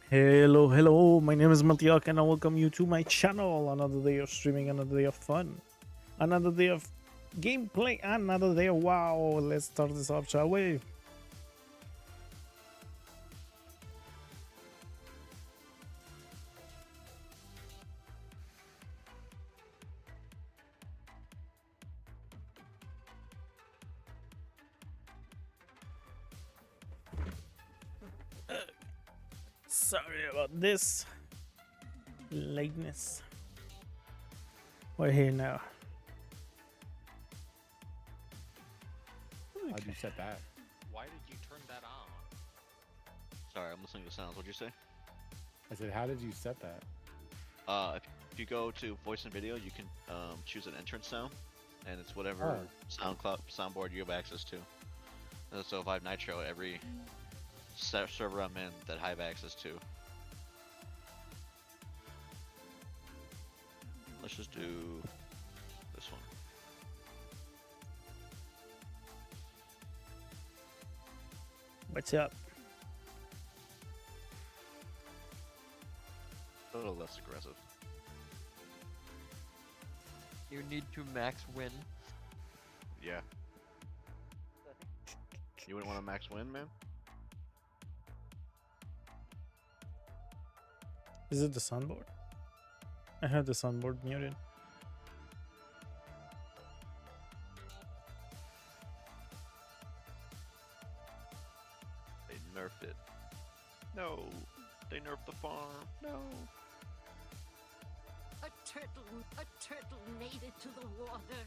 Hello, hello. My name is Matiak, and I welcome you to my channel. Another day of streaming, another day of fun, another day of gameplay, another day of wow. Let's start this off, shall we? Sorry about this lateness. We're here now. How'd you set that? Why did you turn that on? Sorry, I'm listening to sounds. What'd you say? I said, how did you set that? If you go to voice and video, you can choose an entrance sound, and it's whatever soundboard you have access to. So if I have Nitro, every server I'm in that I have access to. Let's just do this one. What's up? A little less aggressive. You need to max win. Yeah. You wouldn't want a max win, man? Is it the sunboard? I have the sunboard muted. They nerfed it. No. They nerfed the farm. No. A turtle made it to the water.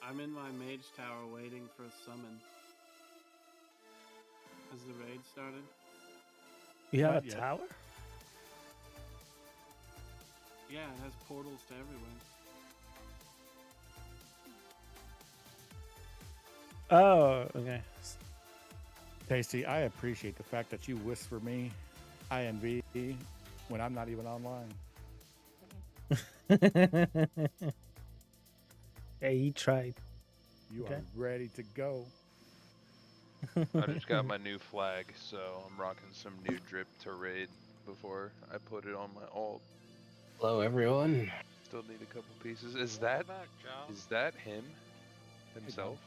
I'm in my mage tower waiting for a summon. Has the raid started? You have Not a yet. tower? Yeah, it has portals to everywhere. Oh, okay. Tasty, I appreciate the fact that you whisper me INV when I'm not even online. Hey, he tried. You Okay. are ready to go. I just got my new flag, so I'm rocking some new drip to raid before I put it on my alt. Hello, everyone. Still need a couple pieces. Is that him himself?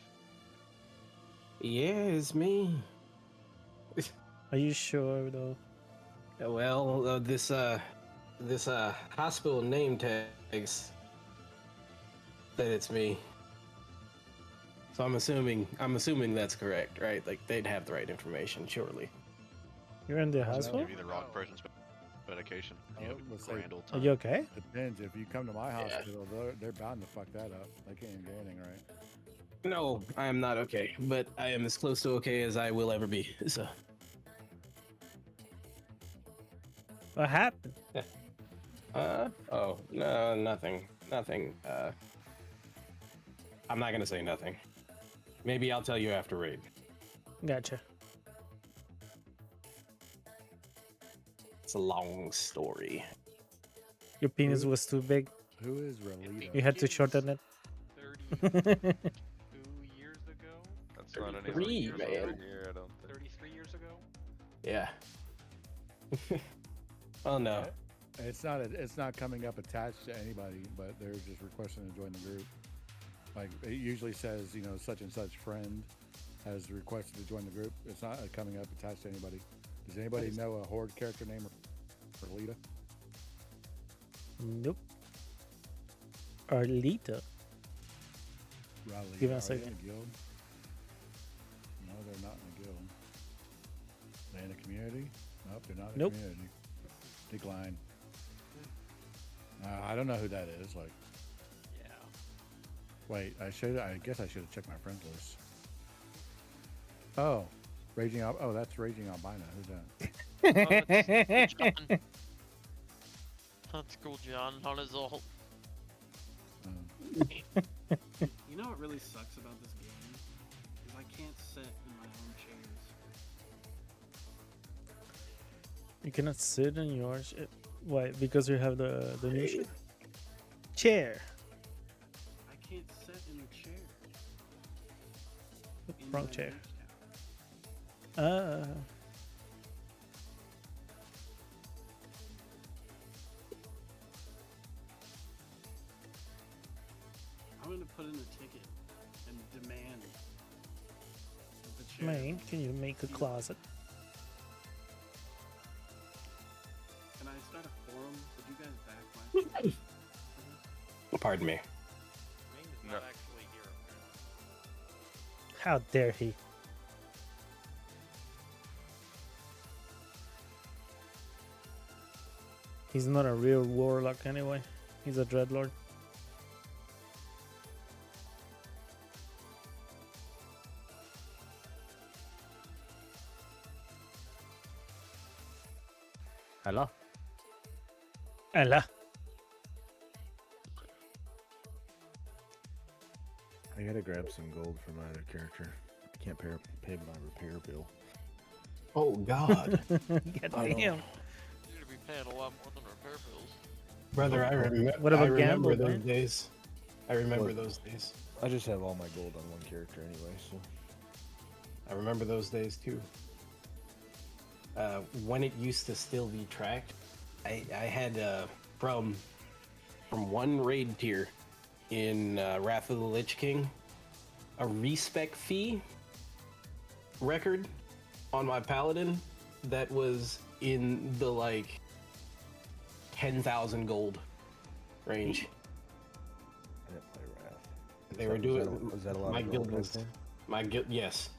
Yeah, it's me. Are you sure though? Well, this hospital name tags that it's me. So I'm assuming that's correct, right? Like they'd have the right information, surely. You're in the I know. hospital? Give you the wrong person's medication. You have let's a say- grand old Are time. you okay? Depends. If you come to my Yeah. hospital, they're bound to fuck that up. They can't even get anything right. No, I am not okay, but I am as close to okay as I will ever be. So What happened? oh, no, nothing. I'm not gonna say nothing. Maybe I'll tell you after raid. Gotcha. It's a long story. Your penis was too big. Who is Rolita? You had to shorten it. 32 years ago? That's not any 33, years man. over here, I don't think. 33 years ago? Yeah. Oh no. It's not coming up attached to anybody, but they're just requesting to join the group. Like it usually says, such and such friend has requested to join the group. It's not coming up attached to anybody. Does anybody know a horde character named Rolita? Nope. Arlita. Rolita. Give me a Are they second. in a guild? No, they're not in a guild. They in a community? Nope, they're not in Nope. a community. Decline. I don't know who that is. Like, Yeah. wait, I guess I should have checked my friends list. Oh, that's Raging Albino. Who's that? John. That's cool, John. On his ult. You know what really sucks about this game? Is I can't sit in my own chairs. You cannot sit in yours. Why? Because you have the new chair. Wrong chair. I'm gonna put in a ticket and demand the chair. Man, can you make a closet? Can I start a forum? Did you guys back my Pardon me. Maine is No. not actually here. How dare he? He's not a real warlock anyway. He's a dreadlord. Hello. Ella. I gotta grab some gold for my other character. I can't pay my repair bill. Oh God, God I damn. You're gonna be paying a lot more than repair bills. brother, What about I remember gamble, those man? days. I remember What? those days. I just have all my gold on one character anyway, so. I remember those days too. When it used to still be tracked, I had from one raid tier in Wrath of the Lich King a respec fee record on my paladin that was in the like 10,000 gold range. I didn't play Wrath. They were doing. Was that a lot my of guild gold was. back then? My guild, yes.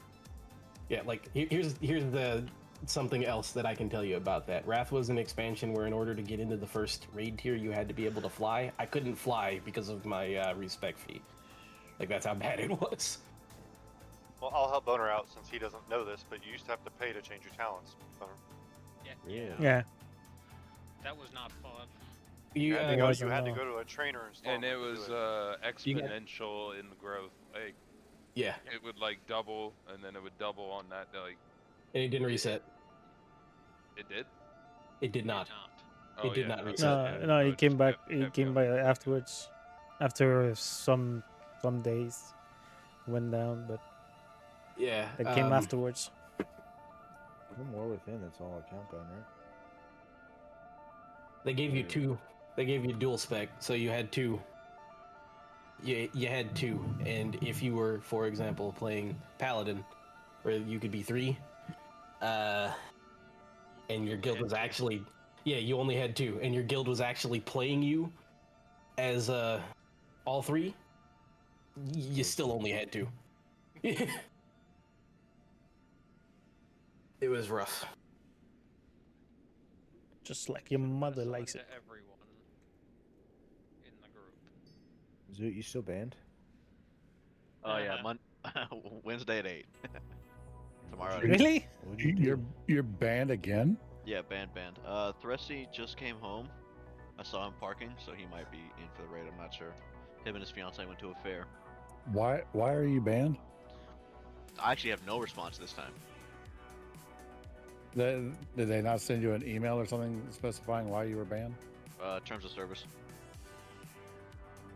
Yeah, like here's the something else that I can tell you about that. Wrath was an expansion where in order to get into the first raid tier, you had to be able to fly. I couldn't fly because of my respec fee. Like that's how bad it was. Well, I'll help Boner out since he doesn't know this, but you used to have to pay to change your talents, Boner. Really? Yeah. That was not fun. You, You had, to it go, wasn't, you had to no. go to a trainer and stuff. And it was You got- exponential in the growth. Like yeah, it would like double, and then it would double on that. Like and it didn't reset. it did. It did not. Oh, It did yeah, not okay, reset. No, yeah, no, so he it came just back. kept- He kept came going. back afterwards. After some days, went down, but Yeah. it came afterwards. One more within, that's all I count on, right? They gave you two. They gave you dual spec, so you had two. You had two, and if you were, for example, playing Paladin, where you could be three, and your guild was actually, yeah, you only had two, and your guild was actually playing you as all three, you still only had two. It was rough. Just like your mother likes it. Everyone in the group. Zoot, you still banned? Oh yeah, Wednesday at 8. Tomorrow. At 8. Really? What'd you do? You're banned again? Yeah, banned. Thressi just came home. I saw him parking, so he might be in for the raid. I'm not sure. Him and his fiance went to a fair. Why are you banned? I actually have no response this time. Did they not send you an email or something specifying why you were banned? Terms of service.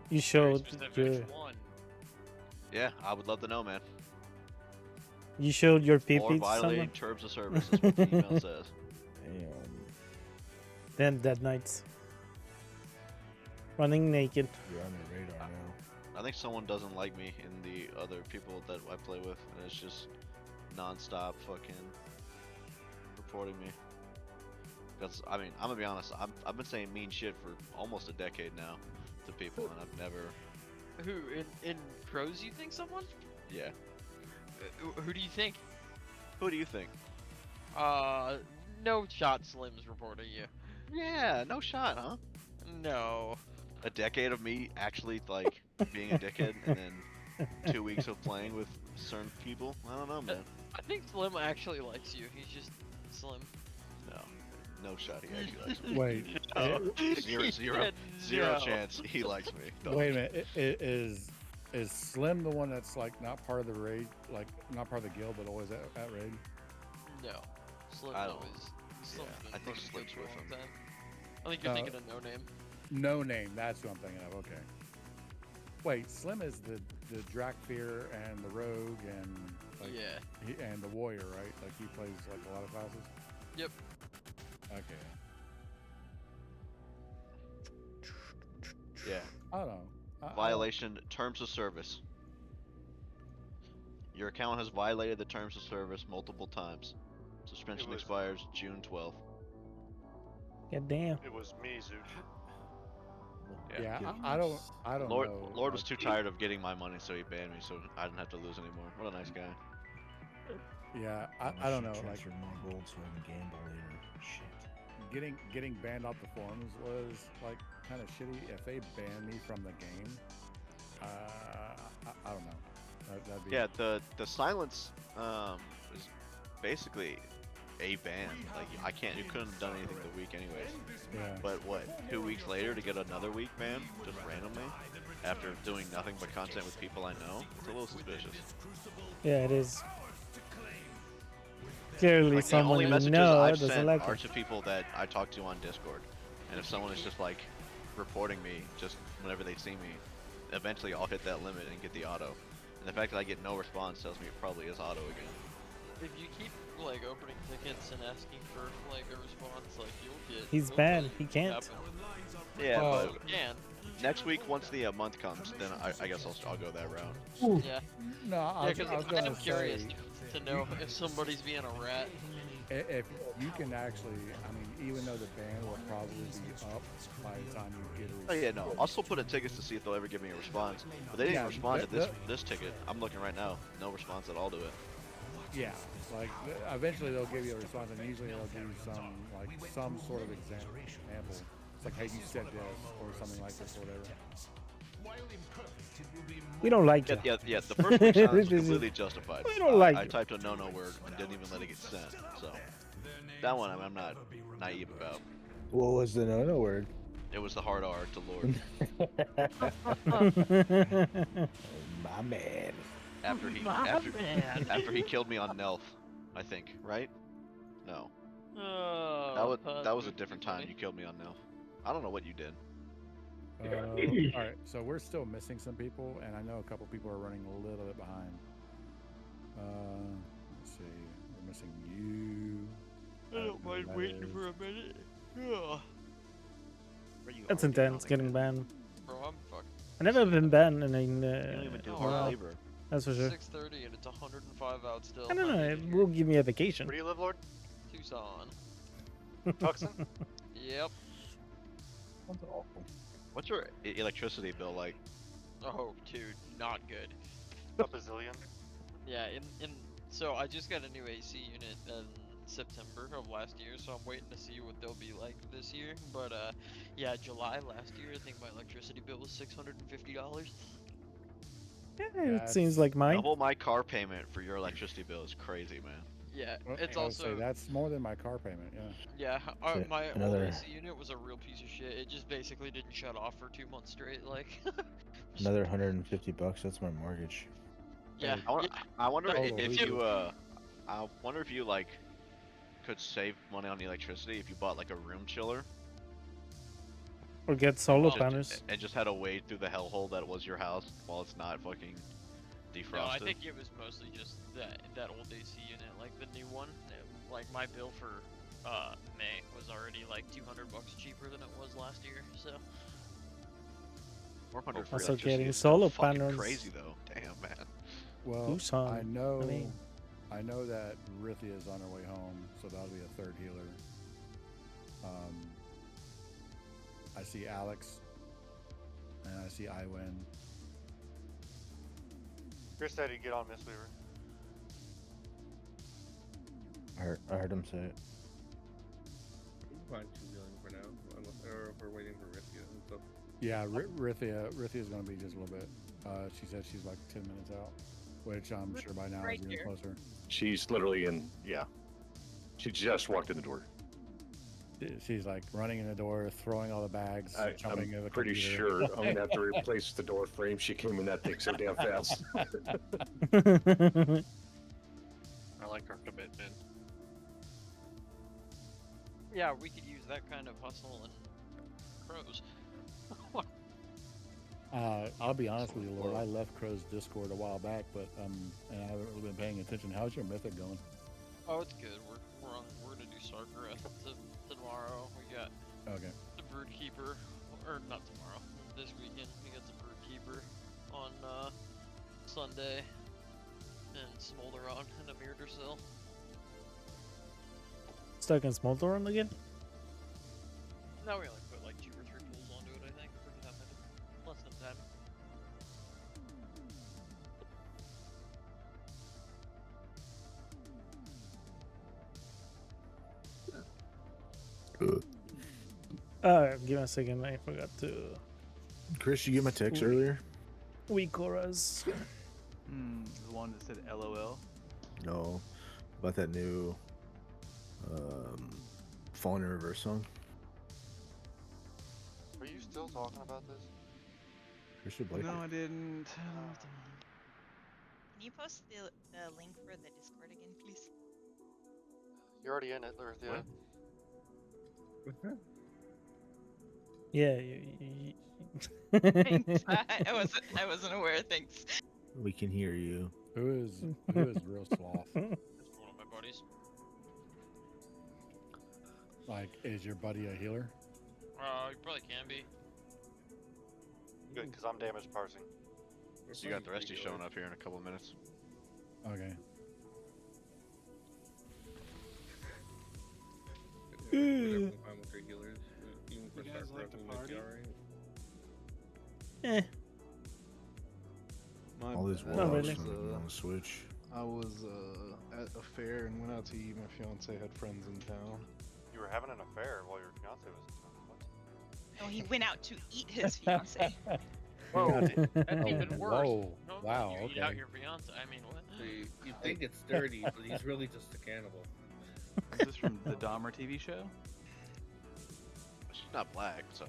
You showed your, One. Yeah, I would love to know, man. you showed your Or PP to violating someone. terms of service is what the email says. Damn. Then dead nights. Running naked. You're on the radar now. I think someone doesn't like me and the other people that I play with, and it's just non-stop fucking reporting me. Because I mean, I'm gonna be honest, I've been saying mean shit for almost a decade now to people, and I've never. Who in pros? You think someone? Yeah. Who do you think? Who do you think? No shot. Slim's reporting you. Yeah, no shot, huh? No. A decade of me actually like being a dickhead, and then 2 weeks of playing with certain people. I don't know, man. I think Slim actually likes you. He's just Slim. No shot. He actually likes me. Wait, No. Zero No. chance he likes me. No. wait a minute. Is Slim the one that's like not part of the raid, like not part of the guild, but always at raid? No. Slim's I don't- always. Slim's yeah, been I think part of the Slim's group with for a him. long time. I think you're thinking of No Name. No name. That's what I'm thinking of. Okay. Wait, Slim is the Drakfear and the Rogue and like Yeah. and the Warrior, right? Like he plays like a lot of classes. Yep. Okay. Yeah. I don't know. Violation terms of service. Your account has violated the terms of service multiple times. Suspension expires June 12th. God damn. It was me, Zoot. Yeah, I don't Lord, know. Lord was too tired of getting my money, so he banned me, so I didn't have to lose anymore. What a nice guy. Yeah, I don't know. Like Transfer more gold so I can gamble later. Shit. getting banned off the forums was like kind of shitty. If they banned me from the game, I don't know. That'd be Yeah, the silence is basically a ban. Like you couldn't have done anything the week anyways. Yeah. But what, 2 weeks later to get another week ban just randomly after doing nothing but content with people I know? It's a little suspicious. Yeah, it is. Clearly, Like, the someone only you messages know I've doesn't sent like are it. to people that I talk to on Discord, and if someone is just like reporting me just whenever they see me, eventually I'll hit that limit and get the auto. And the fact that I get no response tells me it probably is auto again. If you keep like opening tickets and asking for like a response, like you'll get. He's banned. He can't. Yeah, Well, but you can. next week once the month comes, then I guess I'll go that route. Yeah. No, I was I'm gonna curious say, to know if somebody's being a rat. if you can actually, I mean, even though the ban will probably be up by the time you get a Oh yeah, no. I'll still put in tickets to see if they'll ever give me a response. But they didn't Yeah, respond to the- this ticket. I'm looking right now. No response at all to it. Yeah, like eventually they'll give you a response, and usually they'll give you some sort of example. It's like, hey, you said this, or something like this, or whatever. We don't like Yeah, you. yeah. The first week silence was This is- completely justified. We don't like I you. typed a no word and didn't even let it get sent. So that one I'm not naive about. What was the no word? It was the hard R to Lord. My man. After he killed me on Nelf, I think, right? No. Oh, That was a different time you killed me on Nelf. I don't know what you did. All right, so we're still missing some people, and I know a couple people are running a little bit behind. Let's see, we're missing you. I don't mind waiting for a minute. Ugh. That's intense, getting banned. Bro, I'm fucked. I've never been banned in You don't even do hard labor. That's for sure. 6:30 and it's 105 out still. I don't know. It will give me a vacation. Where do you live, Lord? Tucson. Tucson? Yep. That's awful. What's your electricity bill like? Oh, dude, not good. A bazillion? Yeah, so I just got a new AC unit in September of last year, so I'm waiting to see what they'll be like this year. But yeah, July last year, I think my electricity bill was $650. Yeah, it seems like mine. Double my car payment for your electricity bill is crazy, man. Yeah, Well, it's I would say also that's more than my car payment. Yeah. yeah. So My old another- AC unit was a real piece of shit. It just basically didn't shut off for 2 months straight. Like Another $150. That's my mortgage. yeah. I wonder Total if redo. you I wonder if you like could save money on the electricity if you bought like a room chiller Or get solar Just- panels. and just had to wade through the hellhole that was your house while it's not fucking defrosted. No, I think it was mostly just that old AC unit, like the new one. Like my bill for May was already like $200 cheaper than it was last year. So 400 for Also electricity getting is solar fucking panels. crazy though. Damn, man. Well, Tucson, I know. I mean. I know that Rithia is on her way home, so that'll be a third healer. I see Alex, and I see Iwin. Chris said he'd get on Miss Weaver. I heard him say it. Fine, she's healing for now, or if we're waiting for Rithia and stuff. Yeah, Rithia's going to be just a little bit. She said she's like 10 minutes out, which I'm sure by now is getting closer. She's literally in, yeah. She just walked in the door. She's like running in the door, throwing all the bags, jumping in I'm the pretty computer. sure I'm gonna have to replace the door frame. She came in that thing so damn fast. I like her commitment. yeah, we could use that kind of hustle and pros. I'll be honest with you, Lord. I left Crow's Discord a while back, but and I haven't really been paying attention. How's your mythic going? Oh, it's good. We're gonna do Sarkara tomorrow. We got Okay. the Broodkeeper, or not tomorrow. This weekend we got the Broodkeeper on Sunday, and Smolderon and a Mirror. Stuck in Smolderon again? Now we only put like 2 or 3 pulls onto it, I think. For that many. Less than 10. Give me a second. I forgot to. Chris, you get my text earlier? Weakoras. The one that said LOL. No, about that new Fallen in Reverse song. Are you still talking about this? Christian Blake. No, I didn't. Can you post the link for the Discord again, please? You're already in it, Lorthia. Yeah. Thanks. I wasn't aware. Thanks. We can hear you. Who is real sloth? That's one of my buddies. Like, is your buddy a healer? You probably can be. Good, because I'm damage parsing. You got the rest of you showing up here in a couple of minutes. Okay. We're fine with our healers. Even for You guys like to party? All this bad. Warcraft really. on the Switch. I was at a fair and went out to eat. My fiance had friends in town. You were having an affair while your fiance was in town. What? Oh, he went out to eat his fiance. Whoa, that's even worse. Whoa. No, Wow, you eat out okay. your fiance. I mean, what? You think it's dirty, but he's really just a cannibal. Is this from the Dahmer TV show? She's not black, so.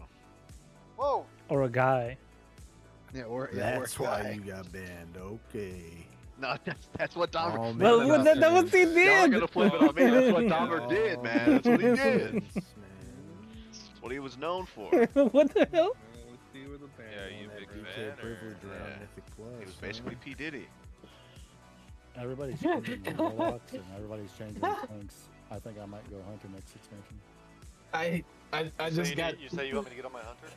Whoa! Or a guy. Yeah, or That's why you got banned. Okay. No, that's what Dahmer. Oh, man, Well, that was he Y'all did. gonna flip it on me. That's what Dahmer did, man. That's what he did. Man. That's what he was known for. What the hell? Let's see where the band Yeah, you That big DK fan, or- privilege around Yeah. Mythic Plus. He was basically P. Diddy. Everybody's changing their warlocks and everybody's changing their tanks. I think I might go hunter next expansion. I So just got. you say you want me to get on my hunter?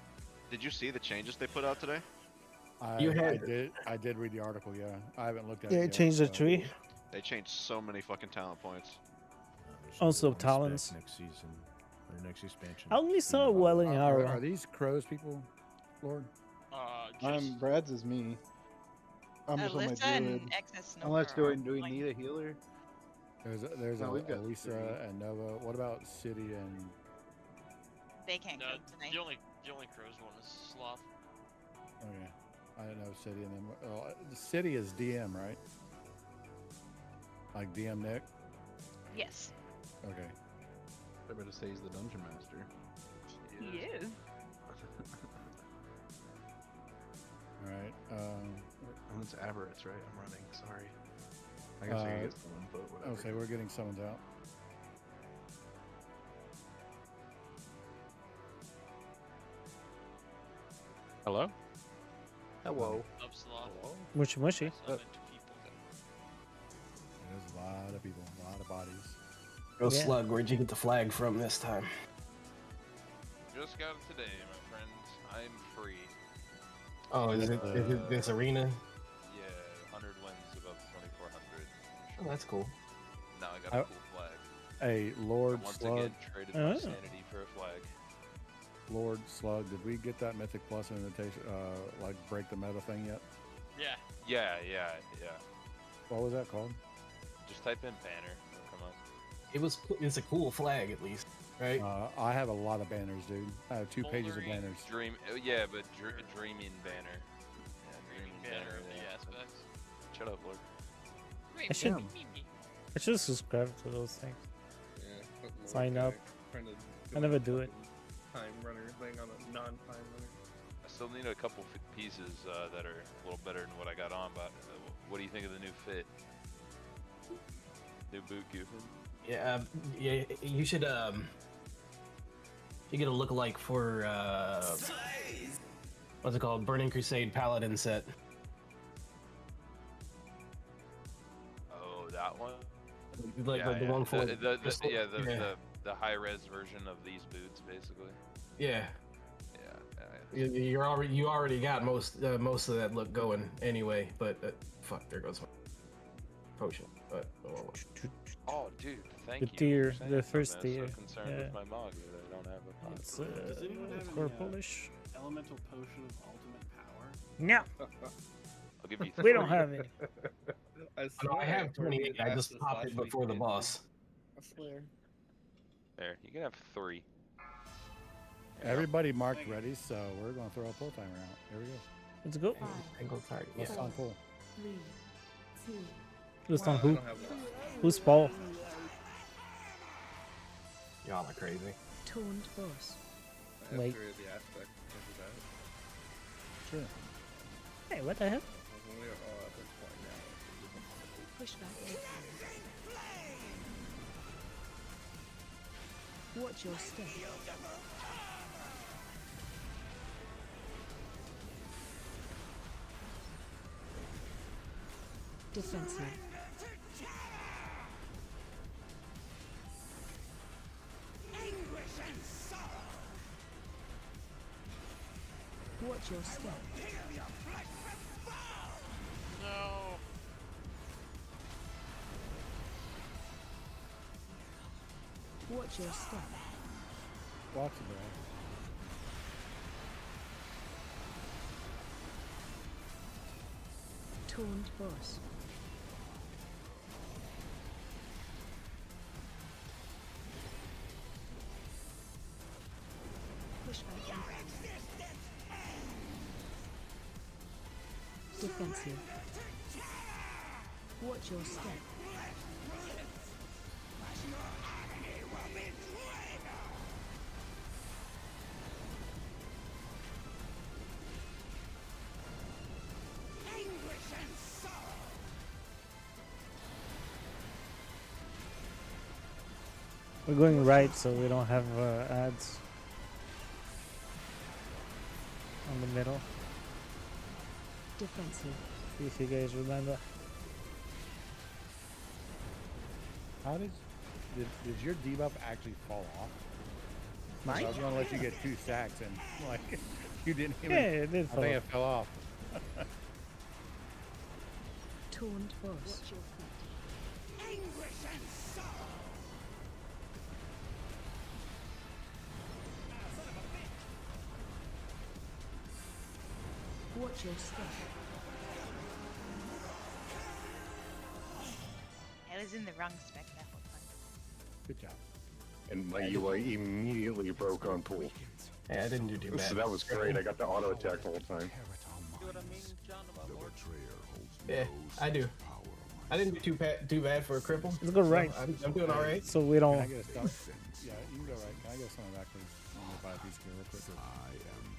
Did you see the changes they put out today? I did read the article, yeah. I haven't looked at it Yeah, yet. change the so- tree. They changed so many fucking talent points. There's Also one spec talents. next season or next expansion. I only saw Welling Are Arrow. these crows people, Lord? Just Brad's is me. I'm just on my Alyssa and druid. Excess Nova. Unless do are we like- need a healer? There's No, we've got Elisa three. and Nova. What about City and? They can't no, go tonight. the only crows one is Sloth. Okay, I didn't know City and then. The City is DM, right? Like DM Nick. Yes. Okay. I better say he's the dungeon master. He is. All right. Oh, it's Avarice, right? I'm running. Sorry. I guess I can get someone, but whatever. Okay, we're getting summons out. Hello? Hello. Up Sloth. Mushy mushy. Summon to people. There's a lot of people, a lot of bodies. Go Yeah. Slug, where'd you get the flag from this time? Just got it today, my friends. I'm free. Oh, is it this arena? Yeah, 100 wins above 2400. Oh, that's cool. Now I got a cool flag. Hey, Lord Once Slug. again, traded Oh. my sanity for a flag. Lord Slug, did we get that Mythic Plus invitation, like break the meta thing yet? Yeah. Yeah. What was that called? Just type in banner. It'll come up. It's a cool flag at least, right? I have a lot of banners, dude. I have 2 pages of Bouldering. banners. Yeah, but dreaming banner. Yeah, dreaming Banner banner. of the yeah. aspects. Shut up, Lord. I should subscribe to those things. Yeah. Sign up. I never do it. Time runner thing on a non-time runner. I still need a couple pieces that are a little better than what I got on, but what do you think of the new fit? New boot goofing? Yeah, you should you get a lookalike for what's it called? Burning Crusade Paladin set. Oh, that one. Like the one for the high res version of these boots, basically. Yeah. Yeah. You already got most of that look going anyway. But fuck, there goes my potion. But oh, dude, thank The you. tier, for saying the something. first I was tier. So concerned Yeah. with my mog that I don't have a pod. It's Does anyone have purplish. elemental potion of ultimate power? No. I'll give you. We don't have any. I have 28. I just popped it before the boss. I swear. There, you can have 3. Everybody marked ready, so we're going to throw a pull timer out. Here we go. Let's go. Angle target. Let's Yeah. on pull. Just on who? Who's Paul? Y'all are crazy. Taunt boss. Like. After the aspect of that. Sure. Hey, what the hell? We are all at this point now. Push back. Watch your step. Defensive. Watch your step. No. Watch your step. Watch it, bro. Taunt boss. Push back. Defensive. Watch your step. We're going right, so we don't have ads on the middle. Defensive. If you guys remember. How did your debuff actually fall off? Mine? I was gonna let you get 2 stacks and like you didn't even. Yeah, it did I fall think off. it fell off. Taunt boss. Watch your step. I was in the wrong spec that whole time. Good job. And my UI immediately broke on pull. Yeah, I didn't do too bad. So that was great. I got the auto attack the whole time. See what I mean, John, about more? Yeah, I do. I didn't do too bad for a cripple. Let's go right. I'm doing all right. So we Can don't. I get a stop? Yeah, you can go right. Can I get someone back, please? I'm gonna buy a piece of gear real quick.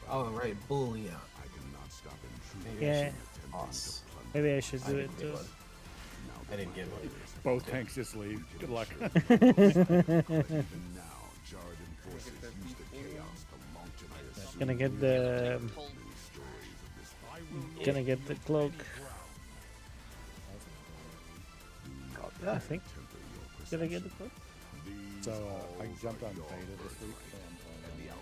All right, bully. Yeah. Boss. Maybe I should do it too. I didn't get one. Both tanks just leave. Good luck. Gonna get the. Gonna get the cloak. I think. Gonna get the cloak. So I jumped on beta this week.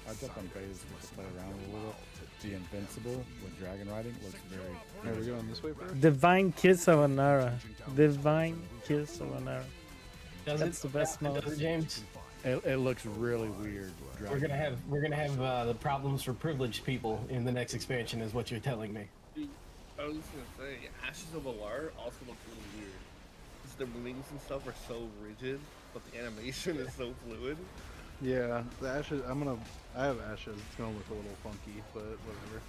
So I jumped on beta to play around a little bit. The Invincible with dragon riding looks very. Are we going this way first? Divine Kiss of Anara. Divine Kiss of Anara. That's the best Does mode. it, James? It looks really weird. We're gonna have the problems for privileged people in the next expansion, is what you're telling me. Dude, I was just gonna say, Ashes of Alar also looks really weird. Because the wings and stuff are so rigid, but the animation is so fluid. Yeah, the ashes. I have ashes. It's gonna look a little funky, but whatever.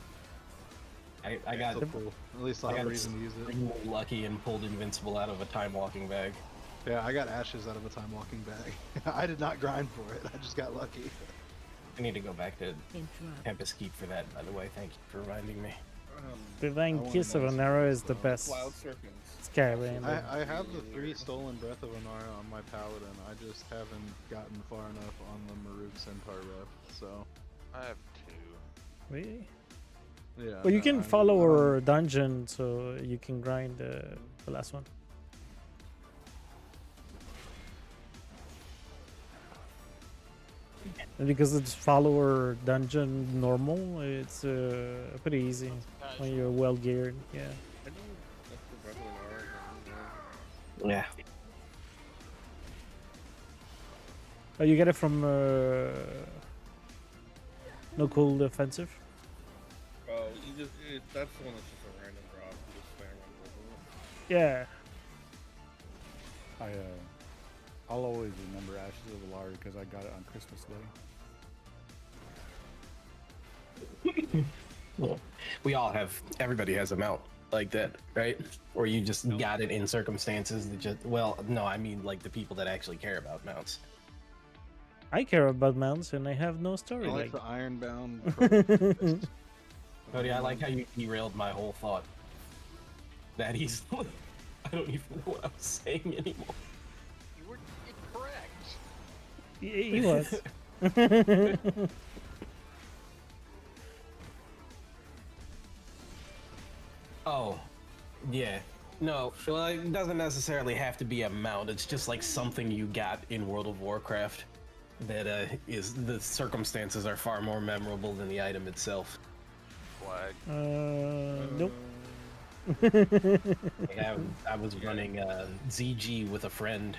I got Still cool. At least I'll have a reason to use it. lucky and pulled Invincible out of a time walking bag. Yeah, I got ashes out of a time walking bag. I did not grind for it. I just got lucky. I need to go back to Tempest Keep for that, by the way. Thank you for reminding me. Divine Kiss of Anara is the best. Cloud Serpents. Skyrim. I have the 3 stolen Breath of Anara on my Paladin. I just haven't gotten far enough on the Maruk Centaur rep, so. I have 2. Really? Yeah. But you no, can I- follow I don't- our dungeon, so you can grind the last one. And because it's follower dungeon normal, it's pretty easy when you're well geared. Yeah. I do that's the regular hours. Yeah. Oh, you get it from No Cool Offensive. Oh, that's the one that's just a random drop. You just spam on Yeah. I'll always remember Ashes of Valari because I got it on Christmas Day. Well, we all have. Everybody has a mount like that, right? Or you just got it in circumstances that just. Well, no, I mean like the people that actually care about mounts. I care about mounts, and I have no story. I like Like the Ironbound. Cody, I like how you derailed my whole thought. That easily. I don't even know what I was saying anymore. You were incorrect. He was. Oh, yeah. No, well, it doesn't necessarily have to be a mount. It's just like something you got in World of Warcraft that is the circumstances are far more memorable than the item itself. Flag. Nope. I was running ZG with a friend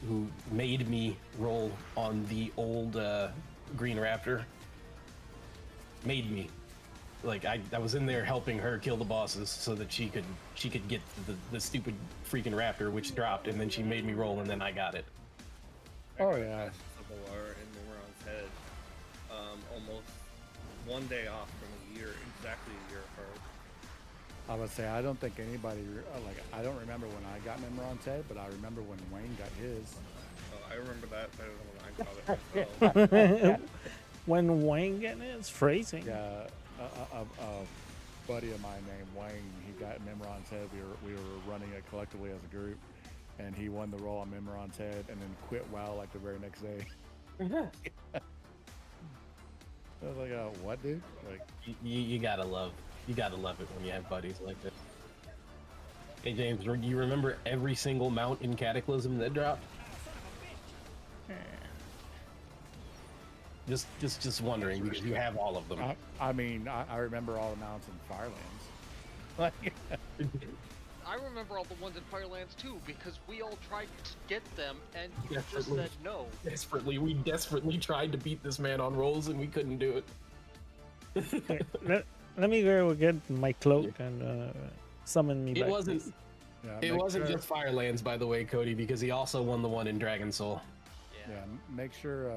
who made me roll on the old Green Raptor. Made me. Like I was in there helping her kill the bosses so that she could get the stupid freaking raptor which dropped, and then she made me roll, and then I got it. Oh yeah. Valar and Nimrod's head. Almost one day off from a year, exactly a year apart. I would say I don't think anybody I don't remember when I got Memron's head, but I remember when Wayne got his. Oh, I remember that better than when I got it myself. When Wayne getting it, it's phrasing. Yeah, a buddy of mine named Wayne, he got Memron's head. We were running it collectively as a group, and he won the roll on Memron's head, and then quit WoW like the very next day. I was like, what, dude? Like, you gotta love it when you have buddies like that. Hey James, do you remember every single mount in Cataclysm that dropped? Just wondering because you have all of them. I mean, I remember all the mounts in Firelands. Like, I remember all the ones in Firelands too, because we all tried to get them, and you just Desperately. said no. We desperately tried to beat this man on rolls, and we couldn't do it. Okay, let me go get my cloak and summon me It back. wasn't. please. It wasn't just Firelands, by the way, Cody, because he also won the one in Dragon Soul. yeah, make sure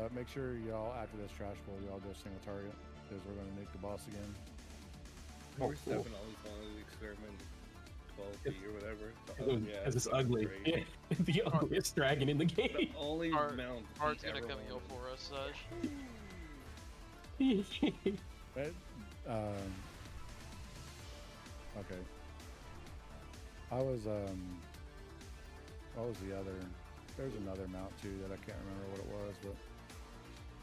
y'all after this trash bowl, y'all go single target because we're gonna make the boss again. Number 7 always wanted to experiment 12 feet or whatever. Because it's ugly. great. The ugliest dragon in the game. The only Art- mount Art's he gonna ever come heal wanted. for us, Saj. But, okay. What was the other? There's another mount too that I can't remember what it was, but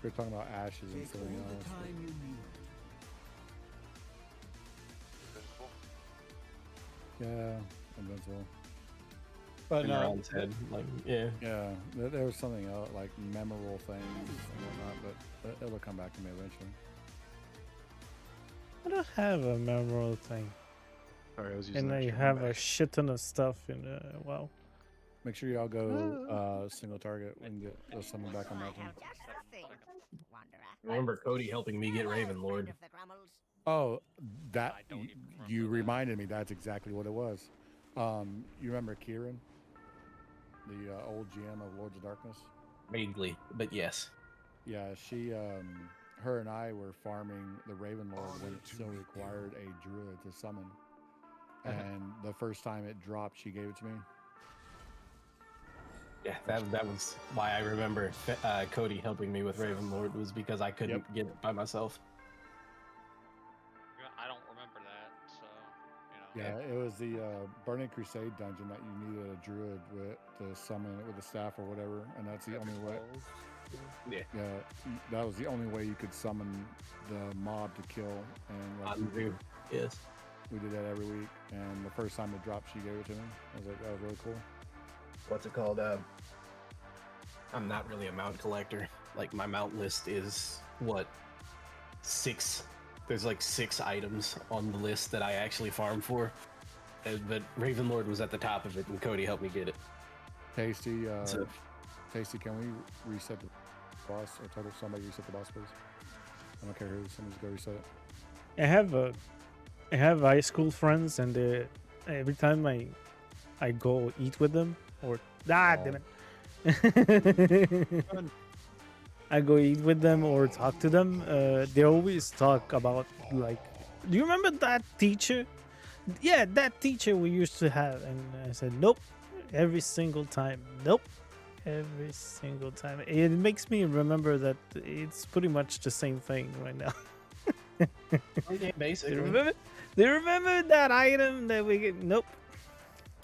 we were talking about ashes and something else. Yeah, invincible. But no, Around his head, like yeah. yeah, there was something else like memorable things and whatnot, but it'll come back to me eventually. I don't have a memorable thing, Sorry, I was using and that I shit have back. a shit ton of stuff in WoW. Make sure y'all go single target and get something back on that one. Remember Cody helping me get Raven Lord. Oh, that you reminded me. That's exactly what it was. You remember Kieran, the old GM of Lords of Darkness? Vaguely, but yes. Yeah, she, her and I were farming the Raven Lord when it still required a druid to summon. And the first time it dropped, she gave it to me. Yeah, that was why I remember Cody helping me with Raven Lord was because I couldn't get it by myself. I don't remember that, so you know. Yeah, it was the Burning Crusade dungeon that you needed a druid with to summon it with a staff or whatever, and that's the only way. Yeah. That was the only way you could summon the mob to kill. And like, Yes. we did that every week. And the first time it dropped, she gave it to me. I was like, that was really cool. What's it called? I'm not really a mount collector. Like my mount list is what, 6? There's like 6 items on the list that I actually farm for. But Ravenlord was at the top of it, and Cody helped me get it. Tasty, So- Tasty, can we reset the boss? Or total somebody reset the boss, please? I don't care who. Somebody's go reset it. I have high school friends, and every time I go eat with them, or damn it, I go eat with them or talk to them. They always talk about like, do you remember that teacher? Yeah, that teacher we used to have. And I said, nope, every single time, nope. Every single time. It makes me remember that it's pretty much the same thing right now. Yeah, basically. They remember that item that we get. Nope.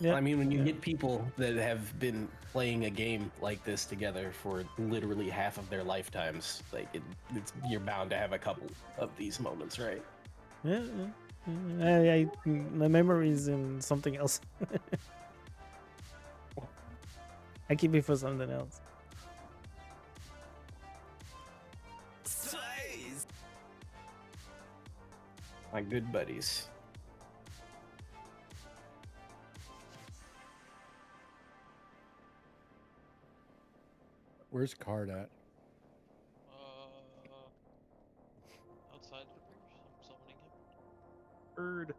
I mean, when you get people that have been playing a game like this together for literally half of their lifetimes, like you're bound to have a couple of these moments, right? Yeah. My memory is in something else. I keep it for something else. My good buddies. Where's Card at? Outside the appears. I'm summoning him. Bird.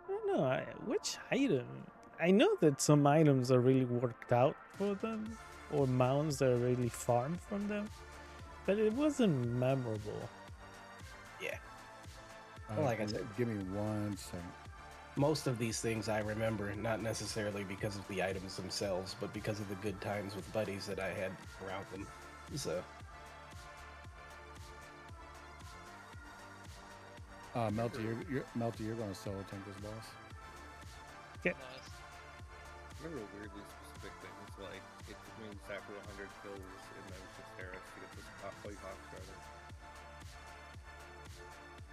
I don't know. Which item? I know that some items are really worked out for them, or mounts that are really farmed from them, but it wasn't memorable. Yeah. Well, like I said, give me 1 second. Most of these things I remember, not necessarily because of the items themselves, but because of the good times with buddies that I had around them. So. Melty, you're going to solo tank this boss. Okay. I remember weirdly specific things, like it took me exactly 100 kills in Nemesis Terrace to get this Holy Hawk started.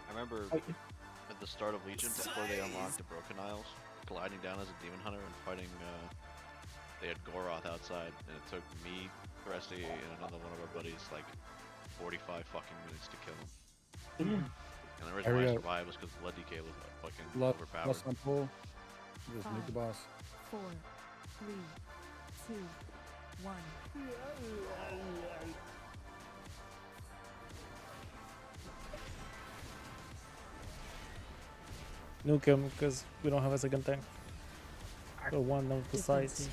I remember at the start of Legion, before they unlocked the Broken Isles, gliding down as a demon hunter and fighting, they had Goroth outside, and it took me, Cressy, and another one of our buddies like 45 fucking minutes to kill him. And the reason why I survived was because blood decay was fucking overpowered. Plus on pull. Just meet the boss. 4, 3, 2, 1. Nuke him because we don't have a second tank. Or one of the sides.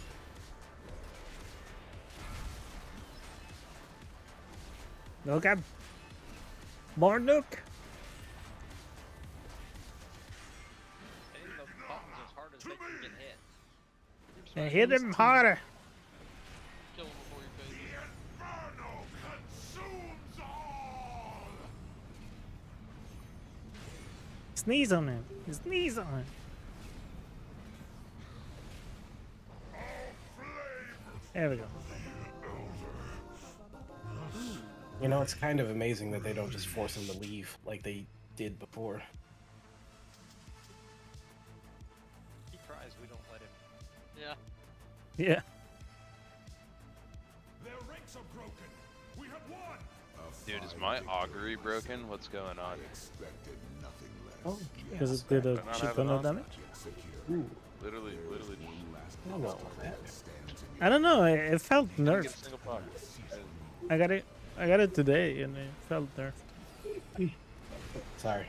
Nuke him! More nuke! Hitting the buttons as hard as they can get hit. And hit him harder! Kill him before he phases. Sneeze on him! Sneeze on him! There we go. You know, it's kind of amazing that they don't just force him to leave like they did before. He tries, we don't let him. Yeah. Yeah. Their ranks are broken. We have won. Dude, is my augury broken? What's going on? Oh, because it did a shit ton of damage? Ooh. Literally. I don't know, it felt nerfed. Single block. I got it today and it felt nerfed. Sorry.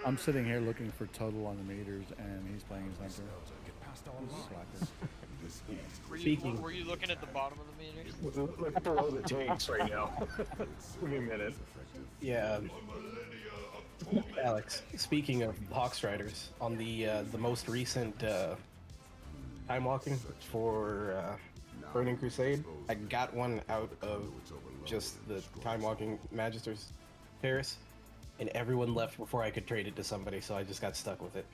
I'm sitting here looking for total on the meters, and he's playing his hunter. Speaking. Were you looking at the bottom of the meters? Look below the tanks right now. Give me a minute. Yeah. Alex, speaking of Hawkstriders, on the most recent time walking for Burning Crusade. I got one out of just the Time Walking Magister's Terrace, and everyone left before I could trade it to somebody, so I just got stuck with it.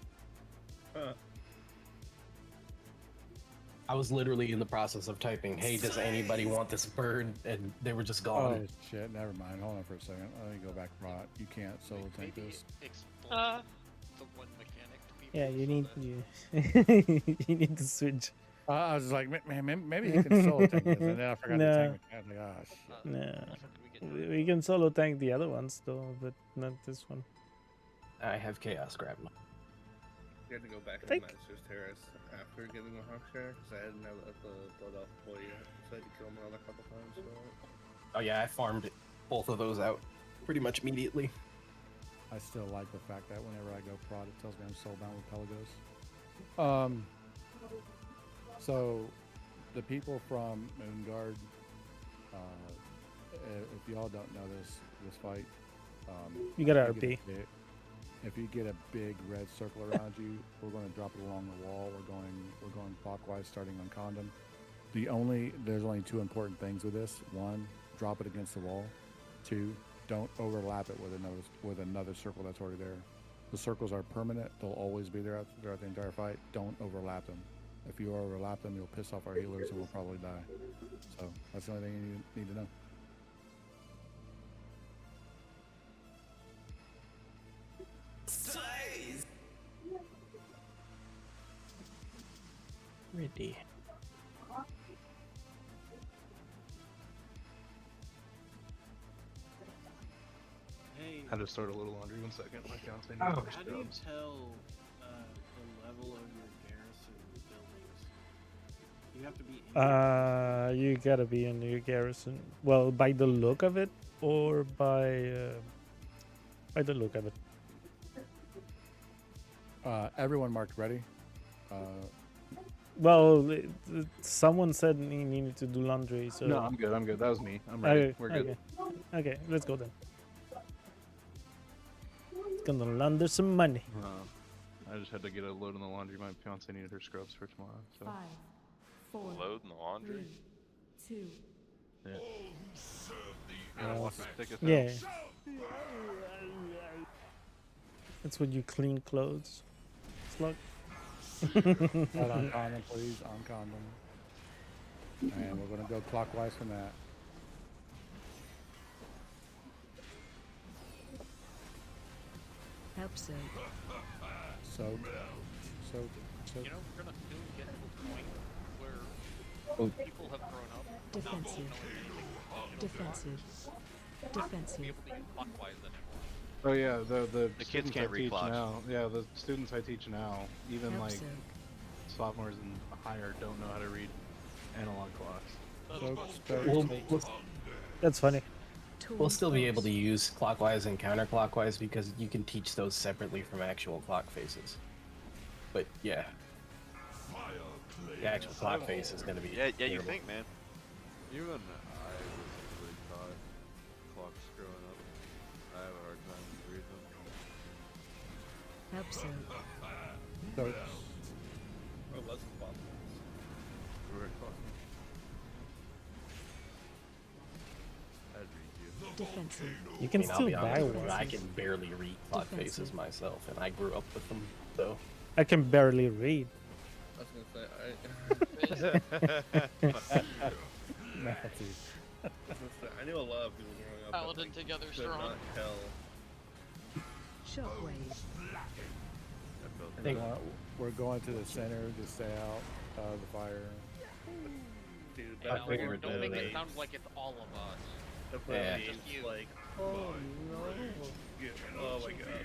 I was literally in the process of typing, "Hey, does anybody want this bird?" And they were just gone. Oh shit! Never mind. Hold on for a second. Let me go back. Rot. You can't solo tank this. Explain the one mechanic to people. Yeah, you need you need to switch. I was like, man, maybe he can solo tank this, and then I forgot to tank the cat. Like, oh shit. No, we can solo tank the other ones though, but not this one. I have Chaos Grab. You had to go back to the Magister's Terrace after getting the Hawkshare, because I hadn't had the Blood Elf boy yet, so I had to kill him another couple times for it. Oh yeah, I farmed both of those out pretty much immediately. I still like the fact that whenever I go prod, it tells me I'm soulbound with Pelagos. So the people from Moonguard, if y'all don't know this fight, You got if RP. If you get a big red circle around you, we're going to drop it along the wall. We're going clockwise, starting on condom. There's only two important things with this. One, drop it against the wall. Two, don't overlap it with another circle that's already there. The circles are permanent; they'll always be there throughout the entire fight. Don't overlap them. If you overlap them, you'll piss off our healers and we'll probably die. So that's the only thing you need to know. Ready. Hey, Had to start a little laundry. 1 second. My fiance needs how more do you scrubs. tell the level of your garrison buildings? You have to be in You gotta be in your garrison. Well, by the look of it, or by the look of it. Everyone marked ready. Well, someone said he needed to do laundry, so. No, I'm good. I'm good. That was me. I'm ready. We're good. Okay, let's go then. It's gonna launder some money. I just had to get a load in the laundry. My fiance needed her scrubs for tomorrow. So. 5, 4, Load in the laundry? 3, 2. Yeah. Yeah. That's when you clean clothes. Slug. Hold on condom, please. On condom. And we're gonna go clockwise from that. Help so. So. You know, we're gonna soon get to a point where people have grown up. Defensive. Defensive. Defensive. Be able to use clockwise anymore. Oh yeah, the kids students can't I read teach clocks. now. Yeah, the students I teach now, even Help like so. sophomores and higher, don't know how to read analog clocks. That's funny. We'll still be able to use clockwise and counterclockwise because you can teach those separately from actual clock faces. But yeah, the actual clock face is going to be Yeah, you terrible. think, man? Even I was really taught clocks growing up. I have a hard time reading them. Help so. So, Oh, that's fun. Very fun. I'd read you. Defensive. You can I mean, I'll still be buy honest with you, one. I can barely read clock Defensive. faces myself, and I grew up with them, so. I can barely read. I was gonna say, I knew a lot of people growing up. Paladin that together could strong. not tell. Shockwave. we're going to the center to stay out of the fire. Dude, And that now, figured don't make it names. sound like it's all of us. The Yeah. names, Just you. like, Oh yeah, oh my god.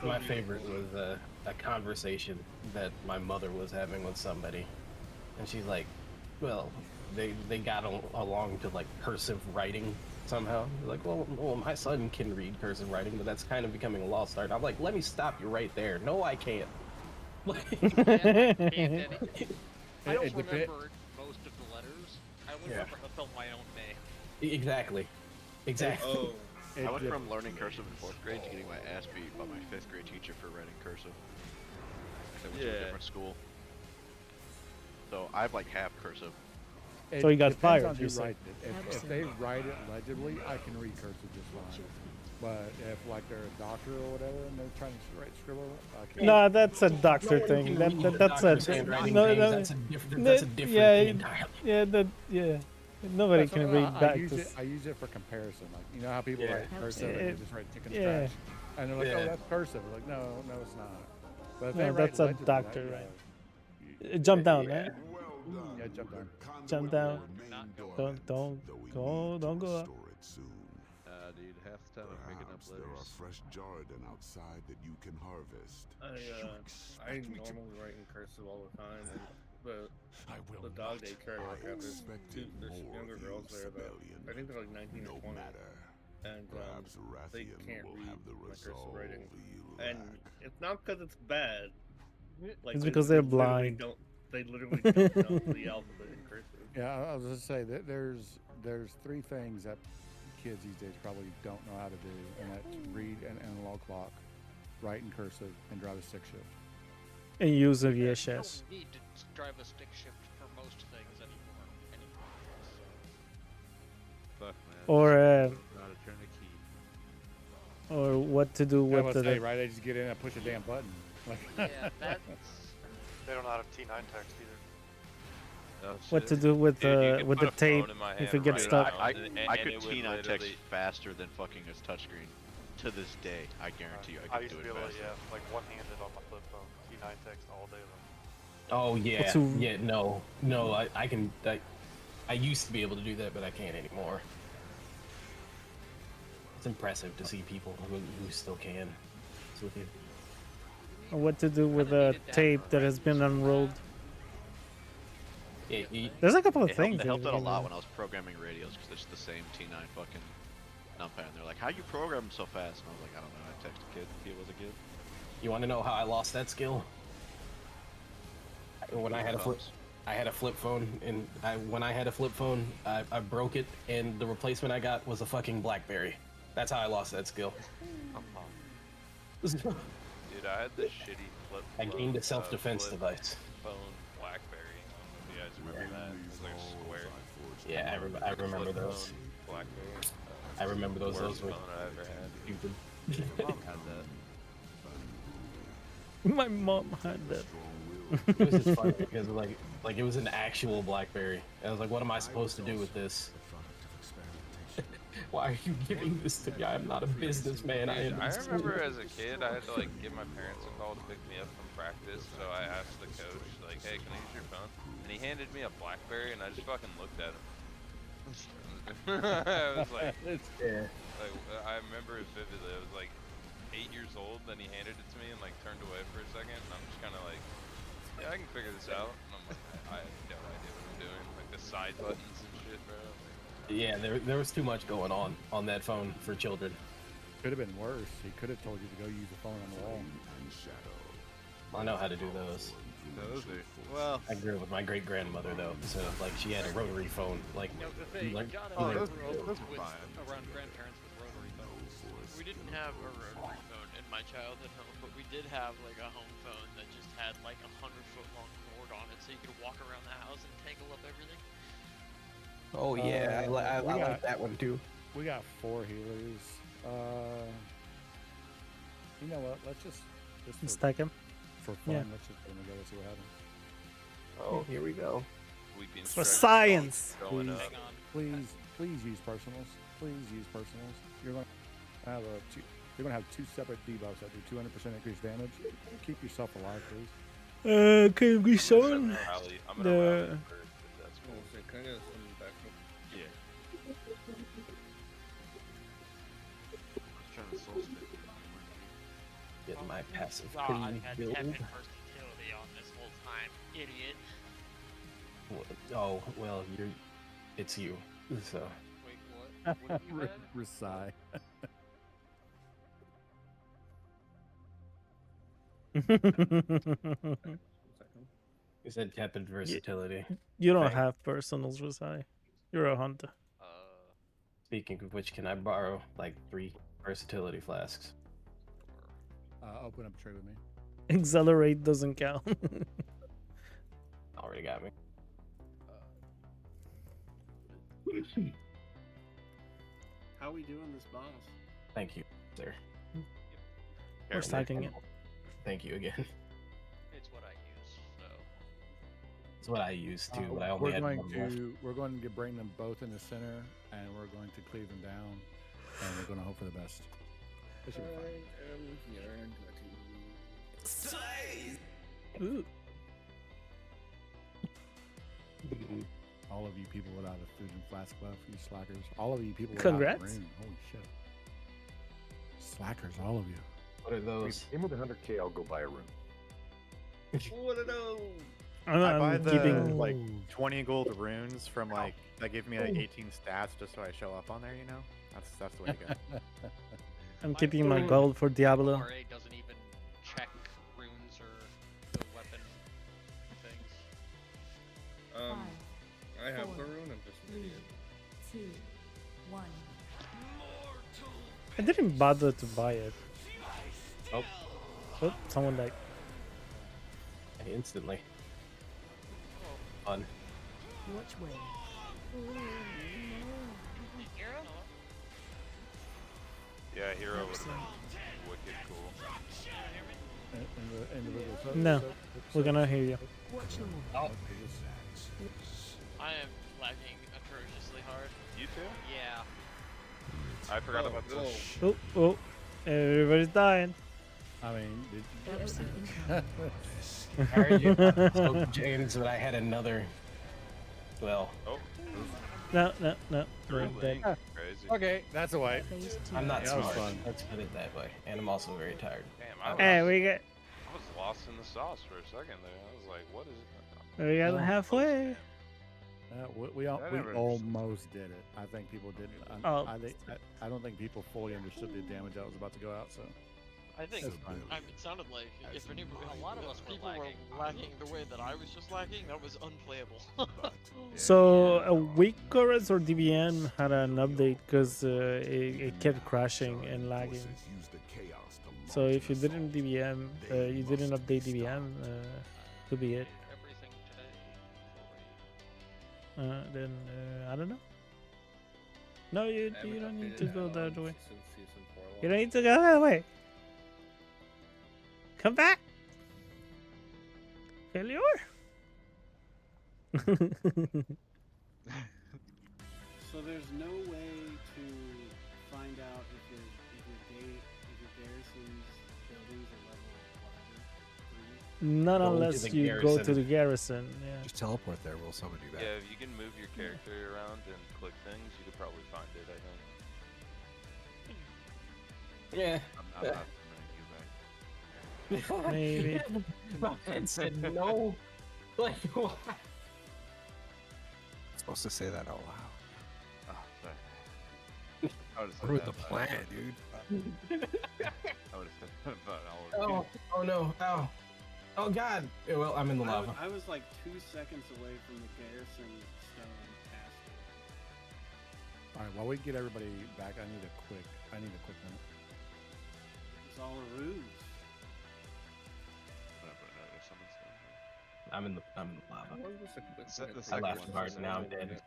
My favorite was a conversation that my mother was having with somebody, and she's like, well, they got along to like cursive writing somehow. Like, well, my son can read cursive writing, but that's kind of becoming a lost art. I'm like, let me stop you right there. No, I can't. I don't It remember most of the letters. I only remember how to spell my own name. Exactly. Oh. I went from learning cursive in 4th grade to getting my ass beat by my 5th grade teacher for writing cursive. I went to a different school. So I have like half cursive. So he got depends fired, on who you said. writes it. If they write it legibly, I can read cursive just fine. But if like they're a doctor or whatever and they're trying to write scribble, I can't. Nah, that's a doctor No one thing. can That, read that the that's a doctor's handwriting, no, James. no, That's a different thing entirely. yeah. Nobody That's can what read I use doctors. it. I use it for comparison. Like you know how people Yeah. write cursive and they just write chicken Yeah. trash, and they're like, Yeah. "Oh, that's cursive." We're like, "No, it's not." But if No, they write that's a legibly, doctor, yeah, right? Jump down, Yeah. right? Yeah, jump down. Jump down. Don't go up. Dude, half the time I'm picking up There are letters. fresh Jarden outside that you can harvest. I normally write in cursive all the time, and the dog daycare I work at, there's younger girls there that I think they're like 19 or 20, and they can't read my cursive writing, and it's not because it's bad. Like, It's because they're literally blind. They literally don't know the alphabet in cursive. Yeah, I was just say that there's three things that kids these days probably don't know how to do, and that's read an analog clock, write in cursive, and drive a stick shift. And use a You VHS. don't need to drive a stick shift for most things anymore. Fuck, man. Or Not a turn a key. or what to do I with was the say, right? They just get in and push a damn button. Like, Yeah, that's. They don't know how to T9 text either. what to do with Dude, you can with put the a phone tape in my if hand it gets right stuck. now, I and could it would T9 text literally- faster than fucking his touchscreen. To this day, I guarantee you, I I could used do to be it able to, faster. yeah, like one-handed on my flip phone, T9 text all day long. Oh yeah, What's a- yeah. No. I can. I used to be able to do that, but I can't anymore. It's impressive to see people who still can. It's with you. Or what to do with a tape that has been unrolled. Yeah, There's a couple of It things. helped that out a you lot can when I was programming radios because it's the same T9 fucking numpad. And they're like, "How you program so fast?" And I was like, "I don't know. I text a kid. He was a kid." You want to know how I lost that skill? When I had a flip, I had a flip phone, and when I had a flip phone, I broke it, and the replacement I got was a fucking BlackBerry. That's how I lost that skill. Dude, I had this shitty flip. I gained a self-defense flip device. Phone BlackBerry. You guys remember that? It was like a square. Yeah, I remember Flip those. phone, BlackBerry. I remember those. Worst Those were phone I ever had. stupid. My mom had that. My mom had that. It was just funny because like it was an actual BlackBerry. I was like, what am I supposed to do with this? Why are you giving this to me? I am not a businessman. I Dude, am. I remember as a kid, I had to like give my parents a call to pick me up from practice. So I asked the coach, like, "Hey, can I use your phone?" And he handed me a BlackBerry, and I just fucking looked at him. I was like, I remember it vividly. I was like 8 years old. Then he handed it to me and like turned away for a second, and I'm just kind of like, "Yeah, I can figure this out." And I'm like, I have no idea what I'm doing. Like the side buttons and shit, bro. Yeah, there was too much going on that phone for children. could have been worse. He could have told you to go use the phone on the wall. I know how to do those. Those are. Well, I grew up with my great grandmother though, so like she had a rotary phone. Like, You know, the thing, like John Oh, and I those- grew up those with, are fine. around grandparents with rotary phones. We didn't have a rotary phone in my childhood home, but we did have like a home phone that just had like 100-foot long cord on it, so you could walk around the house and tangle up everything. oh yeah, I we got- like that one too. We got 4 healers. You know what? Let's just Stack him. for fun. Yeah. Let's just put them together, see what happens. Oh, here we go. Weekend For stretch science. Going up. Please use personals. Please use personals. You're going to have you're going to have 2 separate debuffs that do 200% increased damage. Keep yourself alive, please. Can we shown Rally. I'm gonna rally the first, if that's cool. Can I get some backup? Yeah. Trying to soul stick. Get my passive God, pretty I've had build. Tepid versatility on this whole time, idiot. Oh well, it's you. So Wait, what? What have you had? Resai. you said tepid versatility. You don't Fang. have personals, Rasai. You're a hunter. Speaking of which, can I borrow like 3 versatility flasks? Open up trade with me. Accelerate doesn't count. Already got me. How we doing this boss? Thank you, sir. We're stacking it. Thank you again. It's what I use, so. It's what I used too, but I only had one left. We're going to bring them both in the center, and we're going to cleave them down, and we're going to hope for the best. It should be fine. Ooh. All of you people without a food and flask buff, you slackers. All of you people without Congrats. a rune. Holy shit. Slackers, all of you. What are those? Aim with 100k, I'll go buy a room. What are those? I'm buy the keeping like 20 gold runes from like that give me like 18 stats just so I show up on there. You know, that's the way to go. I'm keeping my gold for Diablo. RA doesn't even check runes or the weapon things. I have the rune. I'm just an idiot. 2, 1. I didn't bother to buy it. Oh. Oh, someone died. Instantly. Fun. Which way? Hero? Yeah, hero would have been wicked cool. No, we're gonna hear you. Oh. I am lagging atrociously hard. You too? Yeah. I forgot about this. Oh, oh, everybody's dying. I mean, I heard you, James, but I had another. Well. Oh. No. We're dead. Crazy. Okay, that's a way. I'm not That was smart. fun. Let's put it that way. And I'm also very tired. Damn, Hey, we got I was lost in the sauce for a second there. I was like, what is it? we got halfway. We I never almost did it. I think people didn't. Oh. I don't think people fully understood the damage that was about to go out. So I think That's fine. it sounded like if anybody, A lot of us were people lagging. were lagging the way that I was just lagging, that was unplayable. So a weak chorus or DBM had an update because it kept crashing and lagging. So if you didn't DBM, you didn't update DBM, could be it. Everything today. Then I don't know. No, you don't need to go that way. You don't need to go that way. Come back. Failure. So there's no way to find out if your garrison's buildings are level 5 or 3. Not Go to unless the you go to garrison. the garrison. Yeah. Just teleport there. We'll summon you back. Yeah, if you can move your character around and click things, you could probably find it, I think. Yeah. I'm not Maybe. My head said no. Like what? Supposed to say that out loud. Oh, sorry. I would have said Ruined that the about- plan, dude. I would have said that about all of you. Oh no. Ow. Oh god. Yeah, well, I'm in the lava. I was like 2 seconds away from the garrison stone past it. all right, while we get everybody back, I need a quick minute. It's all a ruse. I'm in the lava. The I laughed hard and now I'm dead.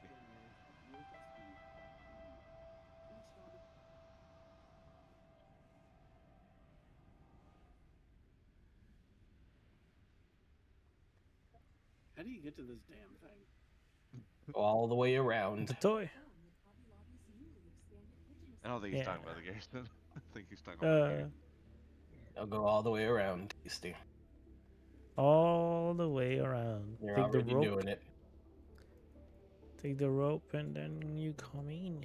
How do you get to this damn thing? All the way around. The toy. I don't think he's Yeah. talking about the garrison. I think he's talking about the garrison. I'll go all the way around, Tasty. All the way around. You're Take the already rope. doing it. Take the rope and then you come in.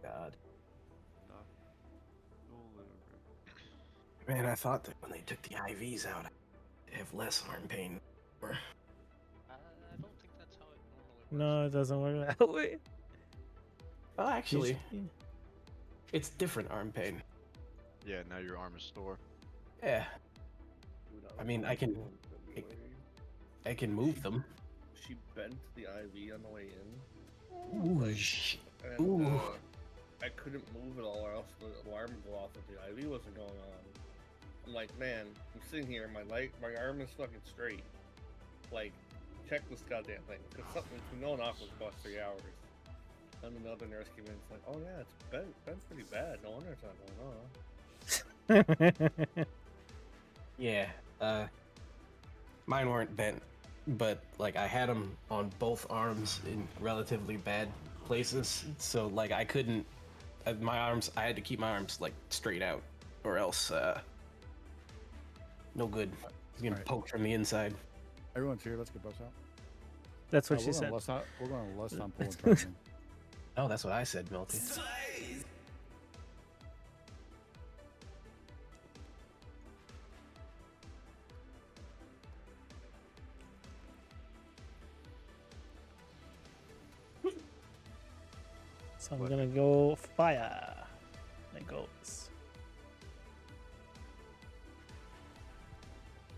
God. Man, I thought that when they took the IVs out, I'd have less arm pain. Or... I don't think that's how it normally No, it doesn't work that way. Well, actually, it's different arm pain. Yeah, now your arm is sore. Yeah. I mean, I can move them. She bent the IV on the way in. Ooh, And, I couldn't move it all, or else the alarm would go off if the IV wasn't going on. I'm like, man, I'm sitting here, my arm is fucking straight. Like, check this goddamn thing. Because something's been going off for the past 3 hours. And another nurse came in and it's like, oh yeah, it's been pretty bad. No wonder it's not going on. Yeah, mine weren't bent, but like I had them on both arms in relatively bad places, so like I couldn't. My arms, I had to keep my arms like straight out, or else no good. It's getting poked from the inside. Everyone's here. Let's get both out. That's what she said. We're going to less on pull and try. Oh, that's what I said, Milty. So I'm gonna go fire. There goes.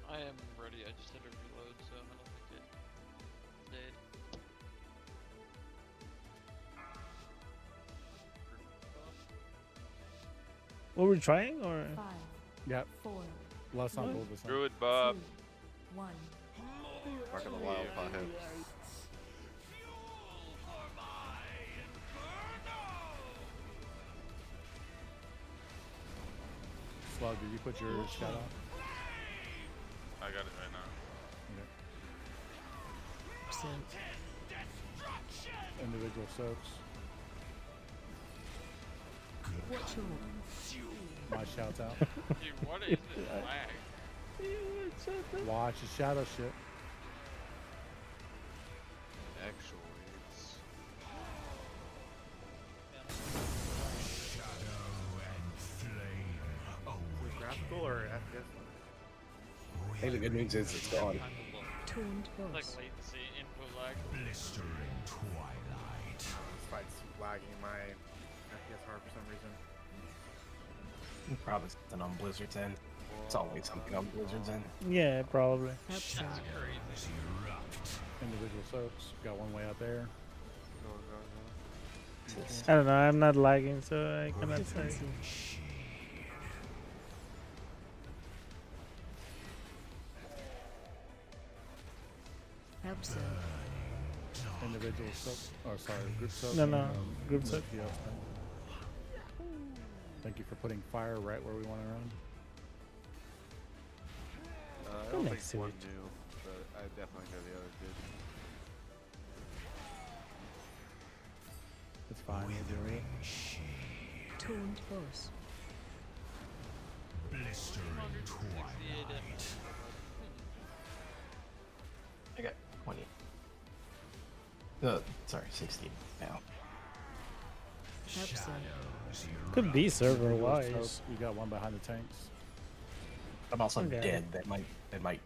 I am ready. I just had to reload, so I don't think it stayed. What we're trying, or? Yep. 4, Less on pull this time. Druid Bob. 1. Mark of the wild pothead. Slug, did you put your scout on? I got it right now. Individual soaks. Watch your My shouts out. Dude, what is this lag? Watch the shadow shit. Actually, it's graphical or FPS? Hey, the good news is it's gone. tuned Like boss. latency, input lag. Blistering twilight. This fight's lagging in my FPS hard for some reason. Probably something on Blizzard's end. It's always something on Blizzard's end. Yeah, probably. That's crazy. Individual soaks. Got one way out there. I don't know. I'm not lagging, so I cannot say. Help sir. Individual soak. Oh, sorry. Group soak. No, group soak. Thank you for putting fire right where we want to run. I Go don't next think to one it. knew, but I definitely know the others did. It's fine. We'll do it. Tuned boss. Blistering twilight. I got 20. Sorry, 16 now. Help sir. Could be server Individual wise. soaks. You got one behind the tanks. I'm also Okay. dead. That might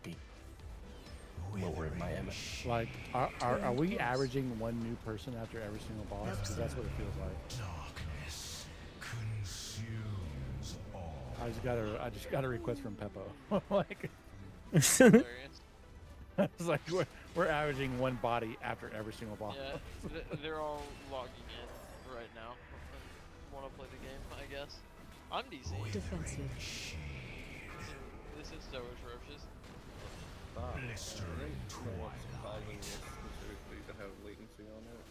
be lowering my MS. Like, are we averaging one new person after every single boss? Because that's what it feels like. Darkness consumes all. I just got a request from Peppo. Like, Hilarious. it's like we're averaging one body after every single boss. Yeah, they're all logging in right now. Want to play the game, I guess. I'm DC. Defensive. This is so atrocious. Blistering twilight. Causing this specifically to have latency on it.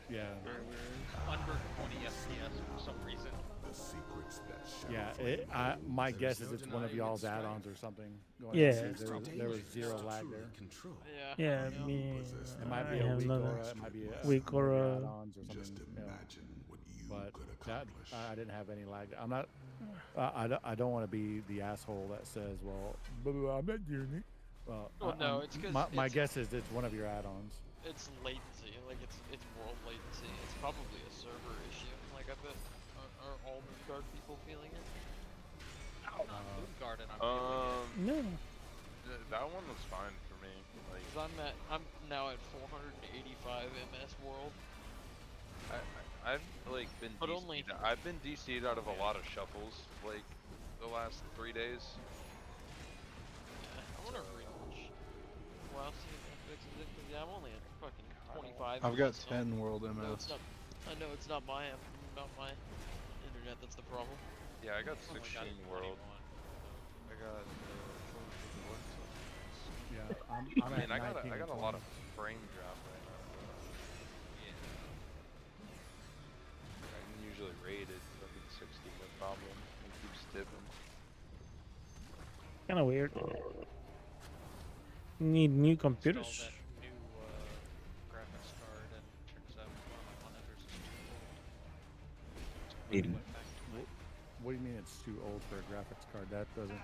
Yeah. Very weird. Under 20 FPS for some reason. The secrets that shall Yeah, my guess is it's one of y'all's add-ons or something. Going on, Yeah. because there was zero lag there. Yeah. Yeah, I know. me. It might be I a have weak another aura. It might be a weak aura. add-ons or something. Just you know. imagine what you But could that accomplish. I didn't have any lag. I'm not. I don't want to be the asshole that says, "Well, I'm not doing it." Well, Well, no, it's 'cause my it's- guess is it's one of your add-ons. It's latency, like it's world latency. It's probably a server issue. Like I bet are all Moonguard people feeling it? Moonguard and I'm feeling it. No. That one was fine for me. Like, 'Cause I'm now at 485 MS world. I've like been But DC'd, only- I've been DC'd out of a lot of shuffles like the last 3 days. Yeah, I want to relaunch. Wow, see if that fixes it. 'Cause yeah, I'm only at fucking 25. I've got so 10 world I know MS. it's not. I know it's not my internet that's the problem. Yeah, I got Oh my God, 16 it's world. 21. I got 21. Yeah, I'm I mean, at I got 19 a and lot of 20. frame drop right now. But, yeah. I can usually raid it up at 60, no problem. It keeps tipping. Kind of weird. Need new Install computers. that new graphics card, and turns out one of my monitors is too old. What, Went back to my what do you mean it's too old for a graphics card? That doesn't.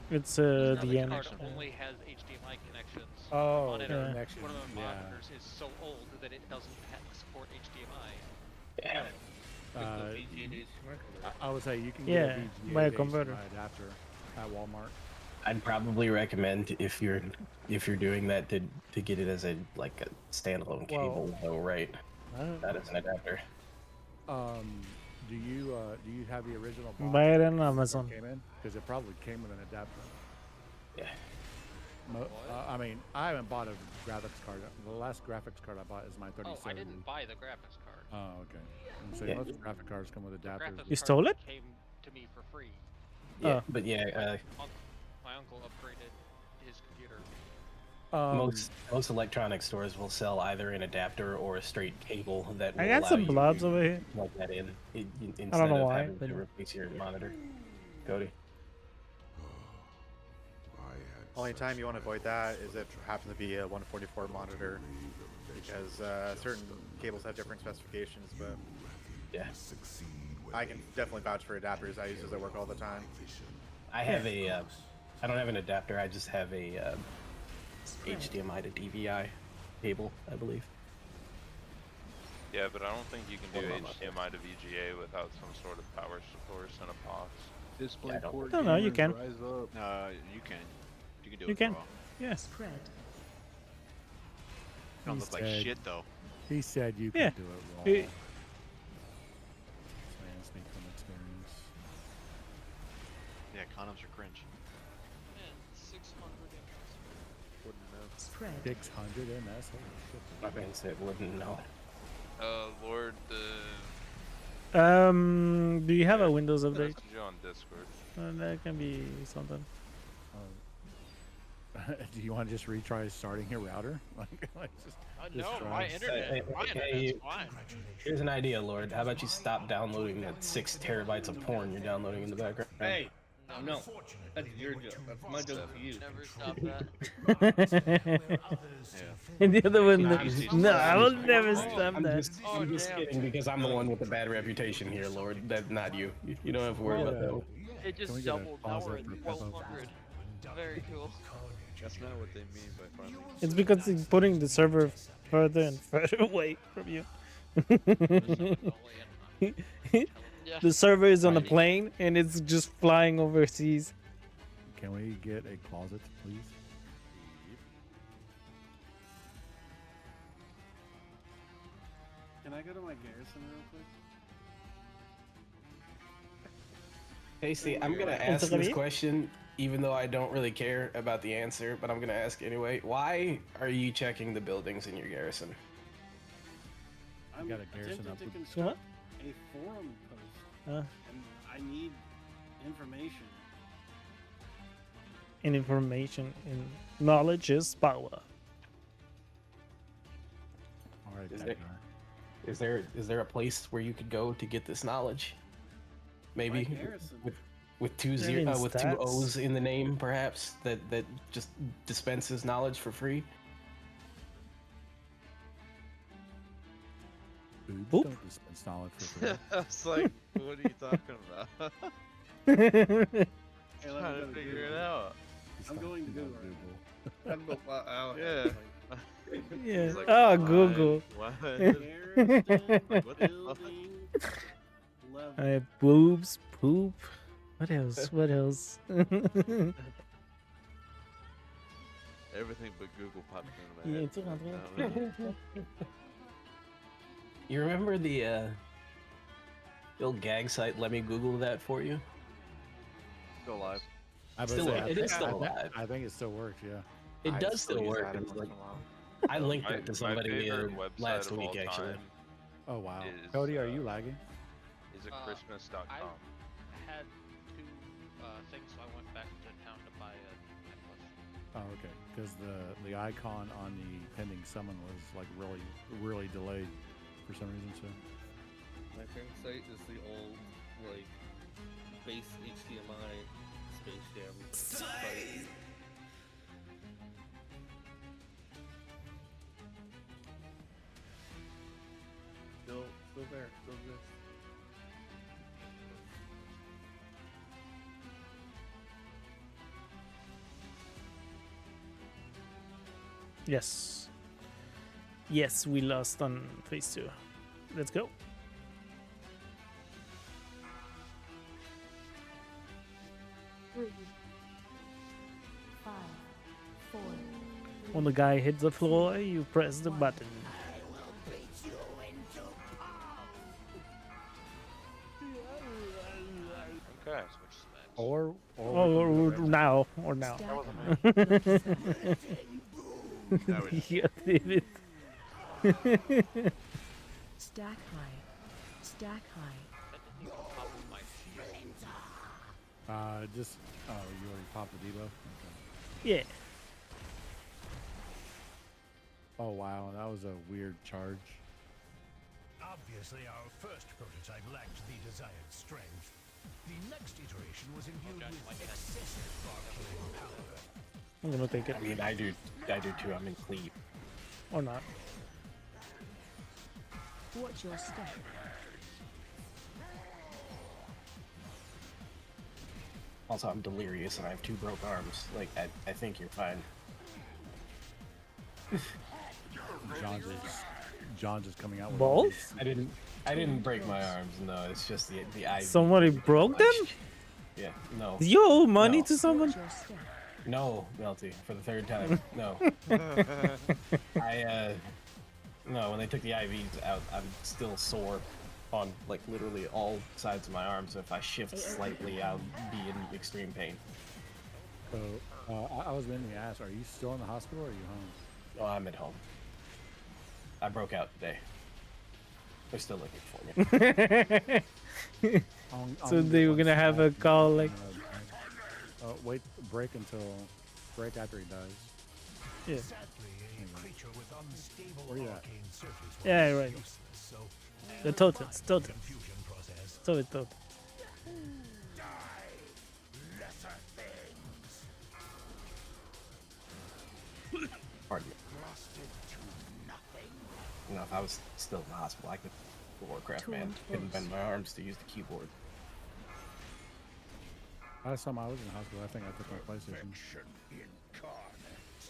It's the the graphics end. card only has HDMI connections. Oh, the the monitor, connection, one of the yeah. monitors is so old that it doesn't support HDMI. Yeah. I would say you can Yeah, get a VGA buy a to converter. HDMI adapter at Walmart. I'd probably recommend if you're doing that to get it as a like a standalone cable, though, right? Not as an adapter. Do you have the original box? Buy it on that Amazon. Came in because it probably came with an adapter. Yeah. I mean, I haven't bought a graphics card. The last graphics card I bought is my 3070. Oh, I didn't buy the graphics card. Oh, okay. And so Yeah. most graphic cards come with The adapters. graphics You card stole it? Came to me for free. Yeah, but yeah, My uncle upgraded his computer. most electronic stores will sell either an adapter or a straight cable that will I got allow some you blobs to over here. plug that in instead I don't know of why, having but- to replace your monitor. Cody. Only time you want to avoid that is if it happens to be a 144 monitor, because certain cables have different specifications. But yeah, I can definitely vouch for adapters. I use those at work all the time. I have a. I don't have an adapter. I just have a HDMI to DVI cable, I believe. Yeah, but I don't think you can do Hold on, HDMI to VGA without some sort of power source and a box. Display Yeah, I don't- port. No, you gamers, can. rise up. You can. You can do You it. can. Raw. Yeah. Spread. Don't He look like said- shit though. He said you Yeah. can do it raw. It- Man, speak from experience. Yeah, condoms are cringe. Man, 600 MS. Wouldn't know. Spread. 600 MS. Holy shit. My man said wouldn't know. Lord, Do you have a Windows update? message you on Discord. That can be something. Do you want to just retry starting your router? Just No, try. my internet, my internet's fine. Here's an idea, Lord. How about you stop downloading that 6 terabytes of porn you're downloading in the background? Hey, no, that's your joke. That's my joke to you. Never stop that. And the other one, I'm no, I will just- never stop I'm that. just, I'm just kidding because I'm the one with the bad reputation here, Lord. That's not you. You don't have to worry about that one. It Can just we get a doubled. Now pause we're there at for Peppo? 1200. Very cool. That's not what they mean by finally. It's because it's putting the server further and further away from you. The server is on a plane and it's just flying overseas. Can we get a closet, please? Can I go to my garrison real quick? Casey, I'm gonna ask this question, even though I don't really care about the answer, but I'm gonna ask anyway. Why are you checking the buildings in your garrison? I'm got a garrison attempting up to with- construct a forum post, Huh? and I need information. And information and knowledge is power. All right, Is that there- guy. Is there a place where you could go to get this knowledge? Maybe My garrison. with two Is there any with two stats? O's in the name, perhaps that just dispenses knowledge for free. Boobs Boop. don't dispense knowledge for free. I was like, what are you talking about? Hey, let me Trying go to to figure Google. it out. I'm going to Google. I'm go out. Yeah. Yeah. It's like, Oh, why? Google. Why? Garrison Like, what the fuck? building level. I have boobs, poop. What else? What else? Everything but Google popped into my Yeah, head. it's around I don't know. You remember the old gag site? Let me Google that for you. Still alive. I was Still- gonna say, it is still I think- alive. I think it still works. Yeah. It I does still still use work. that every It's once like- in a while. I linked My- it to my somebody favorite website last of week, all actually. time Oh wow. is, Cody, are you lagging? Is it I Christmas.com? had two things, so I went back to town to buy a necklace. Oh, okay. Because the icon on the pending summon was like really delayed for some reason. So My current site is the old, like, base HDMI Space Jam site. Still there, still exists. Yes. Yes, we lost on phase 2. Let's go. Three, 5, 4. When the guy hits the floor, you press the button. Okay, switch smash. or Or now. Yeah, David. Stack high. Stack high. just you already popped the debuff. Okay. Yeah. Oh wow, that was a weird charge. Obviously, our first prototype lacked the desired strength. The next iteration was imbued with excessive arcane power. I'm gonna take it. I mean, I do too. I'm in cleat. Or not. Watch your step. Also, I'm delirious and I have 2 broke arms. Like, I think you're fine. John's just coming out with Balls? I didn't break my arms. No, it's just the IV. Somebody broke them? Yeah. No. You owe money No. to someone? No, Melty, for the 3rd time. No. No, when they took the IVs out, I'm still sore on, like, literally all sides of my arms. So if I shift slightly, I'll be in extreme pain. So, I was meant to ask, are you still in the hospital or are you home? Oh, I'm at home. I broke out today. They're still looking for me. So they were gonna have a call like. Wait, break after he dies. Yeah. Where you at? Yeah, right. The totems. So it's totem. Pardon me. You know, if I was still in the hospital, I could Warcraft, man. Couldn't bend my arms to use the keyboard. Last time I was in the hospital, I think I took my PlayStation.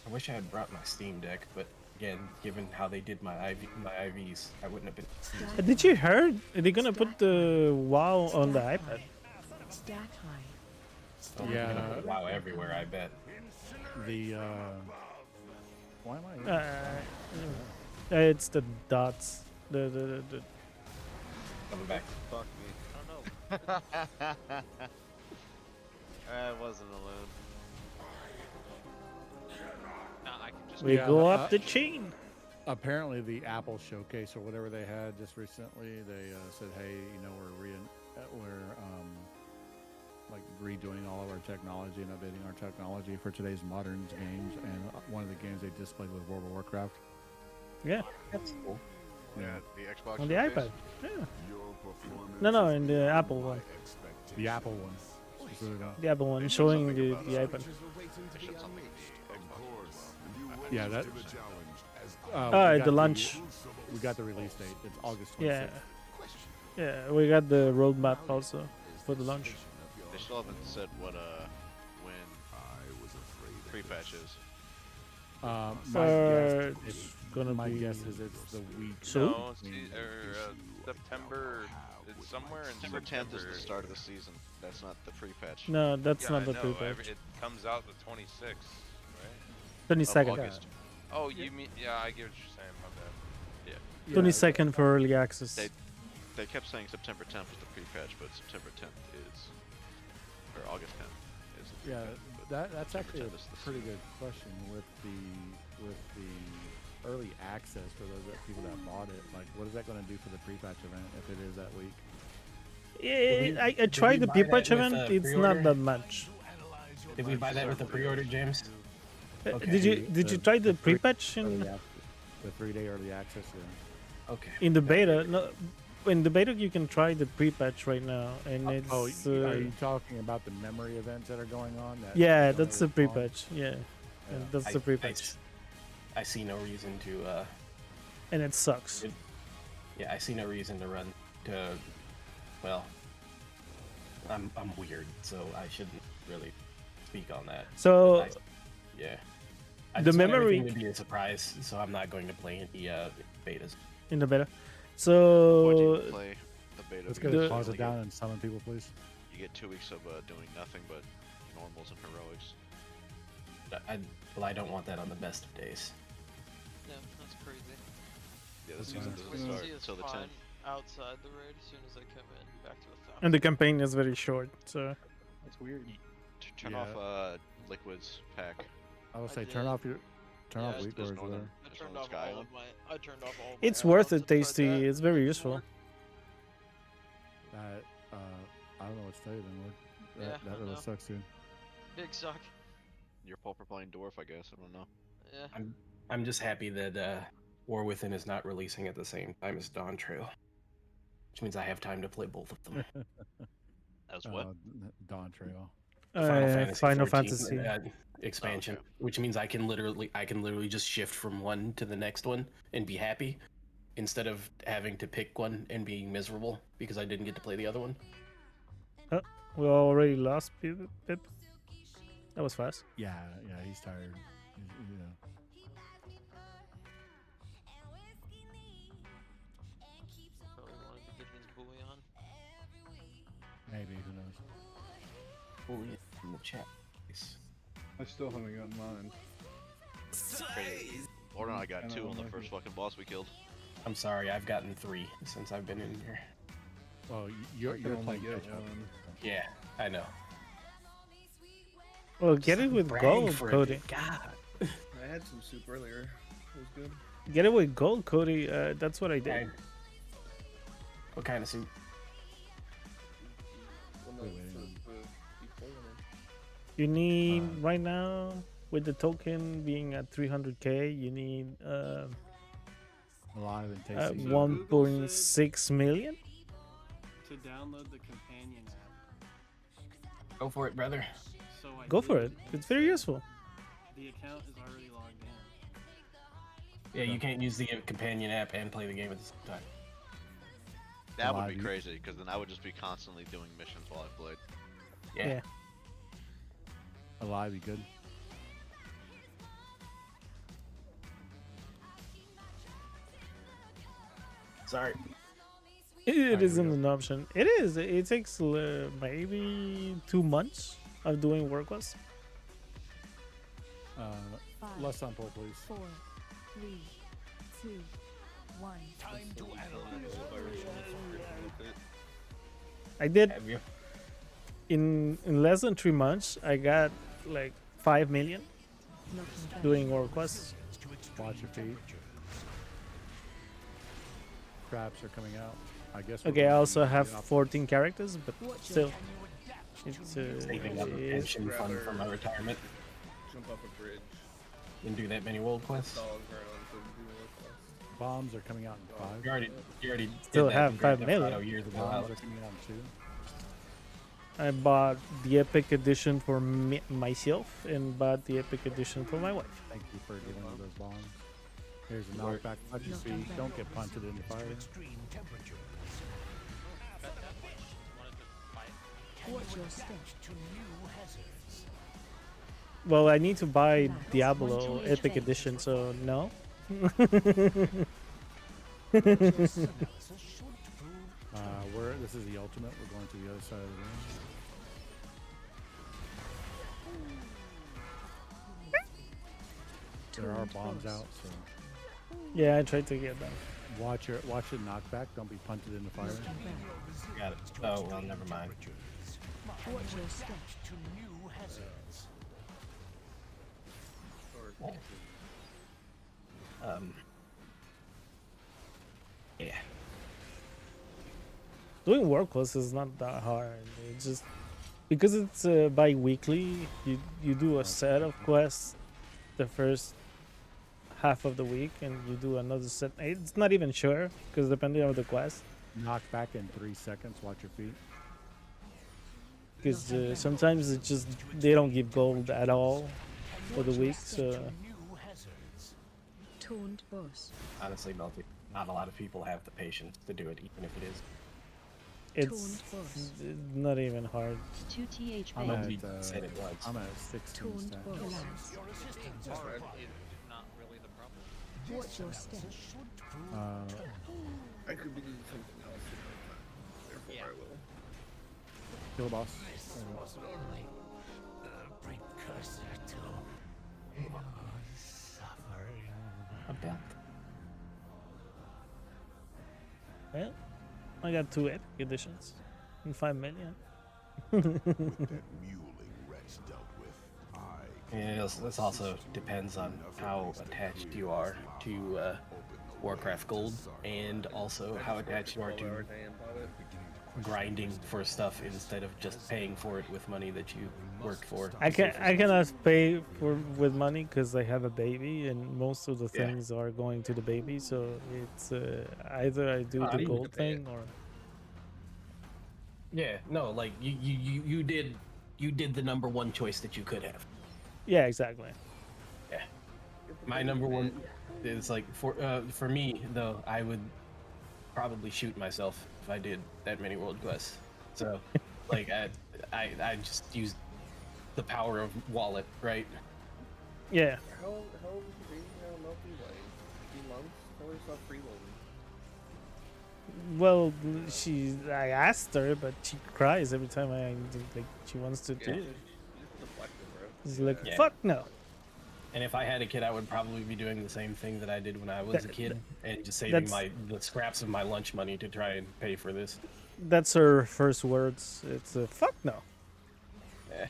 I wish I had brought my Steam Deck, but again, given how they did my IVs, I wouldn't have been. Did you heard? They're gonna put the WoW on the iPad. Stack high. Oh, Yeah. they're gonna put WoW everywhere, I bet. The why am I? It's the dots. The Coming back. Fuck me. I don't know. I wasn't alone. Nah, I can just. we go up the chain. Apparently, the Apple showcase or whatever they had just recently, they said, "Hey, you know, we're like redoing all of our technology and updating our technology for today's modern games." And one of the games they displayed was World of Warcraft. Yeah. That's cool. Yeah, the Xbox On the showcase. iPad. Yeah. No, in the Apple one. The Apple one. Specifically. The Apple one showing the iPad. Yeah, that. At the launch. We got the release date. It's August 26th. Yeah. Yeah, we got the roadmap also for the launch. They still haven't said what when pre-patch is. My gonna be guess is it's the week. soon. No, September. It's somewhere in September 10th is the start of the season. That's not the pre-patch. No, that's Yeah, not the I know, pre-patch. It comes out the 26th, right? 22nd. August. Oh, you mean? Yeah, I get what you're saying. My bad. Yeah. 22nd for early access. They kept saying September 10th was the pre-patch, but September 10th is, or August 10th is. The Yeah, pre-patch, but that's September actually 10th is a the pretty season. good question with the early access for those people that bought it. Like, what is that going to do for the pre-patch event if it is that week? Yeah, I tried the pre-patch event. It's not that much. Did we buy that with the pre-order, James? Did you try the pre-patch the 3-day early access? Yeah. Okay. in the beta? No, in the beta you can try the pre-patch right now, and Oh, it's are you talking about the memory events that are going on? That yeah, don't that's the really spawn? pre-patch. Yeah, and that's the pre-patch, I see no reason to. and it sucks. Yeah, I see no reason to run to. Well, I'm weird, so I shouldn't really speak on that. So, yeah, I the just want memory- everything to be a surprise, so I'm not going to play any betas. In the beta, Why do so you play the beta? Let's because go you pause it only down get- and summon people, please. You get 2 weeks of doing nothing but normals and heroics. I don't want that on the best of days. Yeah, that's crazy. Yeah, the That's season fine. doesn't We start see until the fine 10th. outside the raid as soon as I come in, back to 1,000. and the campaign is very short. So That's weird. Turn Yeah. off Liquid's pack. I would I say did. turn off Yeah, weak there's doors no there. other- I there's turned no off sky all on. of my. I turned off all. it's my worth add-ons it, and tried Tasty. that. It's very useful. That I don't know what to tell you then, Lord. Yeah, That I really know. sucks, dude. Big suck. You're pulper playing dwarf, I guess. I don't know. Yeah. I'm just happy that War Within is not releasing at the same time as Dawn Trail, which means I have time to play both of them. As what? Dawn Trail. Final 14, Fantasy. Expansion, which means I can literally just shift from one to the next one and be happy, instead of having to pick one and being miserable because I didn't get to play the other one. We already lost Pip. That was fast. Yeah, he's tired. Yeah. Probably wanted to get his bully on. Maybe, who knows? Bully in the chat. I still haven't gotten mine. Crazy. Lord and I got 2 on the first fucking boss we killed. I'm sorry, I've gotten 3 since I've been in here. Well, you're gonna playing get catch up. one. Yeah, I know. Well, get it with Brag gold, for it. Cody. God. I had some soup earlier. It was good. Get it with gold, Cody. That's what I did. What kind of suit? Well, no, for before one. You need right now with the token being at 300k. You need Alive and tasty. 1.6 million. To download the companion app. Go for it, brother. So I Go for did. it. It's very useful. The account is already logged in. Yeah, you can't use the companion app and play the game at the same time. That would be Alive. crazy, because then I would just be constantly doing missions while I played. Yeah. Alive, you good? Sorry. It isn't an option. It is. It takes maybe 2 months of doing work quests. Less on pull, please. 4, 3, 2, 1. Time to analyze. I did Have you? in less than 3 months. I got like 5 million doing work quests. Watch your feet. Traps are coming out. I guess. Okay, I also have 14 characters, but still, it's Saving up a pension fund for my retirement. Jump off a bridge. And do that many world quests. Dog ground to do world quests. Bombs are coming out in 5. You already Still did that have in Grand 5 Theft million. Auto years ago, Bombs are Alex. coming out in 2. I bought the Epic Edition for myself and bought the Epic Edition for my wife. Thank you for giving me those bombs. Here's a knockback. Watch your feet. Don't get punted in the fire. Watch your step. Well, I need to buy Diablo Epic Edition, so no. This is the ultimate. We're going to the other side of the room. There are bombs out, so Yeah, I tried to get them. watch it knockback. Don't be punted in the fire. Got it. Oh, well, never mind. Watch your step. Yeah. Doing work quests is not that hard. It's just because it's bi-weekly. You do a set of quests. the first half of the week and you do another set. It's not even sure because depending on the quest. Knock back in 3 seconds. Watch your feet. Because sometimes it's just they don't give gold at all for the week. So Taunt boss. Honestly, Melty, not a lot of people have the patience to do it, even if it is. it's not even hard. 2 TH I'm bait. at, I'm at 16 Taunt stats. boss. Not really the problem. Watch your step. I could be doing something else. Therefore, I will. Kill the boss. A belt. Well, I got 2 epic editions and 5 million. Yeah, this also depends on how attached you are to Warcraft Gold, and also how attached you are to grinding for stuff instead of just paying for it with money that you worked for. I cannot pay for with money because I have a baby and most of the Yeah. things are going to the baby. So it's either I do the gold thing or Yeah, no, like you did the number one choice that you could have. yeah, exactly. Yeah. My number one is like for me though, I would probably shoot myself if I did that many world quests. So like I just used the power of wallet, right? Yeah. How old is your baby now, Melty? Like 3 months? Tell her stop freeloading. Well, I asked her, but she cries every time like she wants to do it. She's like, Yeah. fuck no. And if I had a kid, I would probably be doing the same thing that I did when I was a kid, and just saving that's- the scraps of my lunch money to try and pay for this. That's her first words. It's a fuck no. Yeah.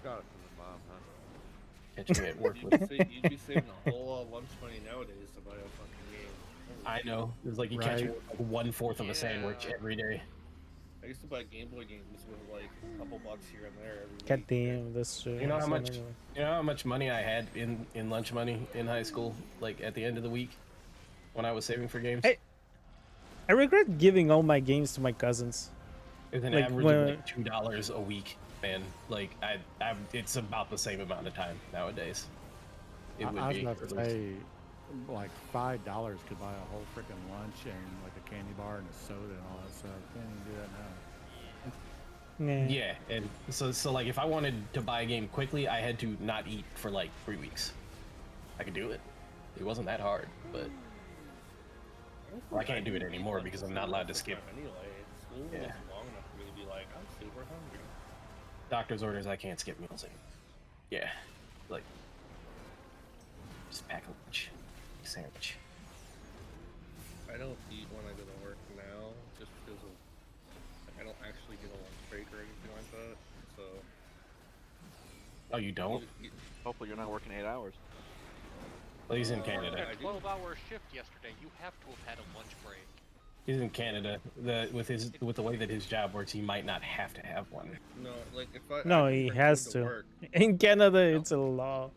Got it from the mom, huh? Catch me at work You'd with. be you'd be saving a whole lot of lunch money nowadays to buy a fucking game. I know. It's like you catch Right. me with like 1/4 of a sandwich every day. I used to buy Game Boy games with like a couple bucks here and there every week. God damn, that's true. You know how So much? anyway. You know how much money I had in lunch money in high school? Like at the end of the week, when I was saving for games. Hey, I regret giving all my games to my cousins. It's an like, average when- of like $2 a week, man. Like it's about the same amount of time nowadays. It would I was be. about to say, like $5 could buy a whole freaking lunch and like a candy bar and a soda and all that stuff. Can't even do that now. Yeah, and so like if I wanted to buy a game quickly, I had to not eat for like 3 weeks. I could do it. It wasn't that hard, but well, I can't do it anymore because I'm not allowed to skip. Anyway, school Yeah. wasn't long enough for me to be like, I'm super hungry. Doctor's orders, I can't skip meals anymore. Yeah, like just pack a lunch, sandwich. I don't eat when I go to work now, just because of like, I don't actually get a lunch break or anything like that. So Oh, you don't? Hopefully you're not working 8 hours. Well, he's in Canada. A 12-hour shift yesterday. You have to have had a lunch break. He's in Canada. With the way that his job works, he might not have to have one. no, like if I No, I he bring has food to. work, In Canada, it's a law.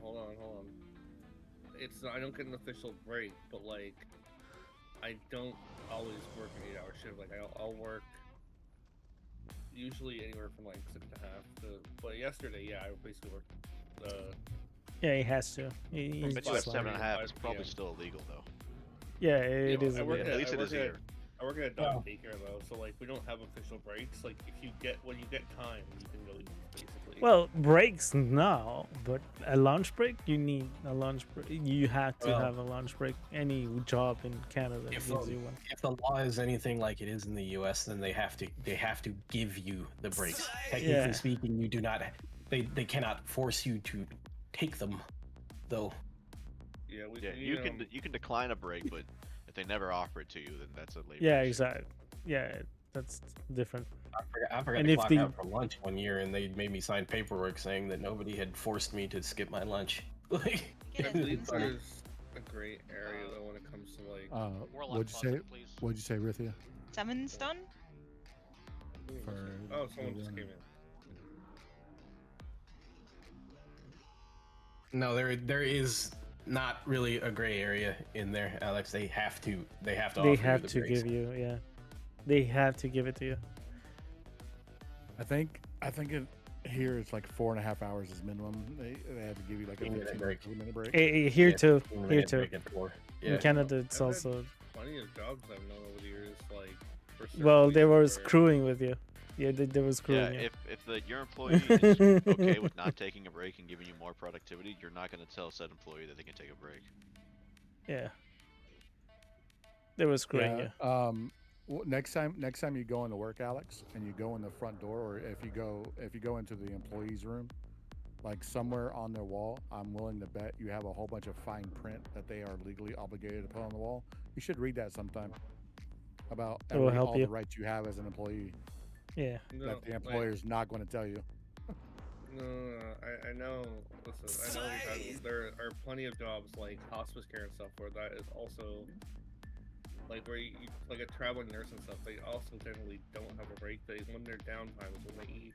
hold on. It's not, I don't get an official break, but like I don't always work an 8-hour shift. Like I'll work usually anywhere from like 6.5 to. But yesterday, yeah, I basically worked. Yeah, he has to. He's But you at just like- 7.5 is probably still illegal though. Yeah, it is. I work illegal. at, least I it work is at, here. I work at a dog daycare though, so like we don't have official breaks. Like if you get when you get time, you can go eat basically. Well, breaks now, but a lunch break, you need a lunch break. You have to Well- have a lunch break. Any job in Canada If gives the, you one. if the law is anything like it is in the U.S., then they have to give you the breaks. Technically Yeah. speaking, you do not. They cannot force you to take them, though. Yeah, You can decline a break, but if they never offer it to you, then that's a labor. Yeah, issue. exactly. Yeah, that's different. I forgot And to if clock the- out for lunch one year, and they made me sign paperwork saying that nobody had forced me to skip my lunch. Like, I believe there's a gray area though when it comes to like. What'd you say? What'd you say, Rithia? Summons done? Oh, someone just came in. No, there is not really a gray area in there, Alex. They have to They offer you have the to breaks. give you, yeah. They have to give it to you. I think it here it's like 4.5 hours is minimum. They have to give you like a 15 break. 20-minute break. Here Yeah, too. 15 Here minute too. break at 4. In Yeah. Canada, it's I've had also. plenty of jobs I've known over the years, like for certain Well, they were reasons where- screwing with you. Yeah, they were Yeah, screwing you. if your employee is okay with not taking a break and giving you more productivity, you're not going to tell said employee that they can take a break. Yeah. They were screwing you. Next time you go into work, Alex, and you go in the front door, or if you go into the employees' room, like somewhere on their wall, I'm willing to bet you have a whole bunch of fine print that they are legally obligated to put on the wall. You should read that sometime about It will help all you. the rights you have as an employee. Yeah. That the employer's not going to tell you. No, I know. Listen, I know there are plenty of jobs like hospice care and stuff where that is also like where you like a traveling nurse and stuff. They also generally don't have a break. They when their downtime is when they eat.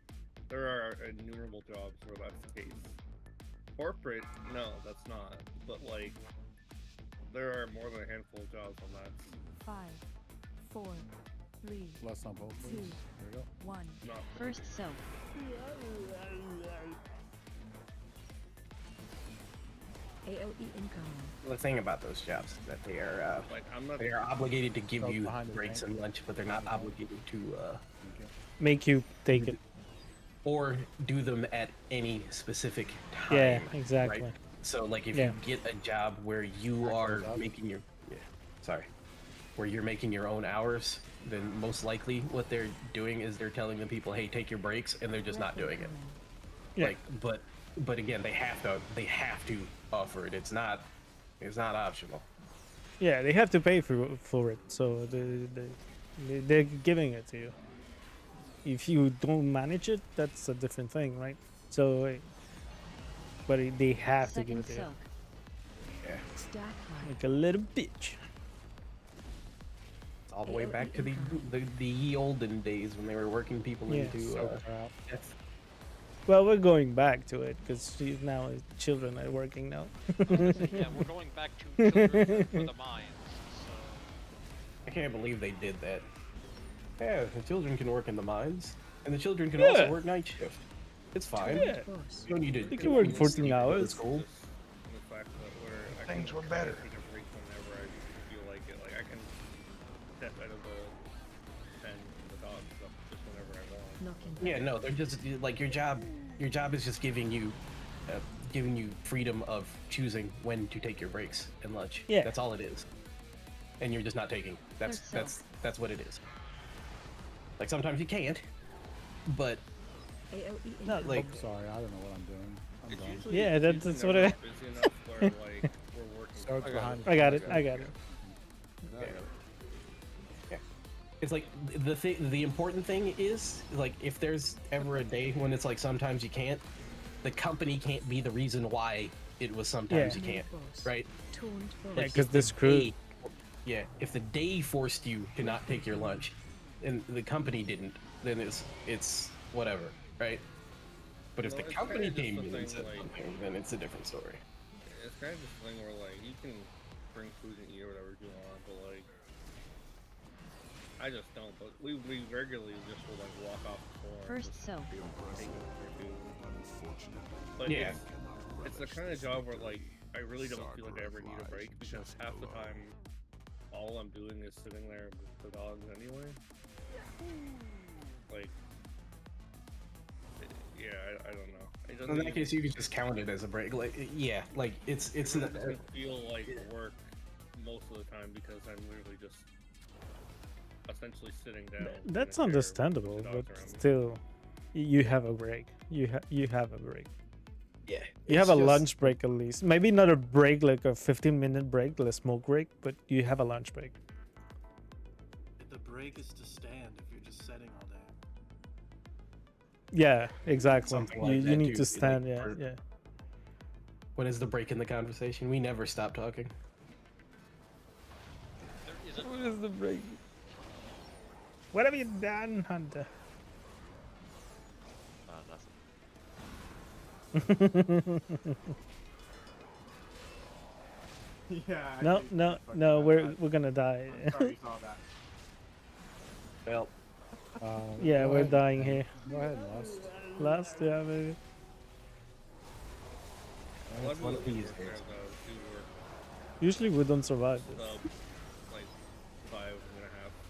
There are innumerable jobs where that's the case. Corporate, no, that's not. But like, there are more than a handful of jobs on that. 5, 4, 3, Less on both, 2, please. There you go. 1. No. First soak. AOE incoming. The thing about those jobs is that they are like I'm not. they are obligated to give Those you behind the breaks tank. and lunch, but they're not obligated to Make you take it. or do them at any specific time. Yeah, exactly. Right? So like if Yeah. you get a job where you are making your where you're making your own hours, then most likely what they're doing is they're telling the people, hey, take your breaks, and they're just not doing it. Yeah. Like but again, they have to offer it. It's not optional. Yeah, they have to pay for it, so they're giving it to you. If you don't manage it, that's a different thing, right? So, but they have to give Second it to you, soak. Yeah. Stack high. like a little bitch. It's all the way back to the ye olden days when they were working people Yeah. into death. Well, we're going back to it because now children are working now. Yeah, we're going back to children for the mines. I can't believe they did that. Yeah, the children can work in the mines, and the children can also work night shift. It's fine. Yeah. You don't need to. They can work 14 sleep to hours. school. The fact that where Things I were can better. take a break whenever I feel like it. Like I can step out of the pen, the dog stuff, just whenever I want. Yeah, no, they're just like your job. Your job is just giving you freedom of choosing when to take your breaks and lunch. Yeah. That's all it is. And you're just not taking. That's what it is. Like sometimes you can't, but AOE Not like I'm sorry, I don't know what I'm doing. I'm It's done. usually, Yeah, it's that's usually what never I- busy enough where like we're working. So it's behind. I got it. I got it. it's like the important thing is like if there's ever a day when it's like sometimes you can't, the company can't be the reason why it was sometimes Yeah. you can't, right? Yeah, Like, 'cause if they're the screwed. day- Yeah, if the day forced you to not take your lunch, and the company didn't, then it's whatever, right? But if Well, the it's company kinda just came the in and thing, said like- something, then it's a different story. It's kind of this thing where like you can bring food and eat or whatever you want, but like I just don't. But we regularly just will like walk off the floor. and First just soak. take our food. But Yeah. it's the kind of job where like I really don't feel like I ever need a break because half the time all I'm doing is sitting there with the dogs anyway. Like, yeah, I don't know. It doesn't In that even- case, you can just count it as a break. Like, yeah, like it's it not. doesn't feel like work most of the time because I'm literally just essentially sitting down. in a That's chair with understandable, the but dogs around me. still, you have a break. You have a break. Yeah. You have it's a just- lunch break at least. Maybe not a break like a 15-minute break, like a smoke break, but you have a lunch break. The break is to stand if you're just sitting all day. Yeah, exactly. Something You, like you that, need too, to like, stand. Yeah, for- yeah. When is the break in the conversation? We never stop talking. There isn't. What is the break? What have you done, Hunter? Yeah. I No, think no, you fucking no. up We're that. we're gonna die. I'm sorry you saw that. Well, Yeah, go we're ahead, dying and- here. Go ahead, Lust. Last, yeah, maybe. it's one of these days. Usually we don't survive this. Like 5.5,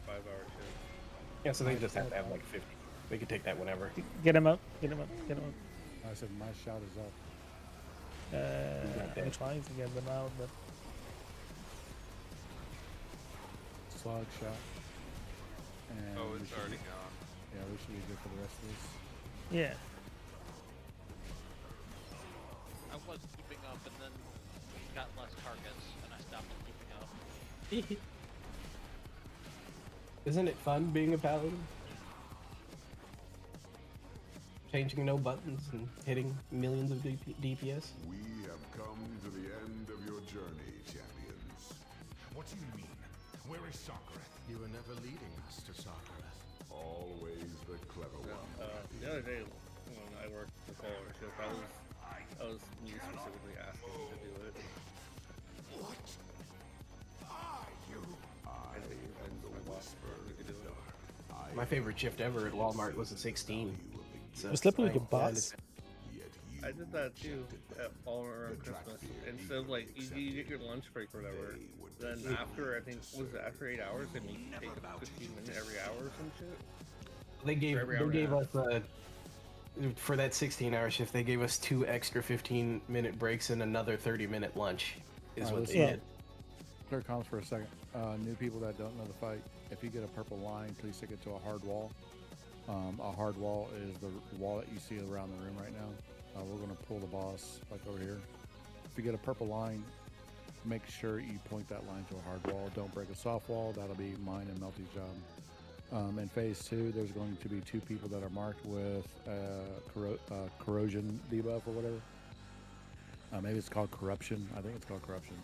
5 hour shifts. Yeah, so they just have to have like 50. They can take that whenever. Get him up. Get him up. Get him up. I said my shout is up. I'm trying to get them out, but Slug shot. And Oh, we it's should already be- gone. Yeah, we should be good for the rest of this. yeah. I was keeping up, and then we got less targets, and I stopped keeping up. Isn't it fun being a paladin? Changing no buttons and hitting millions of DPS? We have come to the end of your journey, champions. What do you mean? Where is Sarkareth? You were never leading us to Sarkareth. Always the clever one. The other day when I worked the caller shift, I was me specifically asking to do it. What are you? I am the whisper in the dark. My favorite shift ever at Walmart was a 16. So We slept with I'm a boss. I did that too all around Christmas. Instead of like you get your lunch break or whatever, then after I think was it after 8 hours, then you take a 15-minute every hour or some shit. They gave every hour and a half. us for that 16-hour shift. They gave us 2 extra 15-minute breaks and another 30-minute lunch. Is what they did. Clear comms for a second. New people that don't know the fight, if you get a purple line, please stick it to a hard wall. A hard wall is the wall that you see around the room right now. We're going to pull the boss like over here. If you get a purple line, make sure you point that line to a hard wall. Don't break a soft wall. That'll be mine and Melty's job. In phase 2, there's going to be 2 people that are marked with corrosion debuff or whatever. Maybe it's called corruption. I think it's called corruption.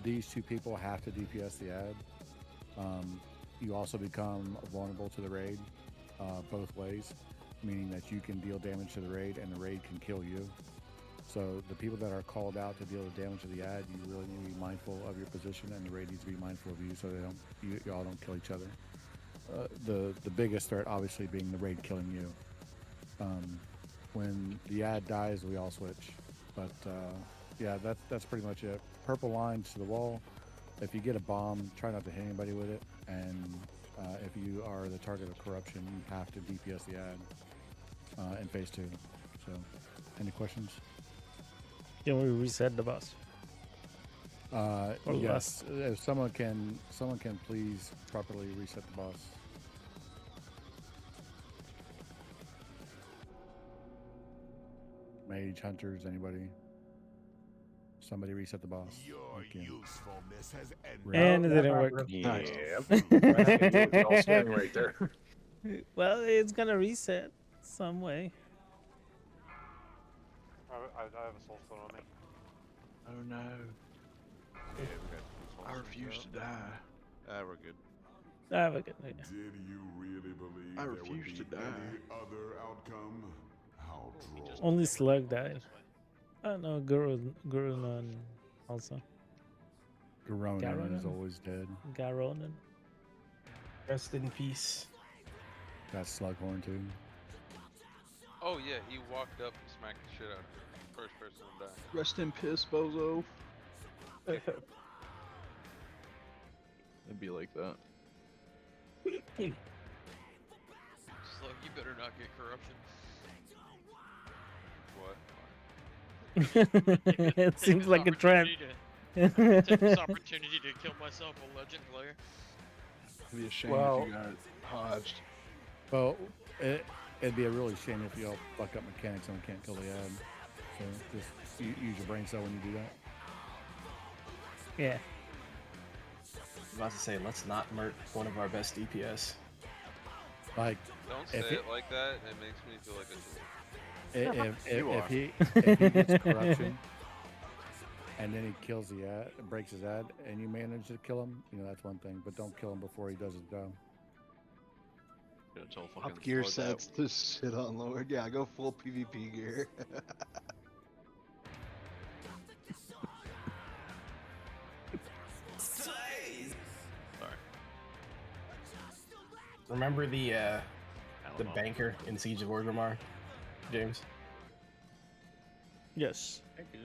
These 2 people have to DPS the ad. You also become vulnerable to the raid both ways, meaning that you can deal damage to the raid and the raid can kill you. So the people that are called out to deal the damage to the ad, you really need to be mindful of your position, and the raid needs to be mindful of you so they don't, you all don't kill each other. The biggest threat obviously being the raid killing you. When the ad dies, we all switch. But yeah, that's pretty much it. Purple lines to the wall. If you get a bomb, try not to hit anybody with it. And if you are the target of corruption, you have to DPS the ad in phase 2. So, any questions? Can we reset the boss? Yes. If someone can please properly reset the boss. Mage, hunters, anybody? Somebody reset the boss. Your usefulness has ended. And it didn't work. Yeah. All staring right there. Well, it's gonna reset some way. I have a soul stone on me. Oh no. I refuse to die. We're good. Ah, we're good. Yeah. Did you really believe I there would refuse be to die. any other outcome? How droll. Only Slug died. I don't know, Gurunan also. Garonan is Garonan? always dead. Garonan. Rest in peace. That's Slughorn too. Oh yeah, he walked up and smacked the shit out of her. First person to die. Rest in piss, bozo. It'd be like that. Slug, you better not get corruption. What? It seems like a trend. Take this opportunity to kill myself a legend player. It'd be a shame if you got hodged. Well, it'd be a really shame if y'all fuck up mechanics and can't kill the ad. So just use your brain cell when you do that. Yeah. I was about to say, let's not murk one of our best DPS. Like, Don't say it like that. It makes me feel like a fool. If he gets corruption and then he kills the ad, breaks his ad, and you manage to kill him, that's one thing. But don't kill him before he does his job. It's all fucking Up gear load that. sets to shit on Lord. Yeah, go full PvP gear. Sorry. Remember the banker in Siege of Orgrimmar, James? Yes. I do.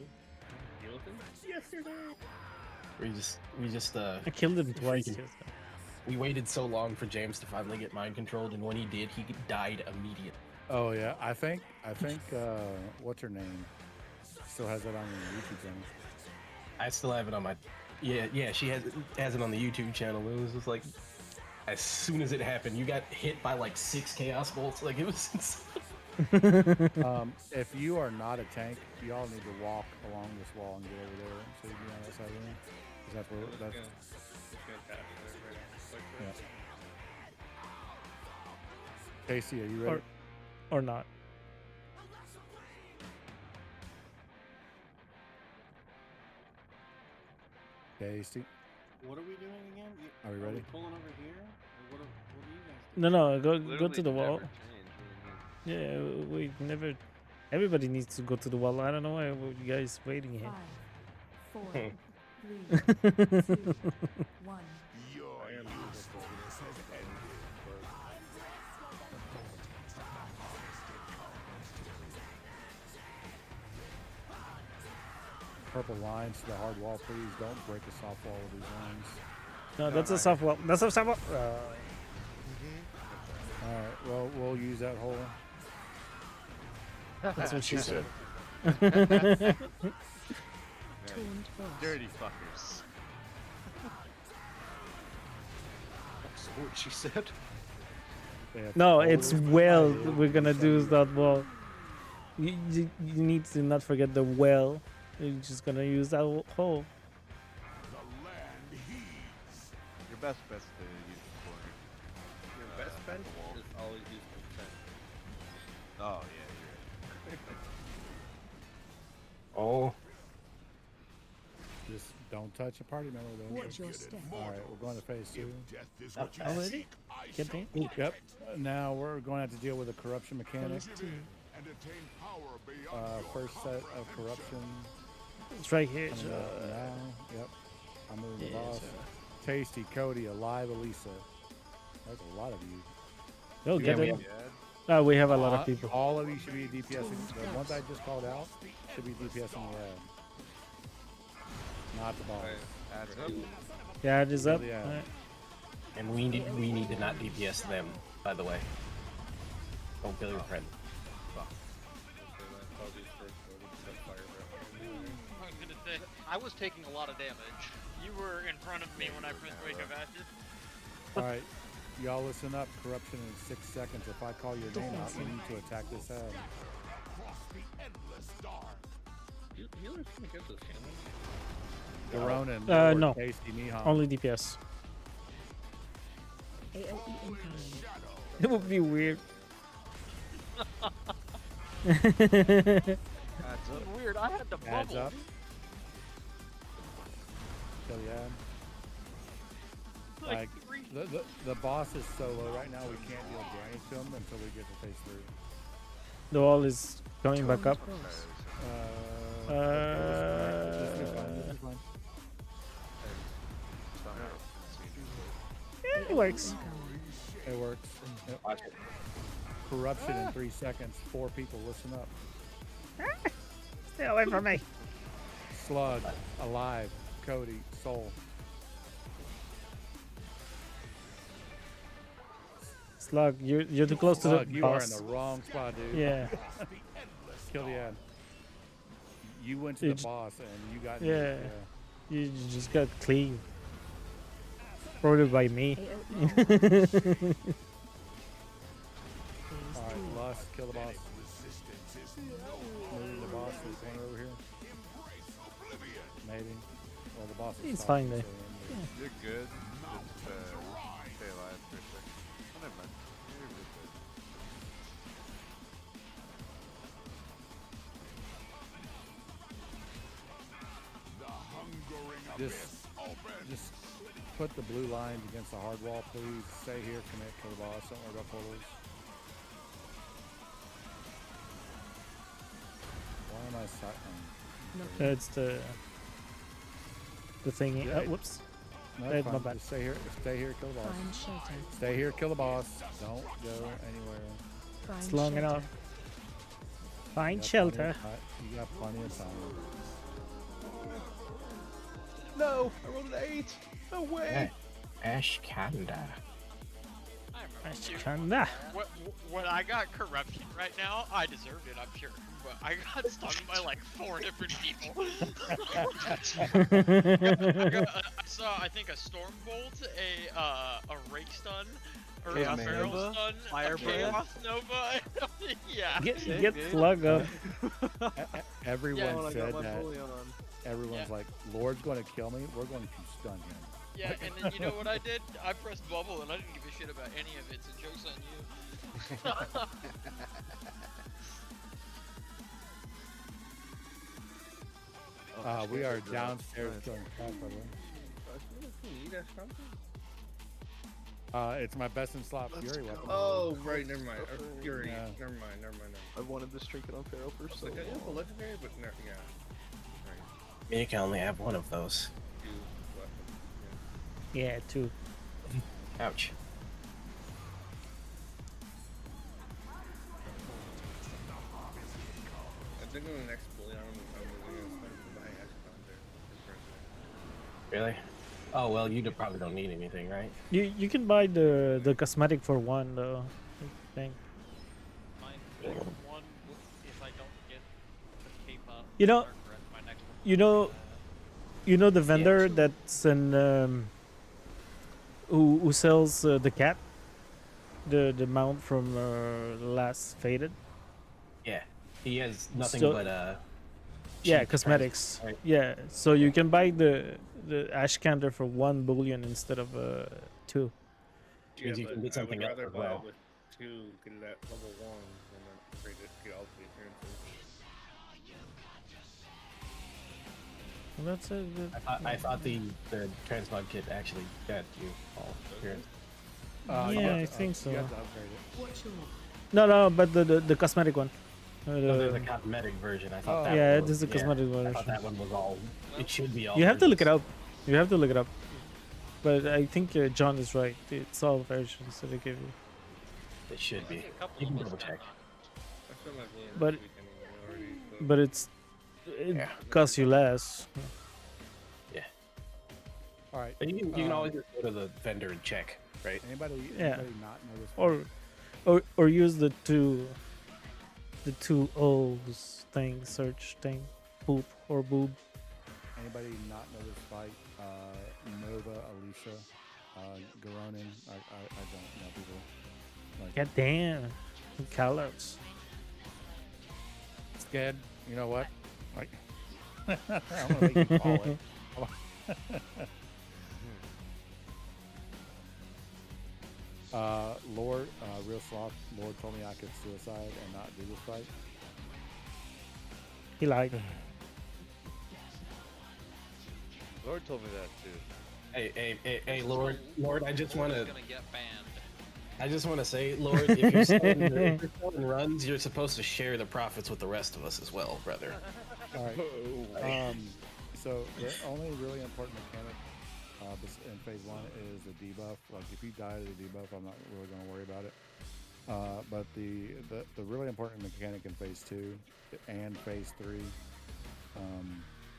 Deal with him yesterday. We just I killed him twice. freaking- Yes. We waited so long for James to finally get mind controlled, and when he did, he died immediately. Oh yeah, I think what's her name still has it on the YouTube channel. I still have it on my. Yeah, she has it on the YouTube channel. It was just like, as soon as it happened, you got hit by like 6 chaos bolts. Like it was insane. If you are not a tank, y'all need to walk along this wall and get over there so you can be on that side of the room. 'Cause that's where that's. Yeah. Casey, are you ready? Or not. Casey. What are we doing again? Are we ready? pulling over here? Or what are you guys No, no, go Literally to the wall. never change, Yeah, we never. Everybody needs to go to the wall. I don't know why you guys waiting here. 5, 4, 3, 2, 1. Purple lines to the hard wall, please. Don't break the soft wall with these lines. No, that's a soft wall. That's a soft wall. All right, well, we'll use that hole. That's what she said. Dirty fuckers. That's what she said. No, it's well. We're gonna do that wall. You need to not forget the well. You're just gonna use that hole. Your best bet to use it for. Your best bet is always use consent. Oh yeah, you're right. Oh. Just don't touch a party member, though. Watch your step. All right, we're going to phase 2. Already? Getting? Yep. Now we're going to have to deal with a corruption mechanic. First set of corruption. It's right here. Coming up now. Yep. I'm moving the Yeah, boss. Tasty, Cody, Alive, Elisa. There's a lot of you. Oh, get it. We have a lot of people. All of you should be DPS. The ones I just called out should be DPS in the ad. Not the boss. Adds up. Yeah, it is up. Yeah. All right. And we need to not DPS them, by the way. Don't kill your friend. I was gonna say, I was taking a lot of damage. You were in front of me when I pressed Wake of Ashes. All right. Y'all listen up. Corruption in 6 seconds. If I call your name out, you need to attack this ad. Healers can get this The Ronin. No. Tasty, Nihon. Only DPS. AOE incoming. It would be weird. Weird, I had the Adds bubble. up. Kill the ad. Like, the boss is so low right now, we can't deal damage to him until we get to phase 3. The wall is coming back up. This is fine. Yeah, it works. It works. Yep. Corruption in 3 seconds. 4 people, listen up. Stay away from me. Slug, Alive, Cody, Soul. Slug, you're too close to Slug, the you boss. are in the wrong spot, dude. Yeah. Kill the ad. You went to the boss and you got Yeah. You just got clean. Ordered by me. Alright, Lust, kill the boss. Move the boss to the corner over here. Maybe. Well, the boss is He's fine, fine there. so You're good. Just stay alive for a second. Oh, never mind. You're good. Just put the blue lines against the hard wall, please. Stay here, commit, kill the boss. Don't worry about portals. Why am I sighting? It's the thingy. Yeah, Whoops. No, My it's fine. bad. Just stay here, kill the boss. Find shelter. Stay here, kill the boss. Don't go anywhere. Find It's long shelter. enough. Find You got shelter. plenty of time. You got plenty of time. No, I rolled an 8. No way. Ashkanda. Ashkanda. When I got corruption right now, I deserved it, I'm sure. But I got stung by like 4 different people. I saw, I think, a storm bolt, a rake stun, or a barrel stun, Fire a chaos nova. Yeah. Get plugged up. Everyone I said got my that. bullion on. Everyone's like, Lord's going to kill me. We're going to stun him. Yeah, and then you know what I did? I pressed bubble and I didn't give a shit about any of it, so joke's on you. We are downstairs doing crack, by the way. It's my best in slot Fury weapon. Oh, right, never mind. Fury. Yeah. Never mind. I wanted this trinket on Pharaoh for so Like, long. I have a legendary, but no, yeah. Right. You can only have one of those. 2 weapons. Yeah, 2. Ouch. I think on the next bully, I'm going to start to buy Ashcon there. Really? Oh well, you probably don't need anything, right? You can buy the cosmetic for 1 though. I think. One, if I don't get the K-pop, You know, my next one. you know the vendor that's in who sells the cat, the mount from last Faded. Yeah, he has nothing So- but Yeah, cheap cosmetics. prices, right? Yeah, so you can buy the Ashkander for 1 bullion instead of 2. Means you but can get something I else would rather as buy well. it with 2, get that level 1, and then upgrade it to get all the appearances. Well, that's a good. I thought the transmog kit actually got you all appearance. Yeah, I think so. You have to upgrade it. No, but the cosmetic one. No, there's a cosmetic version. I thought that. Yeah, was, this is a cosmetic I version. thought that one was all. It should be all. You have to look it versions. up. You have to look it up. But I think John is right. It's all versions that they give you. It should be. You can double check. I spent my bullion But this weekend already, so. but it costs you less. Yeah. All right. But you can always just go to the vendor and check, right? Anybody Yeah. not know this? Or use the two O's thing, search thing, poop or boob. Anybody not know this fight? Nova, Alicia, Garonin. I don't know people. Like, God damn, callouts. Scared. You know what? Like, I'm gonna make you call it. Lord, real soft. Lord told me I could suicide and not do this fight. He like. Lord told me that too. Hey, Lord, I just want to. Gonna get banned. I just want to say, Lord, if you're selling runs, you're supposed to share the profits with the rest of us as well, brother. All right. So the only really important mechanic in phase 1 is the debuff. Like if you die to the debuff, I'm not really going to worry about it. But the really important mechanic in phase 2 and phase 3,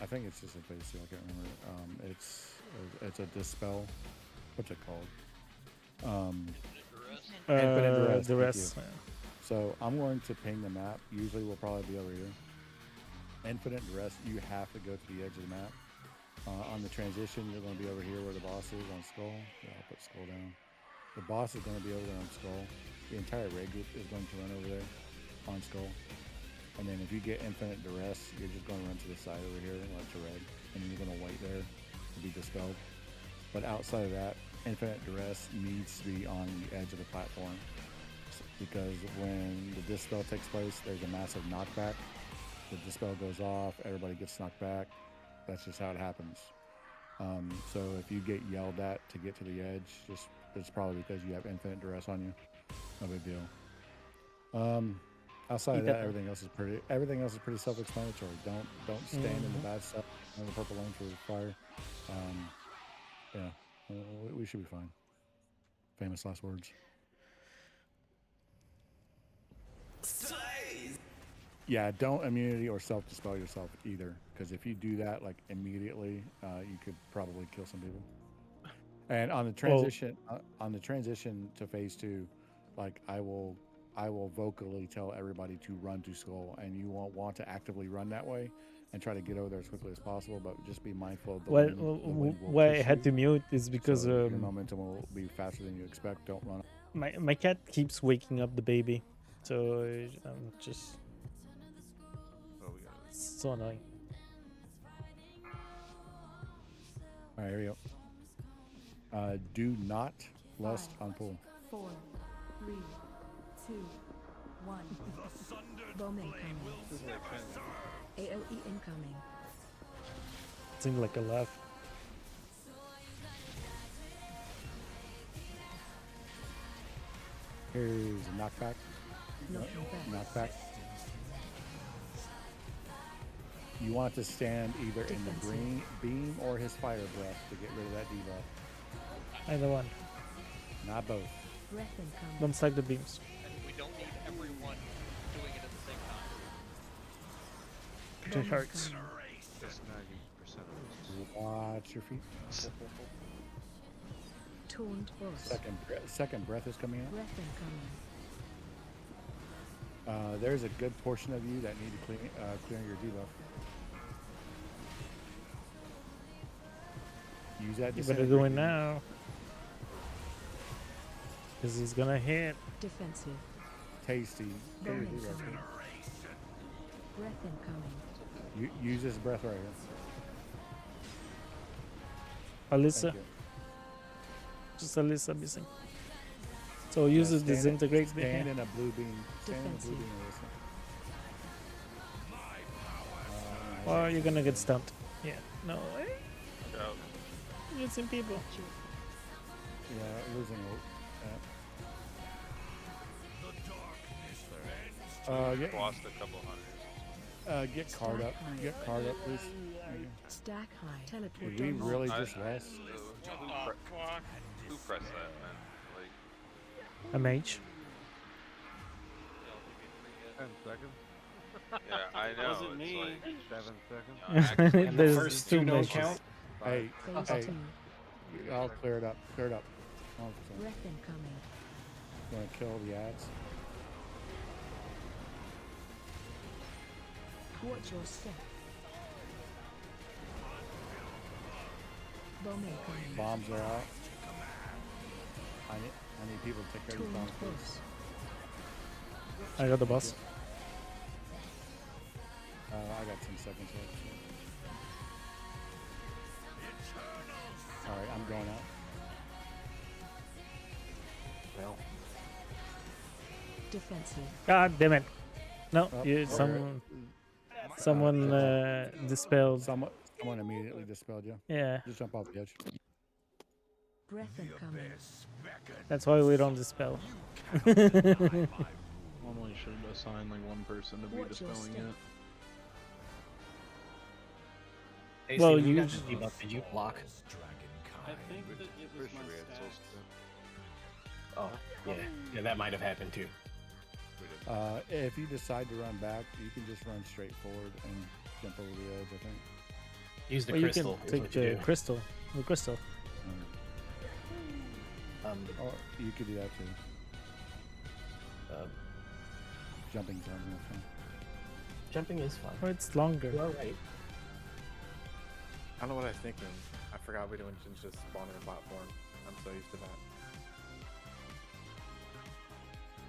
I think it's just in phase 2. I can't remember. It's a dispel. What's it called? Infinite Duress. Thank you. So I'm going to ping the map. Usually we'll probably be over here. Infinite Duress, you have to go to the edge of the map. On the transition, you're going to be over here where the boss is on Skull. Yeah, I'll put Skull down. The boss is going to be over there on Skull. The entire raid group is going to run over there on Skull. And then if you get Infinite Duress, you're just going to run to the side over here, like to red, and then you're going to wait there to be dispelled. But outside of that, Infinite Duress needs to be on the edge of the platform, because when the dispel takes place, there's a massive knockback. The dispel goes off, everybody gets knocked back. That's just how it happens. So if you get yelled at to get to the edge, just it's probably because you have infinite duress on you. No big deal. Outside of that, everything else is pretty self-explanatory. Don't stand in the bad stuff on the purple lane for fire. Yeah, we should be fine. Famous last words. Yeah, don't immunity or self-dispel yourself either, because if you do that like immediately, you could probably kill some people. And on the transition to phase 2, like I will vocally tell everybody to run to skull, and you won't want to actively run that way and try to get over there as quickly as possible, but just be mindful of the wind. Why I had to mute is because your momentum will be faster than you expect. Don't run. my cat keeps waking up the baby, so I'm just so annoying. All right, here we go. Do not lust on pool. 4, 3, 2, 1. Bomb incoming. AOE incoming. Seemed like a laugh. Here's a knockback. Knockback. You want to stand either in the beam or his fire breath to get rid of that debuff. Either one. Not both. Breath incoming. Don't stack the beams. And we don't need everyone doing it at the same time. Protect hearts. Just 90% of it. Watch your feet. Taunt boss. Second breath is coming out. Breath incoming. There's a good portion of you that need to clear your debuff. Use that. You better do it now, because he's gonna hit. Defensive. Tasty. Bomb incoming. Breath incoming. Use this breath right here. Alyssa. Just Alyssa missing. So use the disintegrate. Stand in a blue beam. Stand in a blue beam, Alyssa. Or you're gonna get stumped. Yeah. No way. Get some people. Yeah, losing. Lost a couple hundred. Get card up. Get card up, please. Stack high. Teleport. Did we really just lost? Who pressed that, man? Like, A mage. 10 seconds. yeah, I know. Wasn't me. Like, 7 seconds. And the There's first two two don't mages. count. Hey, I'll clear it up. Clear it up. 100%. Breath incoming. You want to kill the ads? Watch your step. Bomb incoming. Bombs are out. I need people to take care of these bombs, please. I got the boss. I got 10 seconds left. Alright, I'm going out. Well. Defensive. God damn it! No, Oh, someone dispelled. Someone immediately dispelled you. Yeah. Just jump off the edge. Breath incoming. That's why we don't dispel. Normally should assign like one person to be Watch your dispelling step. it. Hey, Well, Steven, you got the debuff. Did you block? I think that it was my stats. Oh, yeah, that might have happened too. If you decide to run back, you can just run straight forward and jump over the edge, I think. Use the Well, crystal. you is can what take you the do. crystal. The crystal. Or you could do that too. Jumping sounds more fun. Jumping is fun. Or it's longer. You are right. I don't know what I was thinking. I forgot we didn't just spawn in a platform. I'm so used to that.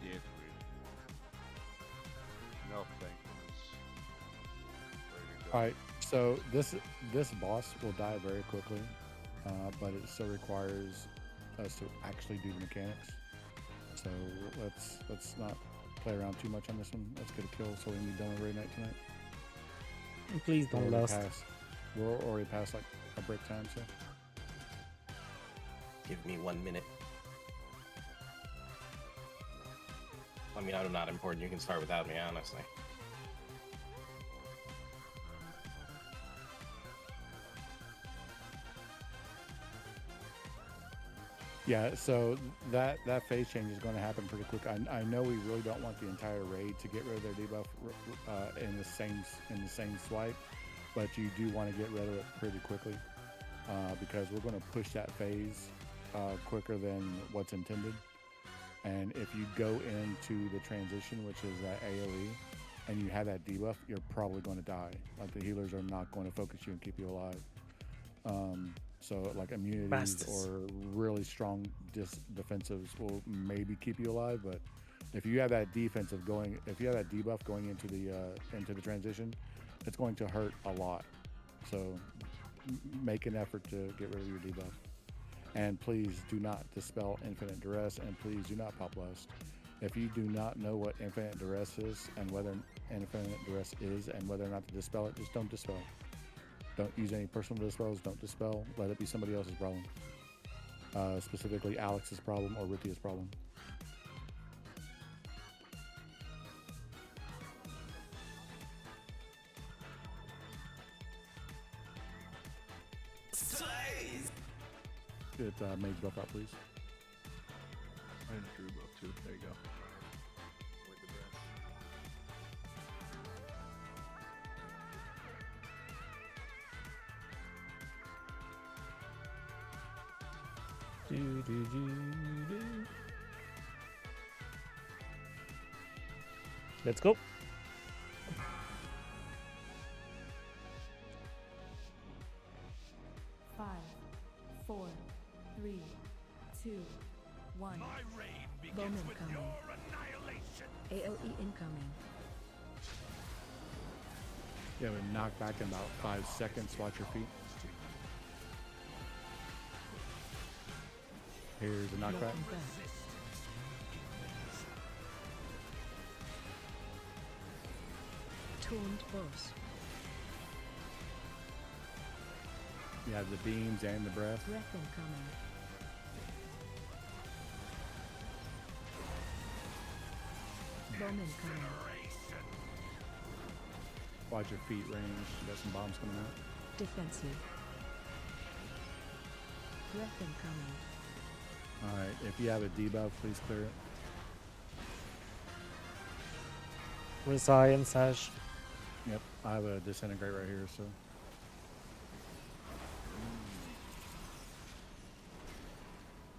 Yeah, no thankfulness. Alright, so this boss will die very quickly, but it still requires us to actually do the mechanics. So let's not play around too much on this one. Let's get a kill so we can be done with Raid Night tonight. Please don't Or lust. pass. We're already past like a break time, so. Give me 1 minute. I mean, I'm not important. You can start without me, honestly. Yeah, so that phase change is going to happen pretty quick. I know we really don't want the entire raid to get rid of their debuff in the same swipe, but you do want to get rid of it pretty quickly because we're going to push that phase quicker than what's intended. And if you go into the transition, which is that AOE, and you have that debuff, you're probably going to die. Like the healers are not going to focus you and keep you alive. So like immunities Bastards. or really strong defensives will maybe keep you alive, but if you have that defensive going, if you have that debuff going into the transition, it's going to hurt a lot. So make an effort to get rid of your debuff. And please do not dispel Infinite Duress, and please do not Pop Blast. If you do not know what Infinite Duress is and whether Infinite Duress is and whether or not to dispel it, just don't dispel. Don't use any personal dispels, don't dispel, let it be somebody else's problem. Specifically Alex's problem or Rithia's problem. Get mage buff out, please. I drew buff too. There you go. Let's go. Five, four, three, two, one. Bomb incoming. AOE incoming. You have a knockback in about 5 seconds. Watch your feet. Here's a knockback. Taunt boss. You have the beams and the breath. Breath incoming. Bomb incoming. Watch your feet range. You got some bombs coming out. Defensive. Breath incoming. Alright, if you have a debuff, please clear it. Where's I and Sash? Yep, I have a disintegrate right here, so.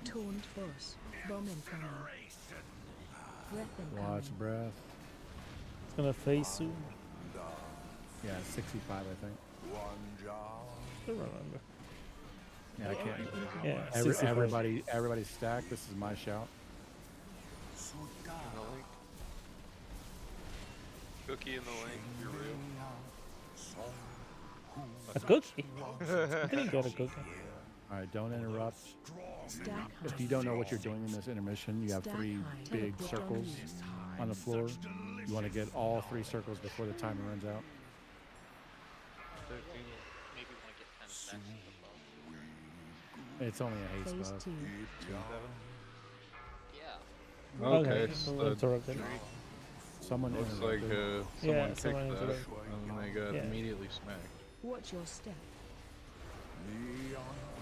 Taunt boss. Bomb incoming. Breath incoming. Watch breath. It's gonna face soon. Yeah, 65, I think. I don't remember. Yeah, I can't. Yeah, Everybody stack. This is my shout. Cookie in the link, you're real. A cookie? I didn't get a cookie. Alright, don't interrupt. If you don't know what you're doing in this intermission, you have 3 big circles on the floor. You want to get all 3 circles before the timer runs out. 13. Maybe want to get 10 stacks above. It's only a haste Phase buff. 2. Yeah. Okay, so so interrupted. Someone looks like interrupted. someone picked someone that, interrupted. and they got Yeah. immediately smacked. Watch your step.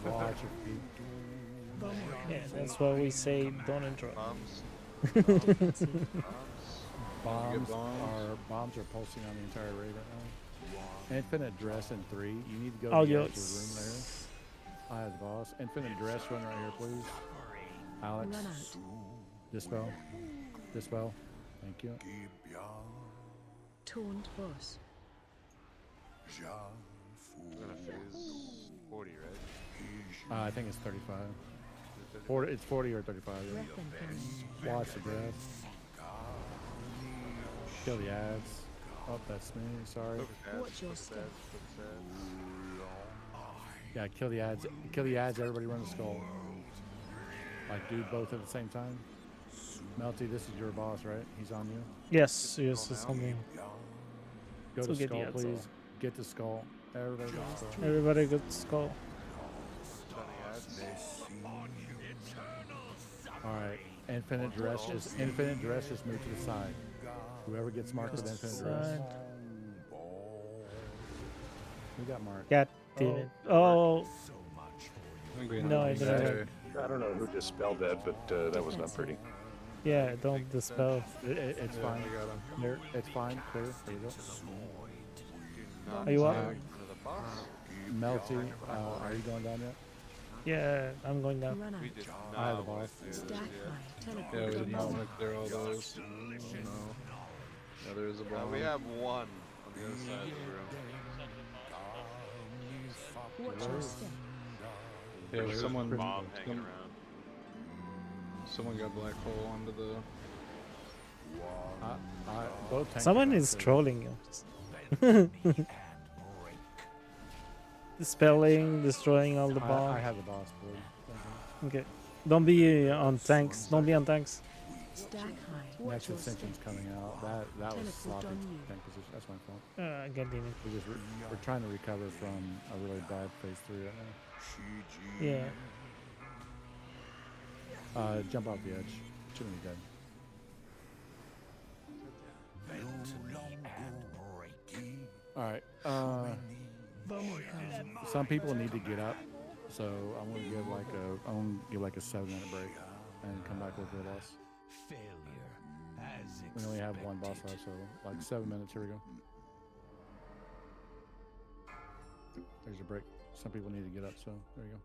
Watch your feet. Bomb Yeah, incoming. that's why we say don't interrupt. Bombs. Defensive. Bombs are pulsing on the entire raid right now. Infinite Dress in 3. You need to go Oh, to the yo. edge of the room there. Hi, boss. Infinite Dress run right here, please. Alex. Run out. Dispel. Dispel. Thank you. Taunt boss. We're gonna phase 40, right? I think it's 35. 40, it's 40 or 35. Yeah. Breath incoming. Watch the breath. Kill the ads. Oh, that's me. Sorry. Watch your step. Yeah, kill the ads. Kill the ads. Everybody run the skull. Like, do both at the same time. Melty, this is your boss, right? He's on you. Yes, it's on me. Go So to get the skull, ads please. off. Get the skull. Everybody got skull. Everybody got skull. Alright. Infinite dress just move to the side. Whoever gets marked with infinite dress. Side. Who got marked? God damn it. Oh. No, I didn't. I don't know who dispelled that, but that was not pretty. Yeah, don't dispel. It's fine. Clear. It's fine. Clear. There you go. Are you up? Melty, are you going down yet? Yeah, I'm going down. We did I have the not ball. want to do this yet. Yeah, we did not want to clear all those. No. Yeah, there is a bomb. We have one on the other side of the room. Watch your step. Yeah, There's someone. a bomb hanging around. Someone got black hole onto the. Both tanks Someone are is back, trolling you. Dispelling, destroying all the I bombs. have the boss board. Okay. Don't be on tanks. Don't be on tanks. Stack high. Next Watch your step. ascension's coming out. That was Teleport sloppy on you. tank position. That's my fault. God damn it. We're trying to recover from a really bad phase 3 right now. Yeah. Jump off the edge. Shouldn't be dead. Alright. Some people need to get up, so I'm gonna give like a 7-minute break and come back with the boss. We only have one boss left, so like 7 minutes. Here we go. There's your break. Some people need to get up, so there you go.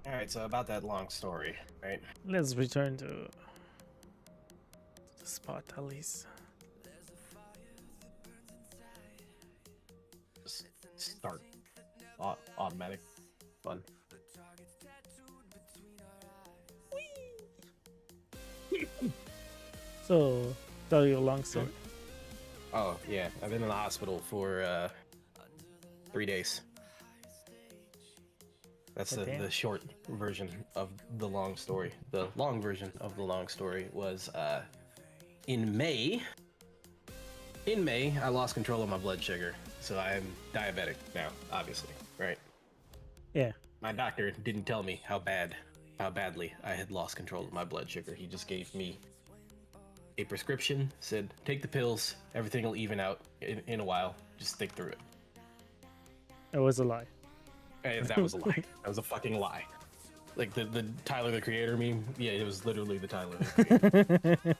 All right, so about that long story, right? Let's return to the spot at least. Just start. Automatic. Fun. So, tell you a long story. Oh, yeah. I've been in the hospital for 3 days. That's Oh, damn. the short version of the long story. The long version of the long story was in May. In May, I lost control of my blood sugar, so I'm diabetic now, obviously, right? Yeah. My doctor didn't tell me how badly I had lost control of my blood sugar. He just gave me a prescription, said, take the pills, everything will even out in a while, just stick through it. It was a lie. And that was a lie. That was a fucking lie. Like the Tyler the Creator meme, yeah, it was literally the Tyler the Creator.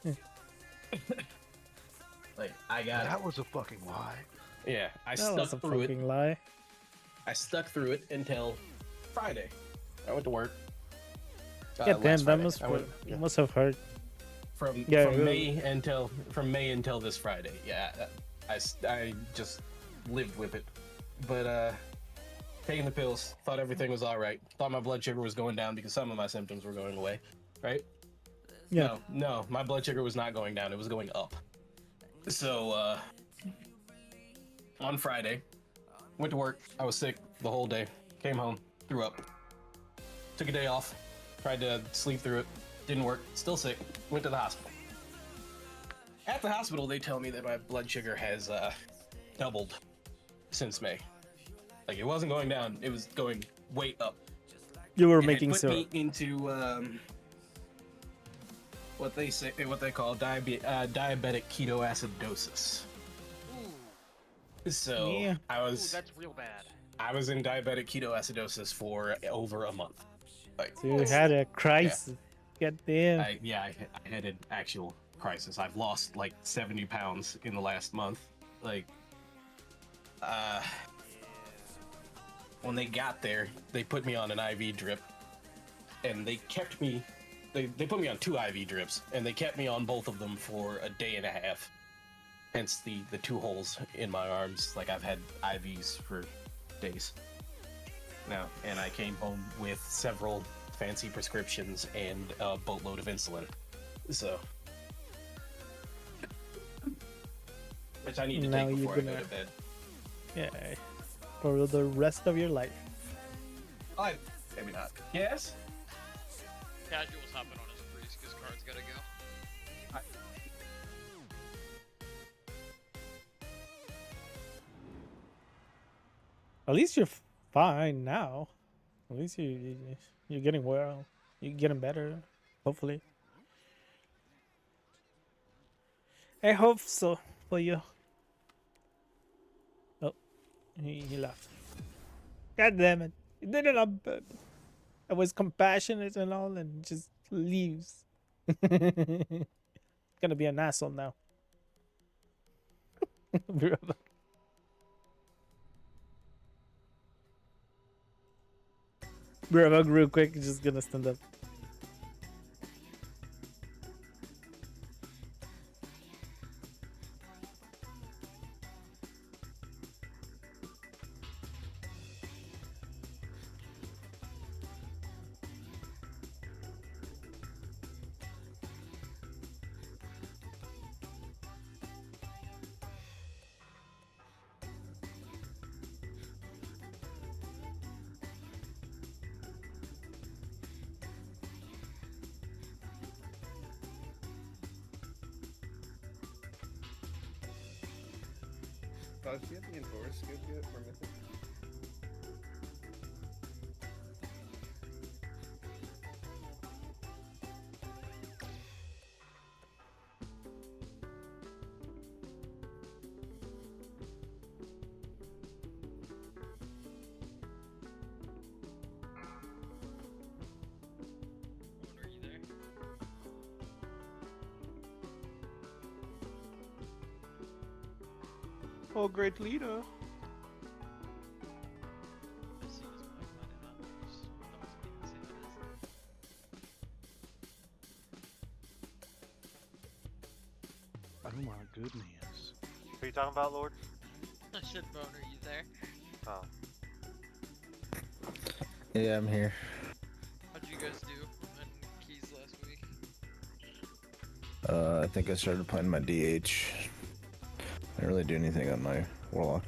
Like, I got That was a fucking lie. Yeah, I That was a stuck through it. fucking lie. I stuck through it until Friday. I went to work. Yeah, damn, last that Friday. must have hurt. From Yeah, from really. May until this Friday. Yeah, I just lived with it. But taking the pills, thought everything was all right. Thought my blood sugar was going down because some of my symptoms were going away. Right? Yeah. No, my blood sugar was not going down. It was going up. So on Friday, went to work. I was sick the whole day. Came home, threw up. Took a day off. Tried to sleep through it. Didn't work. Still sick. Went to the hospital. At the hospital, they tell me that my blood sugar has doubled since May. Like, it wasn't going down. It was going way up. You were And it making put syrup. me into what they call diabetic ketoacidosis. So Yeah. That's real bad. I was in diabetic ketoacidosis for over a month. Like, So you had a crisis. God damn. I had an actual crisis. I've lost like 70 pounds in the last month. Like, when they got there, they put me on an IV drip, and they kept me. They put me on 2 IV drips, and they kept me on both of them for a day and a half. Hence the 2 holes in my arms. Like, I've had IVs for days now, and I came home with several fancy prescriptions and a boatload of insulin. So, which I need to Now take you're before I go gonna- to bed. Yeah. For the rest of your life. Maybe not. Yes? Casual's hopping on his freeze because card's gotta go. At least you're fine now. At least you're getting well. You're getting better. Hopefully. I hope so for you. Oh, he left. God damn it! He did it on purpose. I was compassionate and all, and just leaves. Gonna be an asshole now. Bro, real quick, just gonna stand up. Do you have the Endorse skip yet for Mythic? Are you there? Oh, great leader. Oh my goodness. What are you talking about, Lord? I said, Bone, are you there? Oh. Yeah, I'm here. How'd you guys do in Keys last week? I think I started playing my DH. I didn't really do anything on my Warlock.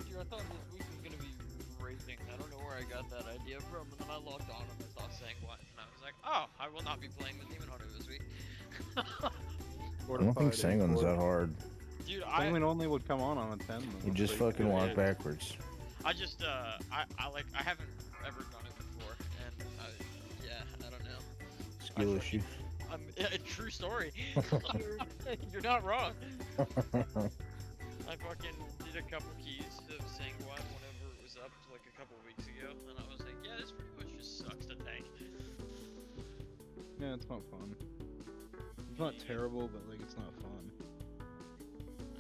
Dude, I thought this week was gonna be raging. I don't know where I got that idea from, and then I logged on and I saw Sanguine, and I was like, oh, I will not be playing the Demon Hunter this week. I don't think Sanguine's that hard. Dude, Sanguine only would come on a 10. Though, You just so fucking walk backwards. I just, I haven't ever done it before, and yeah, I don't know. Skill issue. True story. You're not wrong. I fucking did a couple keys of Sanguine whenever it was up like a couple weeks ago, and I was like, yeah, this pretty much just sucks to tank. Yeah, it's not fun. It's not terrible, but like it's not fun.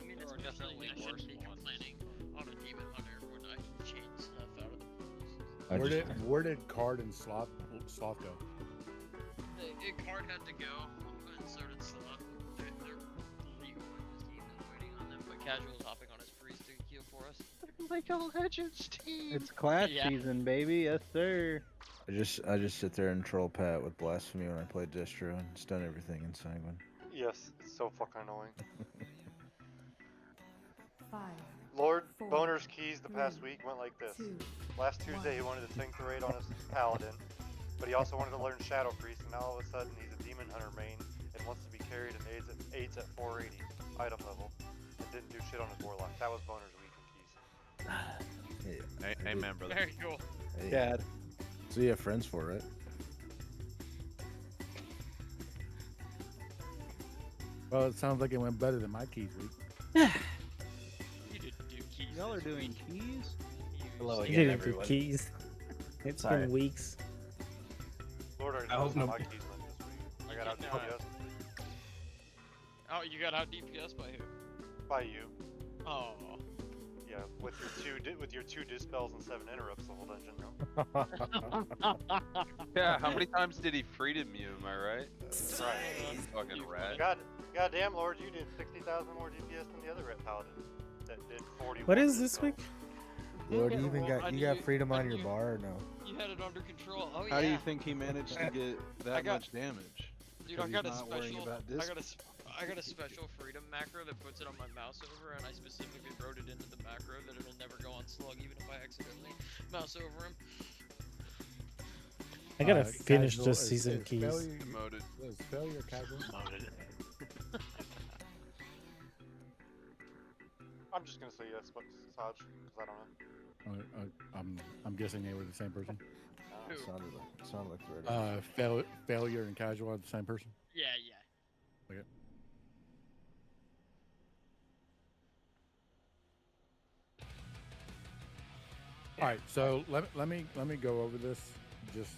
I mean, it's definitely I shouldn't be complaining on a Demon Hunter when I can change stuff out of the pose. Where did Card and Sloth go? The card had to go, and so did Sloth. They're legal in this team and waiting on them, but Casual's hopping on his priest to heal for us. Like a Legends team. It's class season, baby. Yes, sir. I just sit there and troll Pat with Blasphemy when I play Distro and it's done everything in Sanguine. Yes, it's so fucking annoying. 5. Lord 4, Boner's keys the past 3, week went like this. 2, Last Tuesday he wanted to think the raid on his Paladin, but he also wanted to learn Shadow Priest, and now all of a sudden he's a Demon Hunter main and wants to be carried and aids at 480 item level, and didn't do shit on his Warlock. That was Boner's week in keys. Amen, brother. Very cool. Hey. Dad. So you have friends for it, right? Well, it sounds like it went better than my keys week. You didn't do keys. Y'all are doing keys? Hello You again, didn't do everyone. keys. It's Sorry. been weeks. Lord already I knows hope how no- my keys went this week. I got out No. DPS Oh, you got out DPS by who? by you. Oh. Yeah, with your two dispels and 7 interrupts the whole dungeon. Yeah, how many times did he freedom you? Am I right? Right. Fucking rat. Goddamn, Lord, you did 60,000 more DPS than the other Red Paladin that did 40. What is this week? Lord, Yeah, you even well, you got freedom on your bar or no? You had it under control. Oh, How yeah. do you think he managed to get that much damage? Dude, I got a He's not worrying special. about I got a special freedom macro that puts it on my mouse over, and I specifically wrote it into the macro that it'll never go on slug, even if I accidentally mouse over him. I gotta finish casual the is- season is keys. Failure, Promoted. is failure casual? I'm just gonna say yes, but Saj, because I don't know. I'm guessing they were the same person. Sounded like the right Failure and casual are the same person. Yeah, yeah. Okay. All right, so let me go over this, just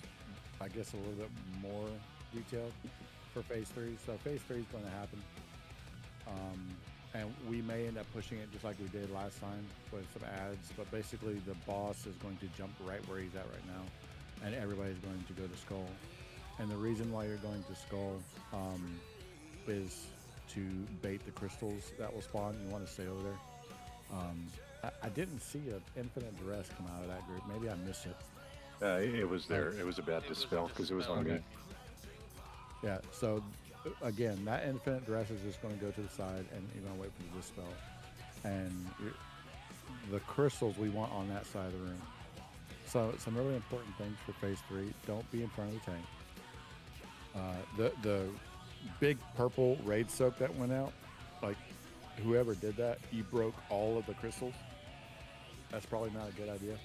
I guess a little bit more detailed for phase 3. So phase 3 is going to happen, and we may end up pushing it just like we did last time with some ads. But basically, the boss is going to jump right where he's at right now, and everybody's going to go to Skull. And the reason why you're going to Skull is to bait the crystals that will spawn. You want to stay over there. I didn't see an infinite duress come out of that group. Maybe I missed it. It was there. It was a bad dispel because it was on me. Yeah, so again, that infinite duress is just going to go to the side and you're going to wait for the dispel. And the crystals we want on that side of the room. So some really important things for phase 3. Don't be in front of the tank. The big purple raid soak that went out, like whoever did that, you broke all of the crystals. That's probably not a good idea.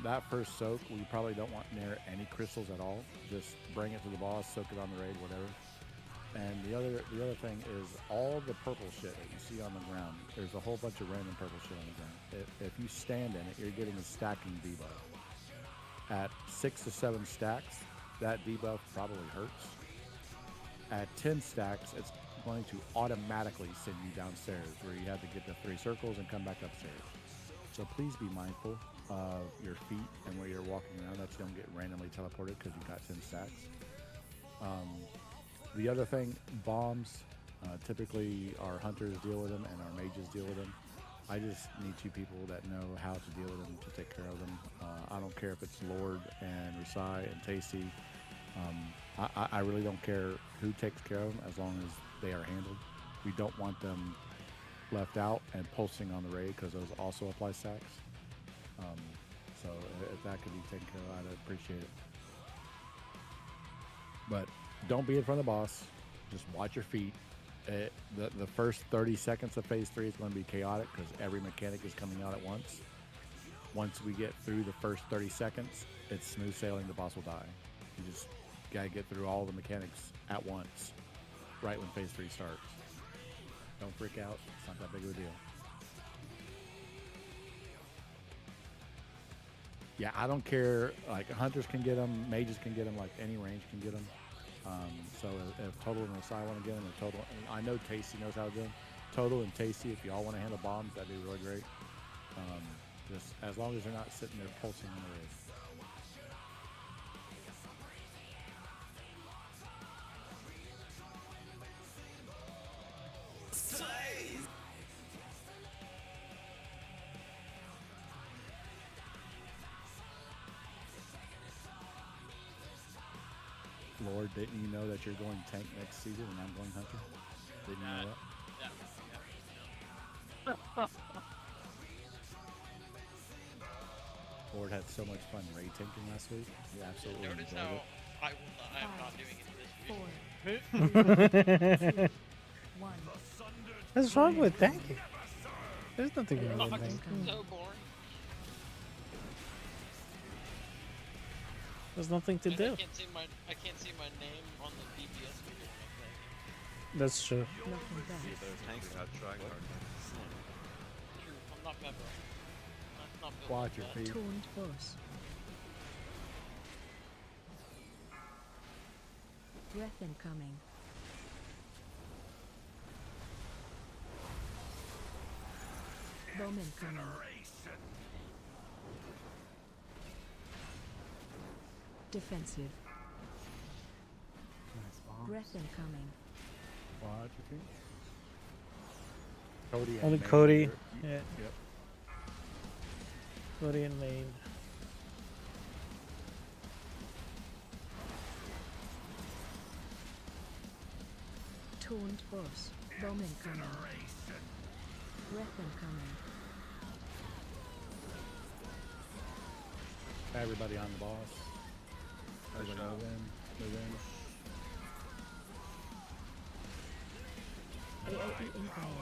That first soak, we probably don't want near any crystals at all. Just bring it to the boss, soak it on the raid, whatever. And the other thing is all the purple shit that you see on the ground. There's a whole bunch of random purple shit on the ground. If you stand in it, you're getting a stacking debuff. At 6 to 7 stacks, that debuff probably hurts. At 10 stacks, it's going to automatically send you downstairs where you have to get the 3 circles and come back upstairs. So please be mindful of your feet and where you're walking around, that you don't get randomly teleported because you got 10 stacks. The other thing, bombs, typically our hunters deal with them and our mages deal with them. I just need 2 people that know how to deal with them to take care of them. I don't care if it's Lord and Rasai and Tasty. I really don't care who takes care of them as long as they are handled. We don't want them left out and pulsing on the raid because those also apply stacks. So if that could be taken care of, I'd appreciate it. But don't be in front of the boss. Just watch your feet. The first 30 seconds of phase 3 is going to be chaotic because every mechanic is coming out at once. Once we get through the first 30 seconds, it's smooth sailing. The boss will die. You just got to get through all the mechanics at once, right when phase 3 starts. Don't freak out. It's not that big of a deal. Yeah, I don't care. Like, hunters can get them, mages can get them, like any range can get them. So if Total and Osai want to get them, or Total, and I know Tasty knows how to do them. Total and Tasty, if y'all want to handle bombs, that'd be really great. Just as long as they're not sitting there pulsing on the raid. Lord, didn't you know that you're going tank next season and I'm going hunter? Didn't you know that? Lord had so much fun raid tanking last week. He absolutely Notice enjoyed how it. I am not doing it this week. What's wrong with tanking? There's nothing wrong with It's tanking. so boring. There's nothing to And do. I can't see my name on the DPS meter when I'm playing. That's true. Tanks not trying hard. True, I'm not member. I'm not built Watch for your that. feet. Taunt boss. Breath incoming. Bomb incoming. Defensive. Breath incoming. Watch your feet. Cody and Only May Cody. here. Yeah. Yep. Cody and Lane. Taunt boss. Bomb incoming. Breath incoming. Everybody on the boss. Everybody shot. move in. Move in. AOE incoming.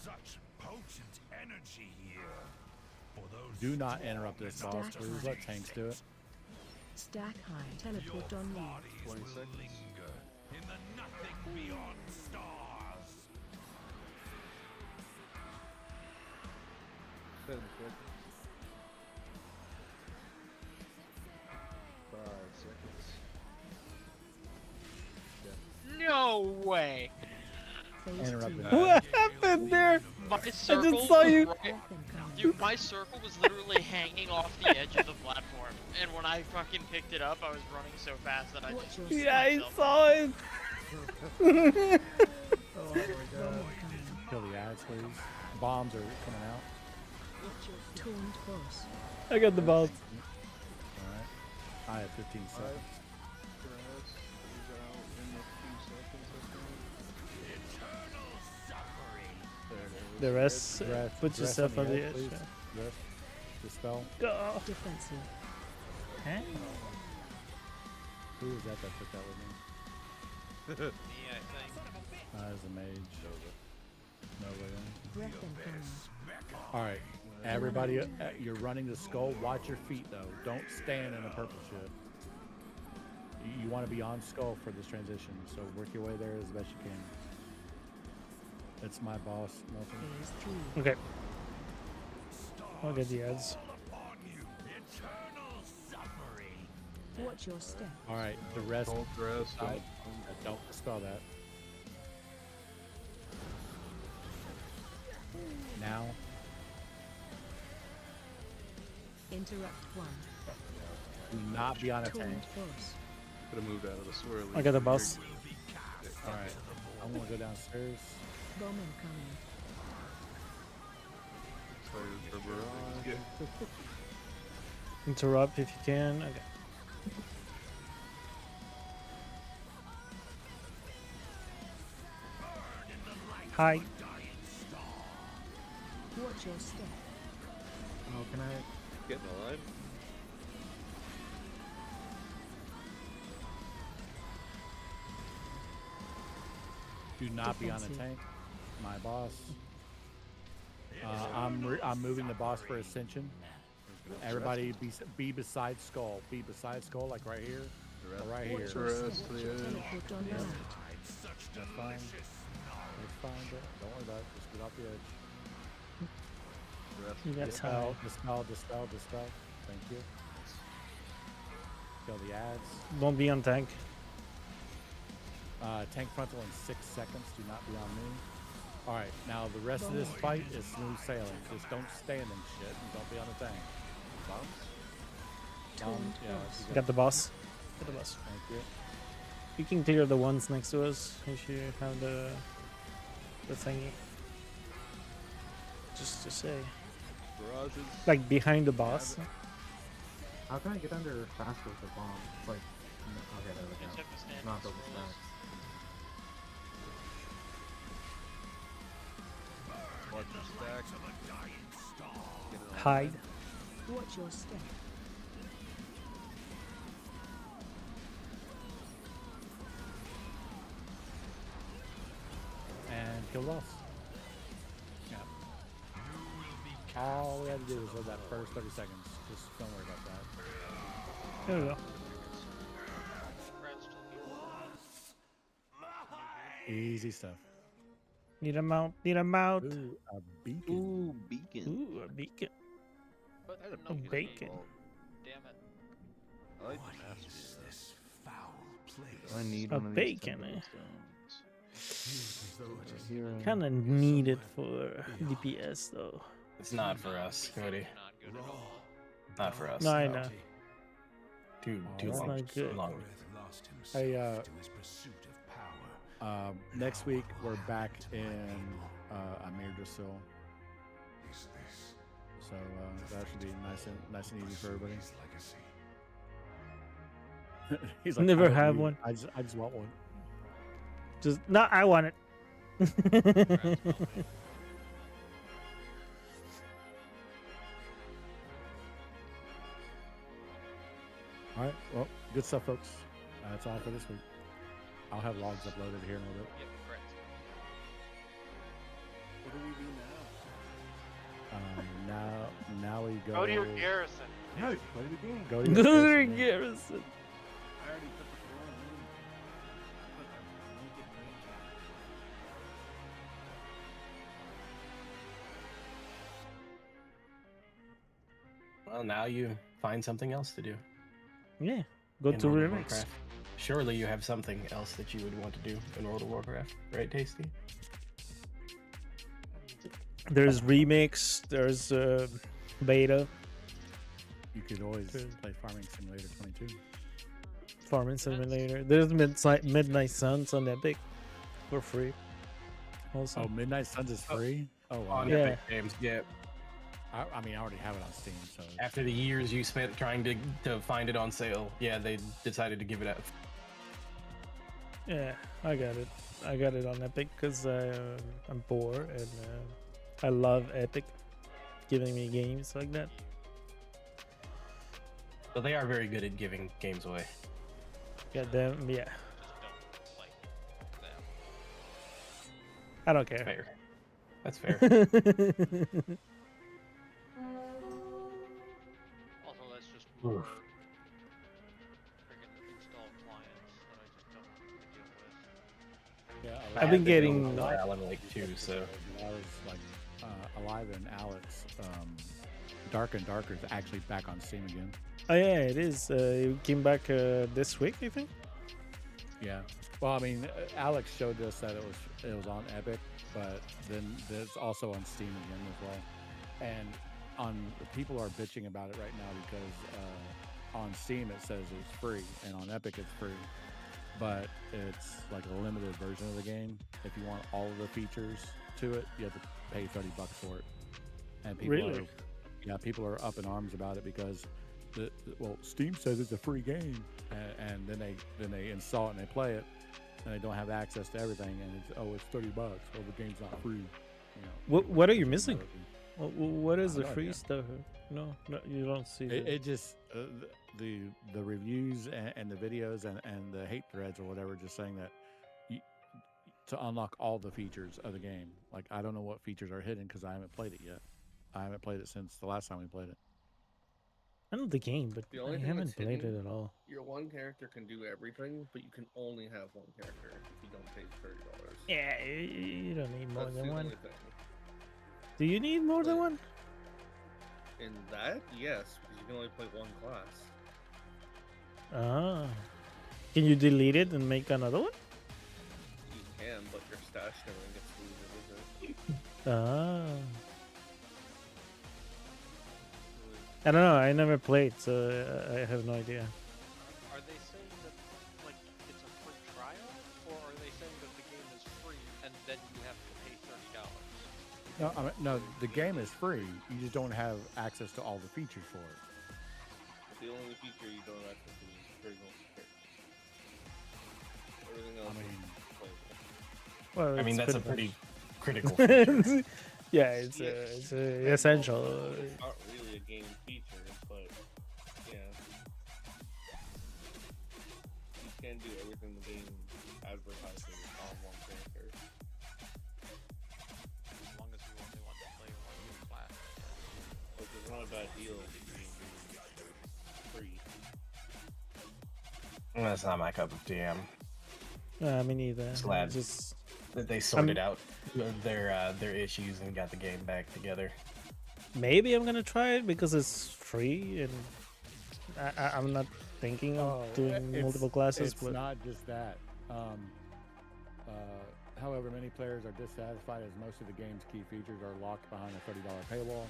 Such potent energy here. For those Do not interrupt this boss, Stack please. high. Let tanks do it. Stack high. Teleport on you. 20 seconds. Linger in the nothing beyond stars. 10 seconds. 5 seconds. No way. Interrupt that. What happened there? My I circle just saw was you. right- Dude, my circle was literally hanging off the edge of the platform, and when I fucking picked it up, I was running so fast that I just Yeah, I myself. saw it. Oh my god. Kill the ads, please. Bombs are coming out. Taunt boss. I got the balls. Alright. I have 15 seconds. The rest, Rest- put rest yourself on the edge. please. Rest. Dispel. Go. Defensive. Huh? Who was that took that with me? Me, I think. That is a mage. Nova. Breath incoming. Alright. Everybody, you're running the skull. Watch your feet, though. Don't stand in a purple shit. You want to be on skull for this transition, so work your way there as best you can. It's my boss, Milton. Phase 3. Okay. I'll get the ads. Watch your step. Alright, the rest. Don't rest. Don't dispel that. Now. Interrupt 1. Do not be on a tank. Taunt boss. Could have moved out of the swirly. I got the boss. Alright, I'm gonna go downstairs. Bomb incoming. Excited for barrage. Interrupt if you can. Okay. Hi. Watch your step. Oh, can I get in the line? Do not be on a Defensive. tank. My boss. I'm moving the boss for ascension. Everybody be beside skull. Be beside skull, like right here. Or right here. Rest to the edge. Teleport on Yeah. you. That's fine. That's fine. Don't worry about it. Just get off the edge. Rest. You got Dispel, time. dispel. Thank you. Kill the ads. Don't be on tank. Tank frontal in 6 seconds. Do not be on me. Alright, now the rest of this fight is smooth sailing. Just don't stand in shit and don't be on the tank. Bombs? Taunt Yeah, boss. you Got the boss. Got the boss. Thank you. You can clear the ones next to us if you have the thingy. Just to say. Barrages. Like behind the boss. How can I get under faster with the bomb? It's like, okay, there we You just go. have to stand Not next to double us. stacks. Watch your stack. Get in the Hide. line. Watch your step. And kill boss. Yeah. All we had to do was live that first 30 seconds. Just don't worry about that. There we go. Easy stuff. Need him out. Need him out. Ooh, a beacon. Ooh, beacon. Ooh, a beacon. But I didn't A know you could bacon. evolve. damn it. I like What the master. is this foul place? I need A one of these bacon, temple eh? stones. Feels as though it is Here, Kind of needed for DPS though. It's not for us, Cody. Not good at all. Not for us. No, I know. Too It's long. not good. Long. lost himself Hey, to his pursuit of power. next week we're back in Amir Drasil. Is this So that should be nice and easy for everybody. his legacy? He's Never I don't have need- one. I just want one. Just no, I want it. All right. Well, good stuff, folks. That's all for this week. I'll have logs uploaded here in a little bit. Yep, correct. What do we do now? Now we go. Go to your garrison. No, play the game. Go to Go your to your garrison. garrison. I already put the throne in. Put the naked range on. Well, now you find something else to do. Yeah, go in to World of remix. Warcraft. Surely you have something else that you would want to do in World of Warcraft, right, Tasty? There's remix. There's beta. You could always play Farming Simulator 22. Farming Simulator. There's Midnight Suns on Epic for free. Also. Oh, Midnight Suns is free? Oh, wow. On Yeah. Epic Games, yeah. I mean, I already have it on Steam, so. After the years you spent trying to find it on sale, yeah, they decided to give it out. Yeah, I got it. I got it on Epic because I'm poor and I love Epic giving me games like that. So they are very good at giving games away. Yeah, them. Yeah, Just don't like them. I don't care. Fair. That's fair. Also, that's just more friggin' install clients that I just don't want to deal with. Yeah, I've been getting. I love like 2, so. I was like Alive and Alex. Dark and Darker is actually back on Steam again. Oh yeah, it is. It came back this week, I think. Yeah. Well, I mean, Alex showed us that it was on Epic, but then it's also on Steam again as well. And people are bitching about it right now because on Steam it says it's free, and on Epic it's free, but it's like a limited version of the game. If you want all of the features to it, you have to pay $30 for it. And people are up in arms about it because Steam says it's a free game, and then they install it and they play it, and they don't have access to everything, and it's $30. Well, the game's not free. You know, What are you missing? What is I the don't free know. stuff? No, you don't see it just the reviews and the videos and the hate threads or whatever just saying that to unlock all the features of the game. Like, I don't know what features are hidden because I haven't played it yet. I haven't played it since the last time we played it. I know the game, but The only I thing haven't that's played hidden, it at all. Your one character can do everything, but you can only have one character if you don't pay $30. Yeah, you don't need more That's than the one. only thing. Do you need more than one? In that, yes, because you can only play one class. Ah, can you delete it and make another one? You can, but your stash never gets deleted, is it? Ah. I don't know. I never played, so I have no idea. Are they saying that like it's a free trial, or are they saying that the game is free and then you have to pay $30? No, no, the game is free. You just don't have access to all the features for it. The only feature you don't have access to is pretty much everything else. Is playable. Well, I mean, it's that's a pretty pretty critical feature. Yeah, it's essential. It's not really a game feature, but yeah, you can do everything the game advertises on one character. As long as you only want to play one class. Which is not a bad deal if you can do free. That's not my cup of tea. Me neither. Just glad Just that they sorted out their issues and got the game back together. maybe I'm gonna try it because it's free, and I'm not thinking of doing multiple classes. It's But not just that. However, many players are dissatisfied as most of the game's key features are locked behind a $30 paywall.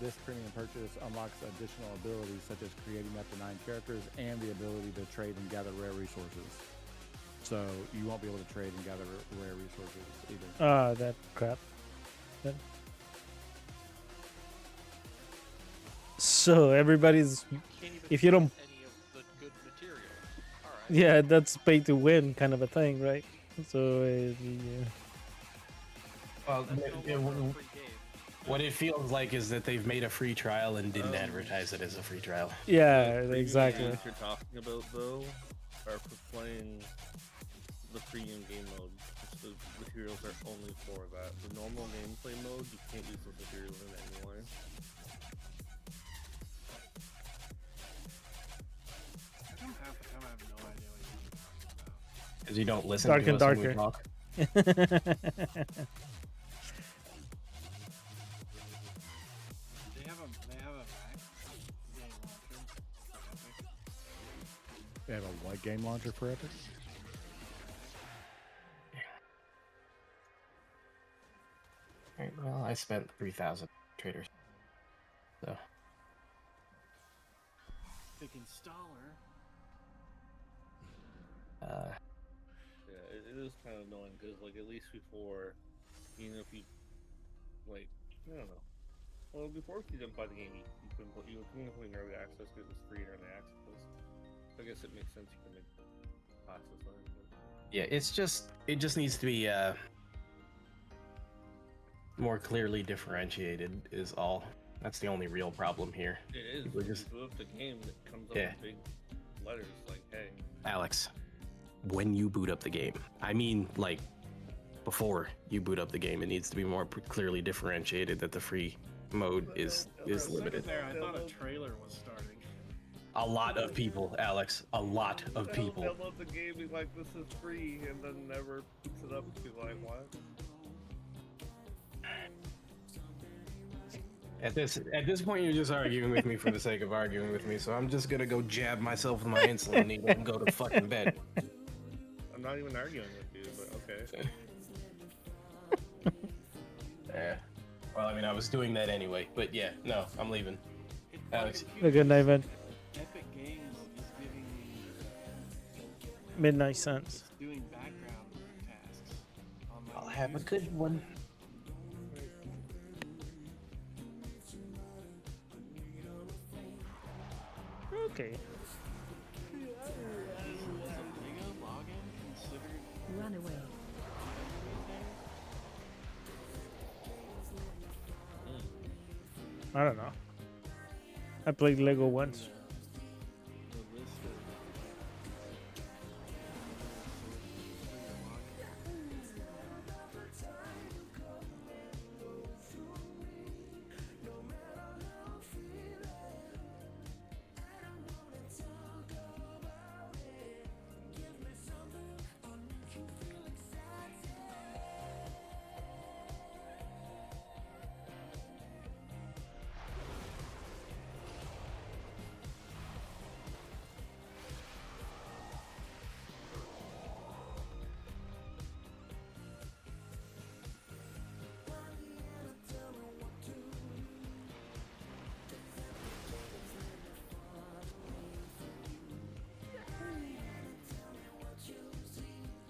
This premium purchase unlocks additional abilities such as creating up to 9 characters and the ability to trade and gather rare resources. So you won't be able to trade and gather rare resources either. that crap. Then. So everybody's, if you don't, Any of the good materials. Alright. yeah, that's pay to win kind of a thing, right? So Well, That's no longer a free game. what it feels like is that they've made a free trial and didn't advertise it as a free trial. yeah, The premium exactly. games you're talking about though are for playing the premium game mode. The materials are only for that. The normal gameplay mode, you can't use those materials in anyway. Half the time I have no idea what you're talking about. Because you don't listen Dark to and us when we darker. talk. They have a Mac game launcher for Epic. They have a what game launcher for Epic? Alright, well, I spent 3,000 traders. So. Big installer. Yeah, it is kind of annoying because, like, at least before, even if you, like, I don't know. Well, before if you didn't buy the game, you couldn't play in early access because it was free early access. I guess it makes sense you can make access on it. But... Yeah, it just needs to be more clearly differentiated is all. That's the only real problem here. It is. People just... You boot up the game that comes up Yeah. with big letters like, hey. Alex, when you boot up the game, I mean, like, before you boot up the game, it needs to be more clearly differentiated that the free mode is limited. There, I thought a trailer was starting. A lot of people, Alex, a lot of people. Download the game, be like, this is free, and then never picks it up and be like, what? At this point, you're just arguing with me for the sake of arguing with me, so I'm just gonna go jab myself with my insulin needle and go to fucking bed. I'm not even arguing with you, but okay. Yeah. Well, I mean, I was doing that anyway, but yeah, no, I'm leaving. Alex. Good night, man. Epic Games is giving me Midnight Suns. doing background tasks on my I'll have a good one. Okay. Run away. I don't know. I played Lego once.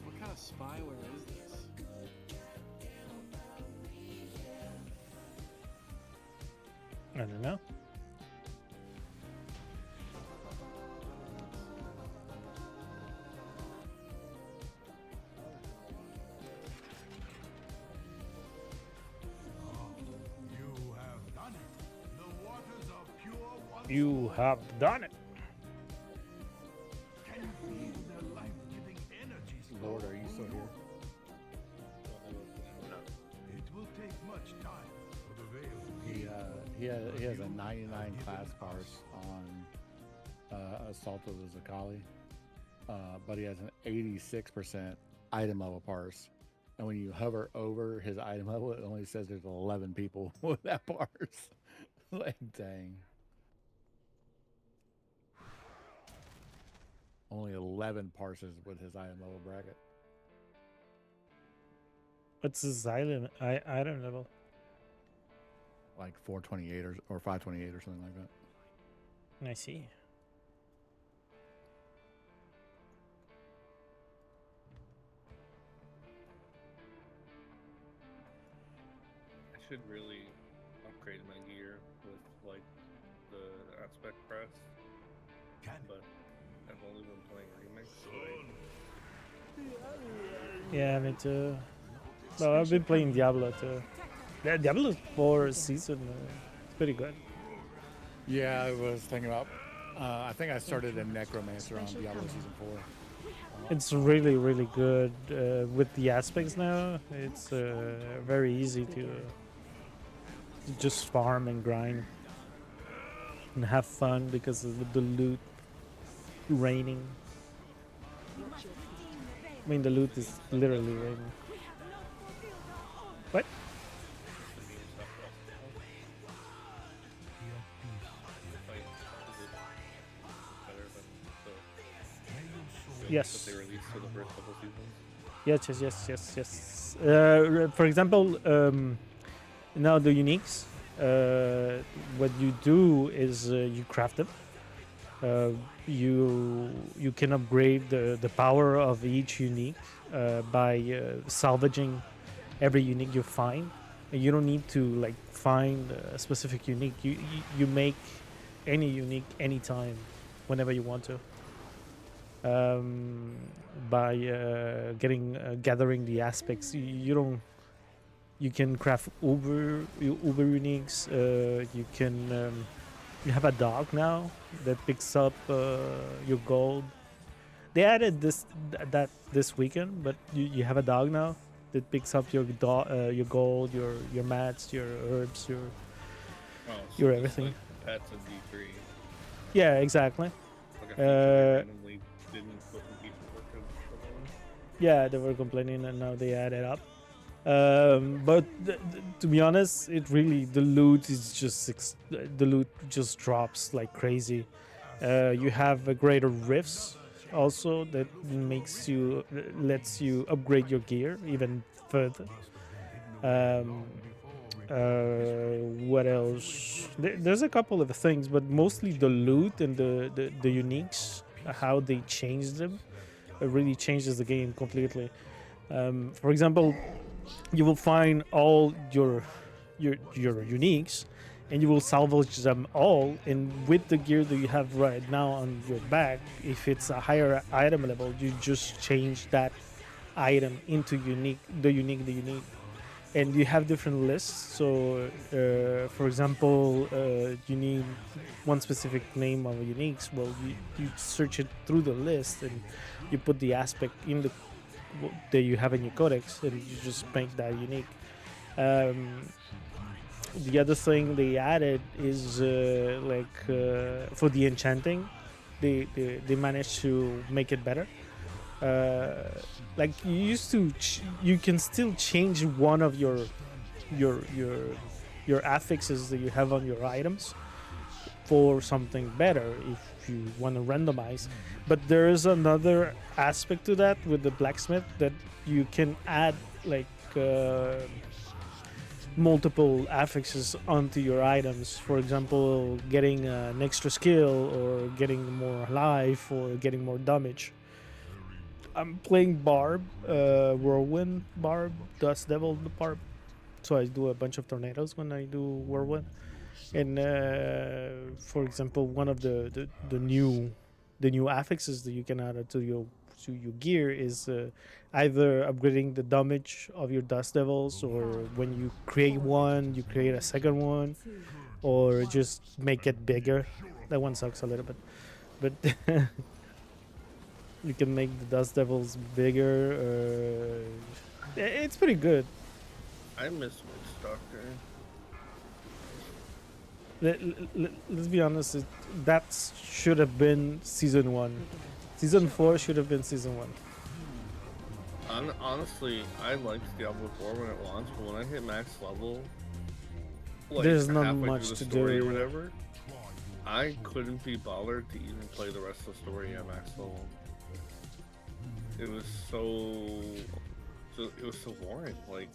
What kind of spyware is this? I don't know. You have done it. The waters are pure once You have done it. Can you feel their life-giving energy? Lord, are you still here? It will take much time for the veil. He has a 99 class parse on Assault of the Zakali, but he has an 86% item level parse. And when you hover over his item level, it only says there's 11 people with that parse. Like, dang. Only 11 parses with his item level bracket. What's his item level? Like 428 or 528 or something like that. I see. I should really upgrade my gear with, like, the aspect press. But I've only been playing Remix, so Yeah, me too. No, I've been playing Diablo too. Yeah, Diablo 4 season, it's pretty good. Yeah, I was thinking about. I think I started a Necromancer on Diablo Season 4. It's really, really good with the aspects now. It's very easy to just farm and grind and have fun because of the loot raining. I mean, the loot is literally raining. What? Yes. That they released for the first couple seasons. Yes. For example, now the uniques. What you do is you craft them. You can upgrade the power of each unique by salvaging every unique you find. And you don't need to like find a specific unique. You make any unique anytime, whenever you want to. By gathering the aspects, you can craft uber uniques. You can you have a dog now that picks up your gold. They added this weekend, but you have a dog now that picks up your your gold, your mats, your herbs, your everything. Like pets in D3. Yeah, exactly. Like a feature they randomly didn't put in people working. Yeah, they were complaining, and now they add it up. But to be honest, it really the loot is just the loot just drops like crazy. You have a greater rifts also that lets you upgrade your gear even further. What else? There's a couple of things, but mostly the loot and the uniques, how they changed them, it really changes the game completely. For example, you will find all your uniques, and you will salvage them all. And with the gear that you have right now on your back, if it's a higher item level, you just change that item into the unique that you need. And you have different lists. So, for example, you need one specific name of uniques. Well, you search it through the list, and you put the aspect in that you have in your codex, and you just make that unique. The other thing they added is for the enchanting, they managed to make it better. Like you used to, you can still change one of your affixes that you have on your items for something better if you want to randomize. But there is another aspect to that with the blacksmith, that you can add like multiple affixes onto your items. For example, getting an extra skill, or getting more life, or getting more damage. I'm playing Barb, Whirlwind, Barb, Dust Devil, Barb. So I do a bunch of tornadoes when I do Whirlwind. And for example, one of the new affixes that you can add to your gear is either upgrading the damage of your Dust Devils, or when you create one, you create a second one, or just make it bigger. That one sucks a little bit, but you can make the Dust Devils bigger. It's pretty good. I miss Witchstalker. Let's be honest, that should have been season 1. Season 4 should have been season 1. Honestly, I liked Diablo 4 when it launched, but when I hit max level, like there's not halfway much through the to story do. or whatever, I couldn't be bothered to even play the rest of the story at max level. It was so boring. Like,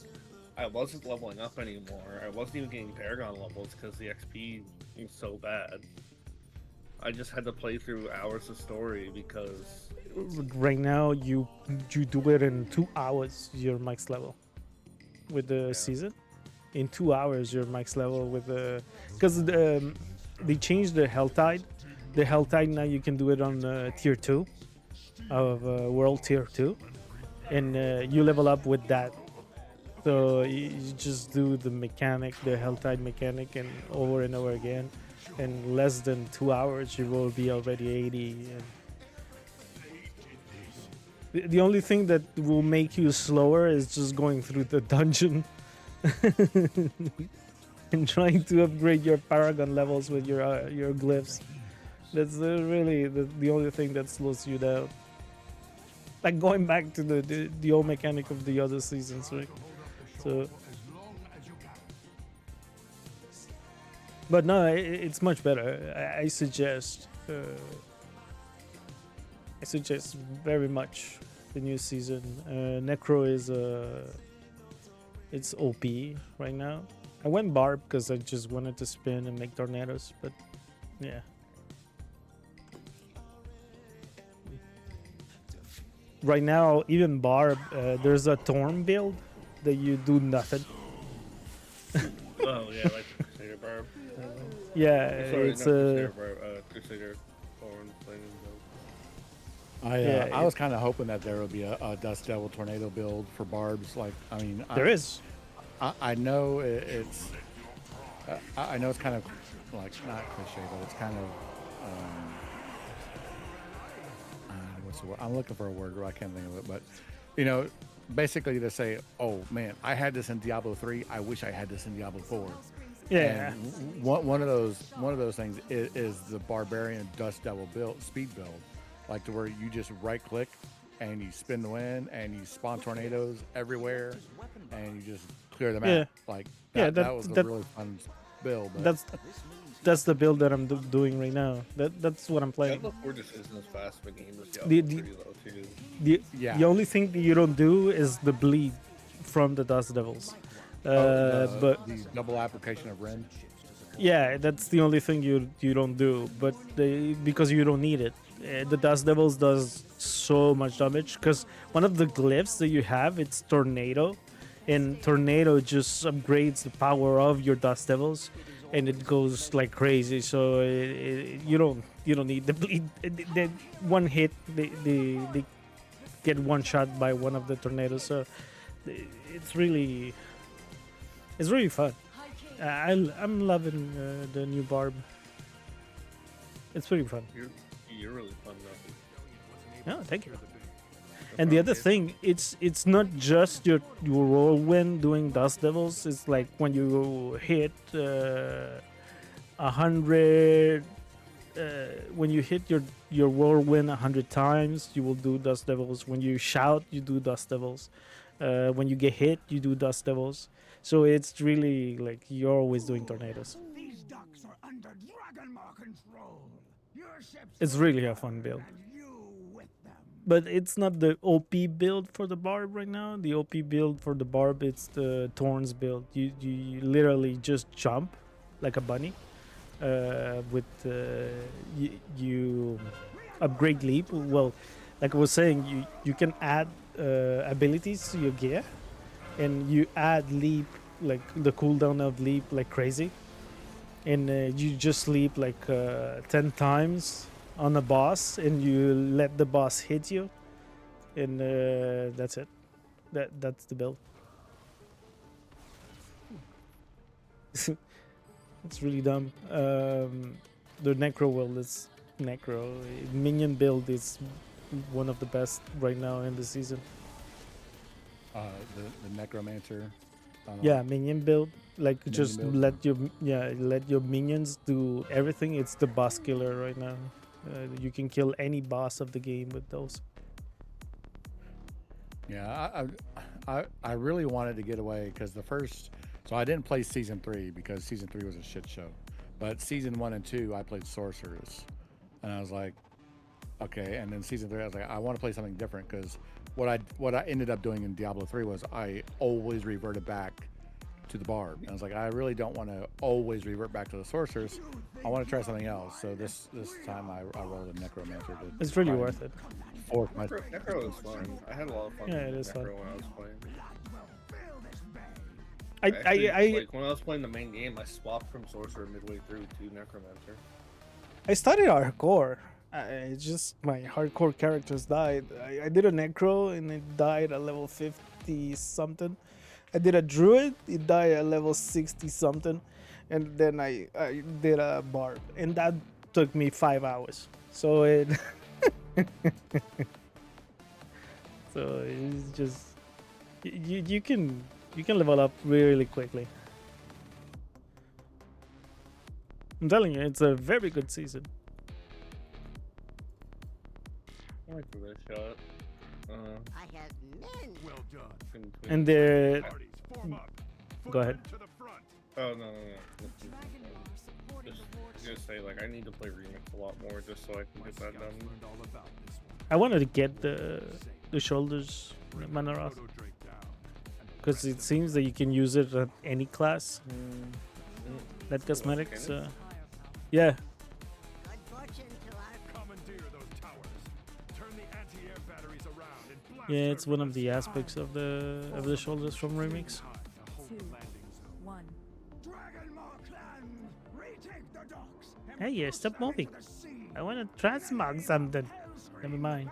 I wasn't leveling up anymore. I wasn't even getting Paragon levels because the XP was so bad. I just had to play through hours of story because Right now, you do it in 2 hours. You're max level with the season. In 2 hours, you're max level with the because they changed the Hell Tide. The Hell Tide now you can do it on tier 2 of World Tier 2. and you level up with that. So you just do the mechanic, the Helltide mechanic, and over again. In less than 2 hours, you will be already 80. And the only thing that will make you slower is just going through the dungeon and trying to upgrade your paragon levels with your glyphs. That's really the only thing that slows you down. Like going back to the old mechanic of the other seasons, right? So, but no, it's much better. I suggest. I suggest very much the new season. Necro is it's OP right now. I went Barb because I just wanted to spin and make tornadoes, but yeah. Right now, even Barb, there's a Torn build that you do nothing. Oh yeah, like the Crusader Barb. Yeah, Sorry, it's not Crusader Barb, Crusader Thorn Flaming Build. I was kind of hoping that there would be a Dust Devil Tornado build for Barbs. Like, I mean, there is. I know it's. I know it's kind of like not cliche, but it's kind of. What's the word? I'm looking for a word. I can't think of it, but you know, basically to say, "Oh man, I had this in Diablo 3. I wish I had this in Diablo 4." Yeah. And one of those things is the Barbarian Dust Devil speed build, like to where you just right click and you spin the wind and you spawn tornadoes everywhere and you just clear them out. Like that was a really fun build. But that's the build that I'm doing right now. That's what I'm playing. Diablo 4 just isn't as fast of a game as Diablo 3 though, too. The only thing that you don't do is the bleed from the Dust Devils. But the double application of Rend. Yeah, that's the only thing you don't do. But because you don't need it, the Dust Devils does so much damage. Because one of the glyphs that you have, it's Tornado, and Tornado just upgrades the power of your Dust Devils, and it goes like crazy. So you don't need the bleed. They one hit, they get one shot by one of the tornadoes. So it's really fun. I'm loving the new Barb. It's pretty fun. You're really fun though. Oh, thank you. And the other thing, it's not just your whirlwind doing Dust Devils. It's like when you hit 100. When you hit your whirlwind 100 times, you will do Dust Devils. When you shout, you do Dust Devils. When you get hit, you do Dust Devils. So it's really like you're always doing tornadoes. These ducks are under Dragonmaw control. It's really a fun build. But it's not the OP build for the Barb right now. The OP build for the Barb, it's the Thorns build. You literally just jump like a bunny. You upgrade leap. Well, like I was saying, you can add abilities to your gear, and you add leap, like the cooldown of leap, like crazy, and you just leap like 10 times on a boss, and you let the boss hit you, and that's it. That's the build. It's really dumb. The Necro build is Necro. Minion build is one of the best right now in the season. The Necromancer. Yeah, minion build. Like minion just build. let your minions do everything. It's the boss killer right now. You can kill any boss of the game with those. Yeah, I really wanted to get away because so I didn't play season 3 because season 3 was a shit show. But season 1 and 2, I played Sorceress, and I was like, okay. And then season 3, I was like, I want to play something different because what I ended up doing in Diablo 3 was I always reverted back to the Barb. And I was like, I really don't want to always revert back to the Sorceress. I want to try something else. So this time I rolled a Necromancer. It's really worth it. Necro was fun. I had a lot of fun. Yeah, it with is Necro fun. when I was playing. I like when I was playing the main game, I swapped from Sorcerer midway through to Necromancer. I started hardcore It's just my hardcore characters died. I did a necro and it died at level 50 something. I did a druid, it died at level 60 something, and then I did a barb, and that took me 5 hours. So it so it's just you can level up really quickly. I'm telling you, it's a very good season. I like for this shot. I have men. Well done. And the go ahead. Oh no. Just gonna say like I need to play Remix a lot more just so I can get that done. I wanted to get the shoulders mana Roth because it seems that you can use it at any class. That cosmetics, yeah. Yeah, it's one of the aspects of the shoulders from Remix. 2, 1. Hey, yeah, stop moving. I want to transmog something. Never mind.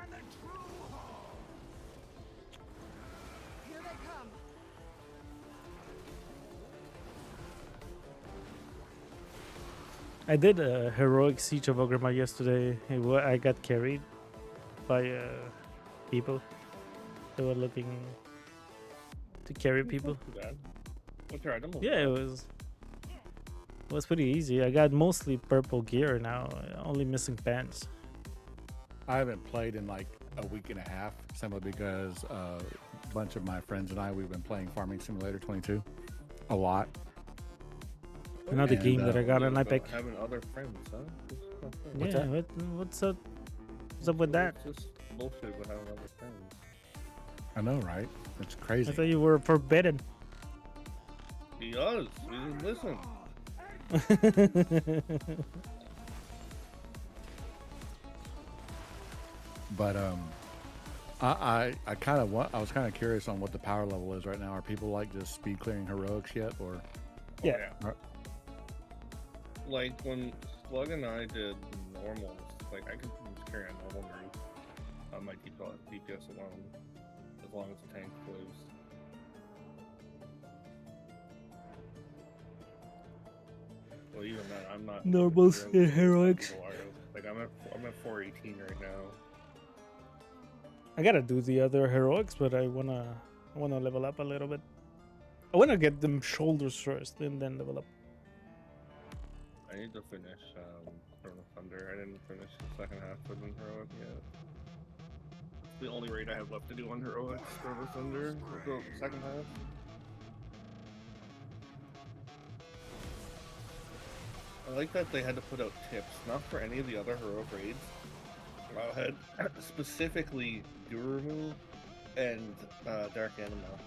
I did a heroic Siege of Ogrima yesterday. I got carried by people. They were looking to carry people. What's your item? Yeah, it was pretty easy. I got mostly purple gear now, only missing pants. I haven't played in like a week and a half, simply because a bunch of my friends and we've been playing Farming Simulator 22 a lot. Another game that I got on Epic. Having other friends, huh? Yeah, what's up? What's up with that? It's just bullshit with having other friends. I know, right? It's crazy. I thought you were forbidden. He does. We didn't listen. But I kind of I was kind of curious on what the power level is right now. Are people like just speed clearing heroics yet, or? Yeah. Like when Slug and I did normals, like I could just carry a normal group on my DPS alone, as long as the tank lives. Well, even that, I'm not. Normals and heroics. Like I'm at 418 right now. I gotta do the other heroics, but I wanna level up a little bit. I wanna get them shoulders first, and then level up. I need to finish Throne of Thunder. I didn't finish the second half of the heroic yet. It's the only raid I have left to do on heroics. Throne of Thunder, the second half. I like that they had to put out tips, not for any of the other heroic raids. I had specifically Duramu and Dark Anima.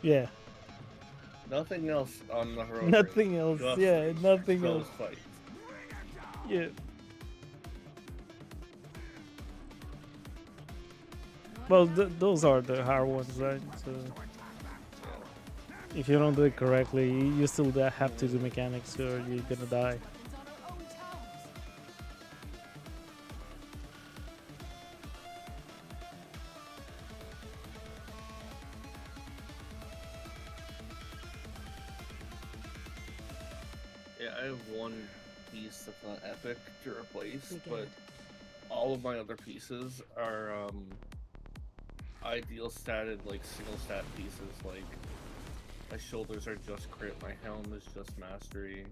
Yeah. Nothing else on the heroic. Nothing else. Yeah, nothing else. Fights. Yeah. Well, those are the hard ones, right? So if you don't do it correctly, you still have to do mechanics, or you're gonna die. I have one piece that's not epic to replace, but all of my other pieces are ideal statted, like single stat pieces. Like my shoulders are just crit, my helm is just mastery.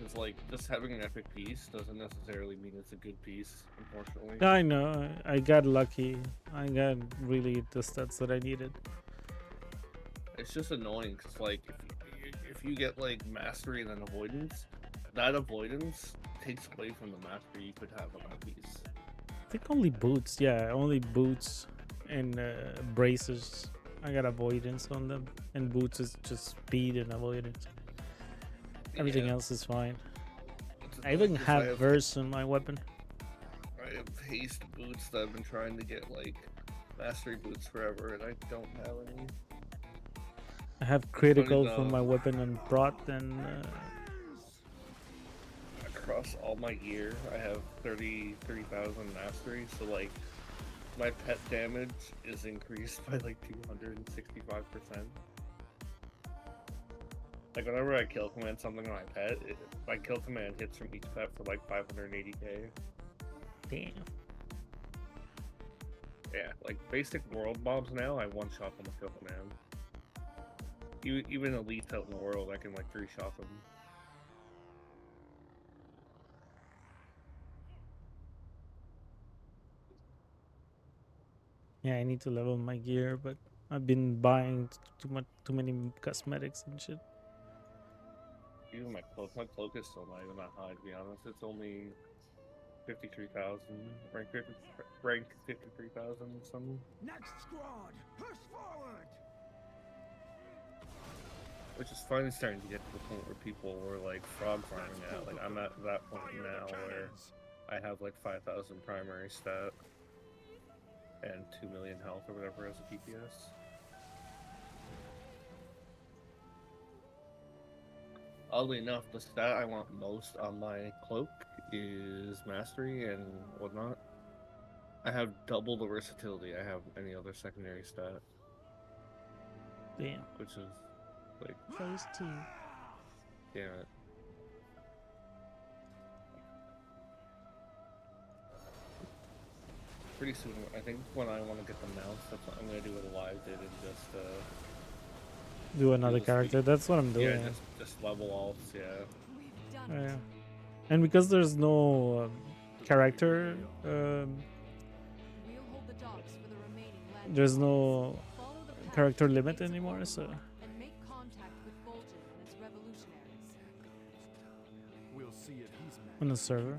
It's like just having an epic piece doesn't necessarily mean it's a good piece, unfortunately. I know. I got lucky. I got really the stats that I needed. It's just annoying because like if you get like mastery and then avoidance, that avoidance takes away from the mastery you could have on that piece. I think only boots. Yeah, only boots and braces. I got avoidance on them, and boots is just speed and avoidance. Everything else is fine. I even have verse on my weapon. I have haste boots that I've been trying to get like mastery boots forever, and I don't have any. I have critical from my weapon and brought, and across all my gear, I have 30,000 mastery, so like my pet damage is increased by like 265%. Like whenever I kill command something on my pet, my kill command hits from each pet for like 580k. Damn. Yeah, like basic world mobs now, I one-shot them with kill command. Even elites out in the world, I can like 3-shot them. Yeah, I need to level my gear, but I've been buying too many cosmetics and shit. Even my cloak is still not even that high, to be honest. It's only 53,000, rank 53,000 something. Next squad, push forward. Which is finally starting to get to the point where people were like frog farming at. Like I'm at that point now where I have like 5,000 primary stat and 2 million health or whatever as a DPS. Oddly enough, the stat I want most on my cloak is mastery and whatnot. I have double the versatility I have any other secondary stat. Damn. Which is like Phase 2. Damn it. Pretty soon, I think when I want to get the mounts, that's what I'm gonna do with a live did and just Do another character. That's what I'm doing. Yeah, just level alts, yeah. Yeah. And because there's no character, there's no character limit anymore, so. On the server.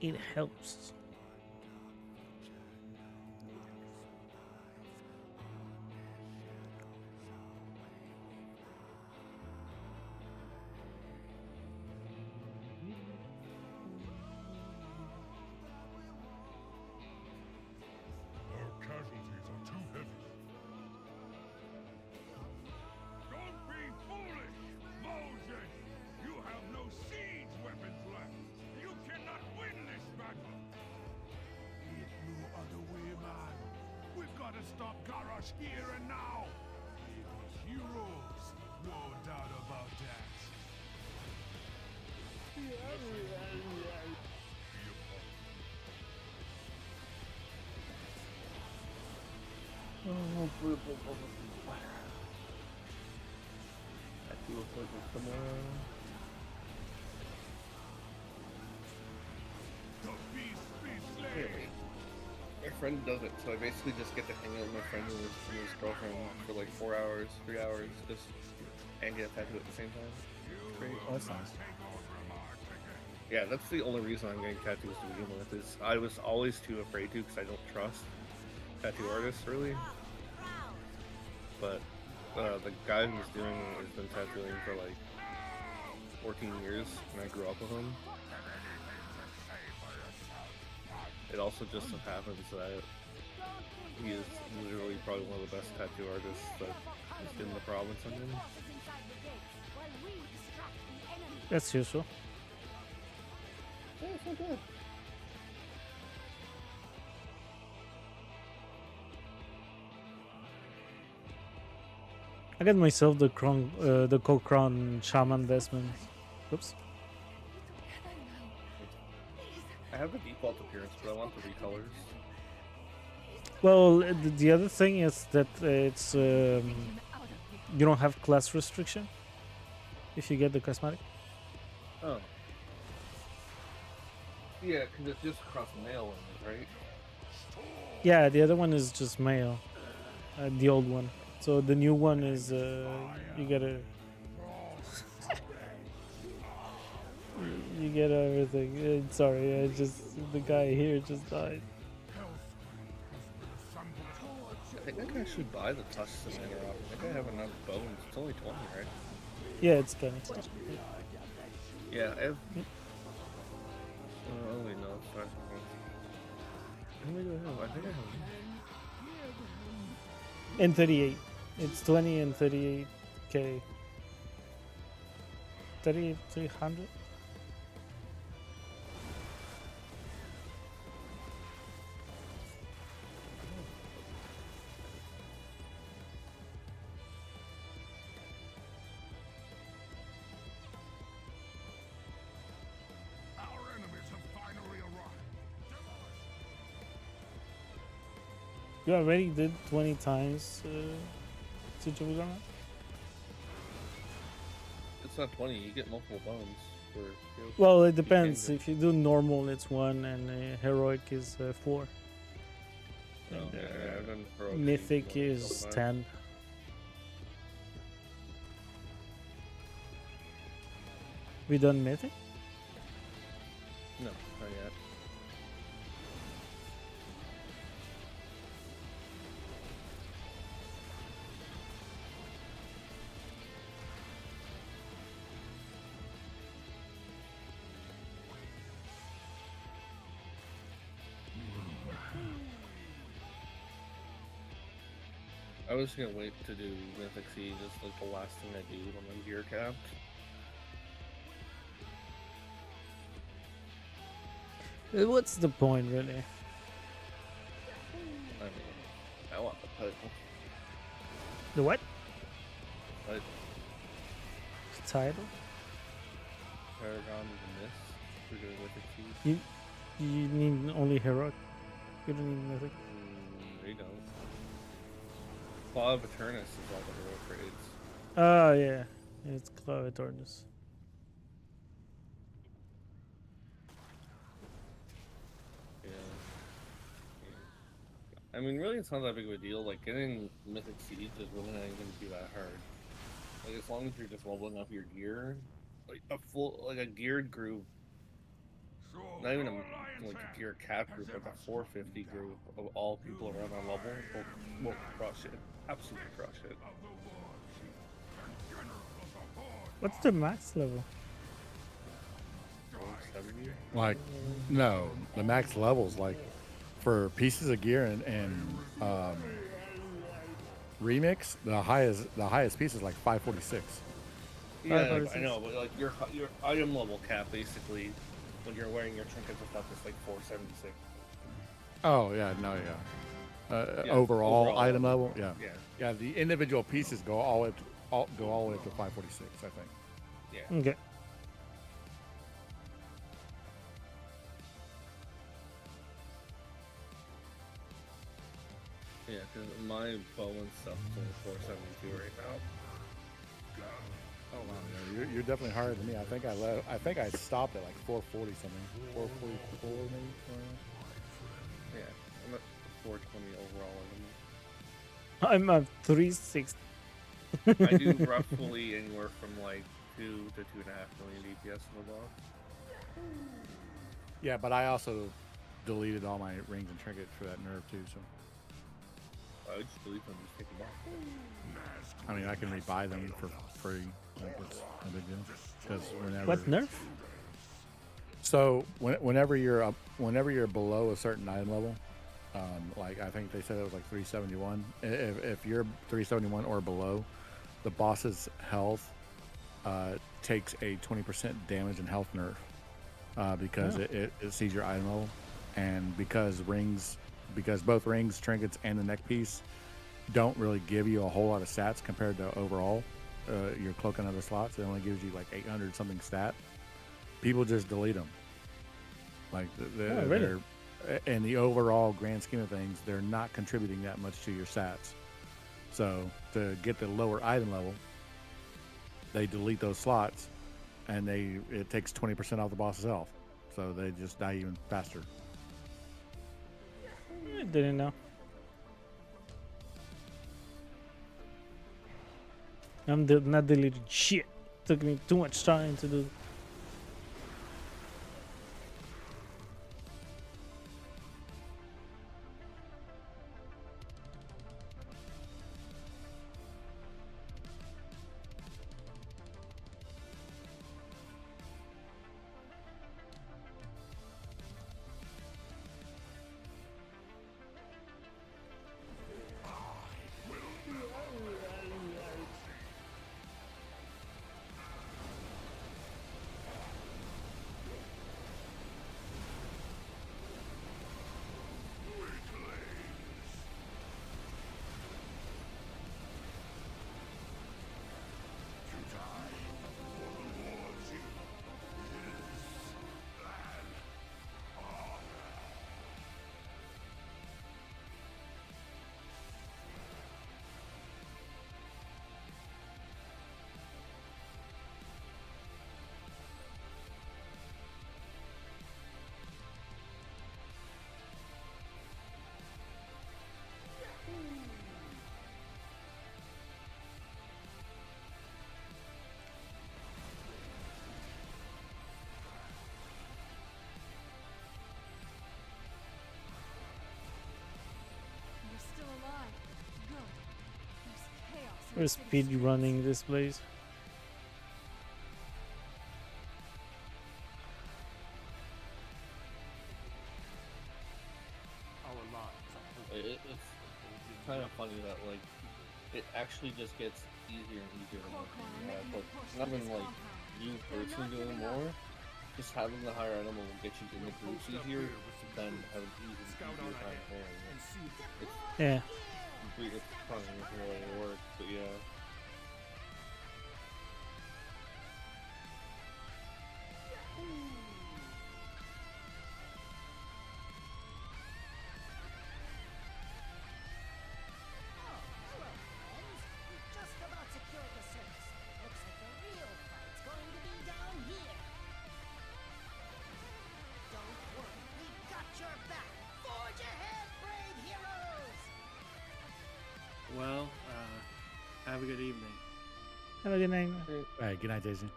It helps. Our casualties are too heavy. Don't be foolish, Moses! You have no siege weapons left. You cannot win this battle. There's no other way, man. We've got to stop Garrosh here and now. It was heroes, no doubt about that. My friend does it, so I basically just get to hang out with my friend and his girlfriend for like 4 hours, 3 hours, just and get a tattoo at the same time. It's great. Oh, that's nice. Yeah, that's the only reason I'm getting tattoos to begin with. Is I was always too afraid to because I don't trust tattoo artists really. But the guy who's doing it has been tattooing for like 14 years, and I grew up with him. It also just so happens that he is literally probably one of the best tattoo artists that is in the province I'm in. That's useful. Yeah, it's not bad. I got myself the Kokron Shaman Desmond. Oops. I have the default appearance, but I want the recolors. Well, the other thing is that it's you don't have class restriction if you get the cosmetic. Oh. Yeah, because it's just across male, right? Yeah, the other one is just male, the old one. So the new one is you gotta you get everything. Sorry, the guy here just died. I think I can actually buy the tusks of Manor. I think I have enough bones. It's only 20, right? Yeah, it's 20. Yeah, I have. Oh wait, no, it's 5. How many do I have? I think I have. And 38. It's 20 and 38k. 3,300. Our enemies have finally arrived. You already did 20 times Siege of Agana? It's not 20. You get multiple bones for. Well, it you can depends. get- If you do normal, it's 1, and heroic is 4. Oh, And, yeah, I've done heroic mythic Siege once, is couple 10. We done mythic? No, not yet. I was gonna wait to do Mythic Siege as like the last thing I do when I'm gear capped. What's the point, really? I mean, I want the title. The what? But Title? Paragon of the Mist for doing Mythic Siege. You need only heroic. You don't need mythic. They don't. Claw of Eternus is all the heroic raids. Oh, yeah. It's Clavitornus. Yeah. I mean, really, it's not that big of a deal. Like, getting Mythic Siege is really not even going to be that hard. Like, as long as you're just leveling up your gear, like a geared group, not even like a gear cap group, like a 450 group of all people around our level will crush it. Absolutely crush it. What's the max level? 70? Like, no, the max levels, like, for pieces of gear and remix, the highest piece is like 546. Yeah, I know, but like your item level cap basically, when you're wearing your trinkets and stuff, is like 476. Oh yeah, no, yeah. Yeah, Overall item level. level, yeah. Yeah. Yeah, the individual pieces go all the way up to 546, I think. Yeah. Okay. Yeah, because my bow and stuff is only 472 right now. Oh wow, yeah, you're definitely higher than me. I think I stopped at like 440 something, 444 maybe. Yeah, I'm at 420 overall. I'm at 360. I do roughly anywhere from like 2 to 2.5 million DPS in the box. Yeah, but I also deleted all my rings and trinkets for that nerve too. So I would just delete them and just take them off. I mean, I can rebuy them for free. Like, it's no big deal. Because whenever What nerf? So whenever you're below a certain item level, like I think they said it was like 371. If you're 371 or below, the boss's health takes a 20% damage and health nerf because it sees your item level, and because both rings, trinkets, and the neck piece don't really give you a whole lot of stats compared to overall your cloak and other slots. It only gives you like 800 something stat. People just delete them. Like they're in the overall grand scheme of things, they're not contributing that much to your stats. So to get the lower item level, they delete those slots, and it takes 20% off the boss's health. So they just die even faster. I didn't know. I'm not deleting shit. Took me too much time to do. We're speed running this place. It's kind of funny that like it actually just gets easier and easier to like not even like you personally doing more. Just having the higher item will get you in the groups easier than having easier time playing. Yeah. It's probably not the way it works, but yeah. Just about secured the surface. Looks like the real fight's going to be down here. Don't worry, we got your back. Forge ahead, brave heroes! Well, have a good evening. Have a good night. All right, good night, Jason.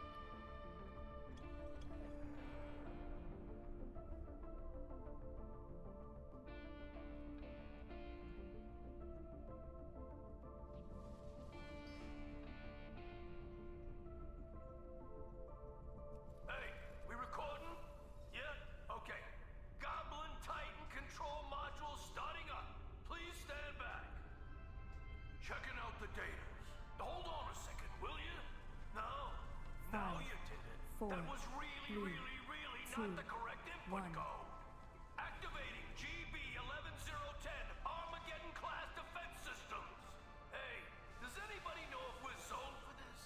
Hey, we recording? Yeah? Okay. Goblin Titan control module starting up. Please stand back. Checking out the data. Hold on a second, will you? No? Now you did it. That was really not the correct input code. Activating GB 11010 Armageddon class defense systems. Hey, does anybody know if we're zoned for this?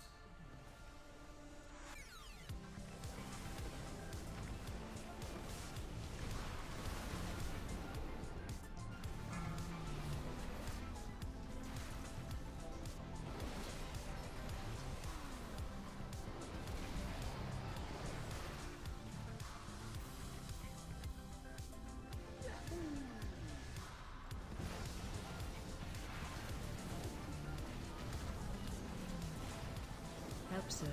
Help, sir.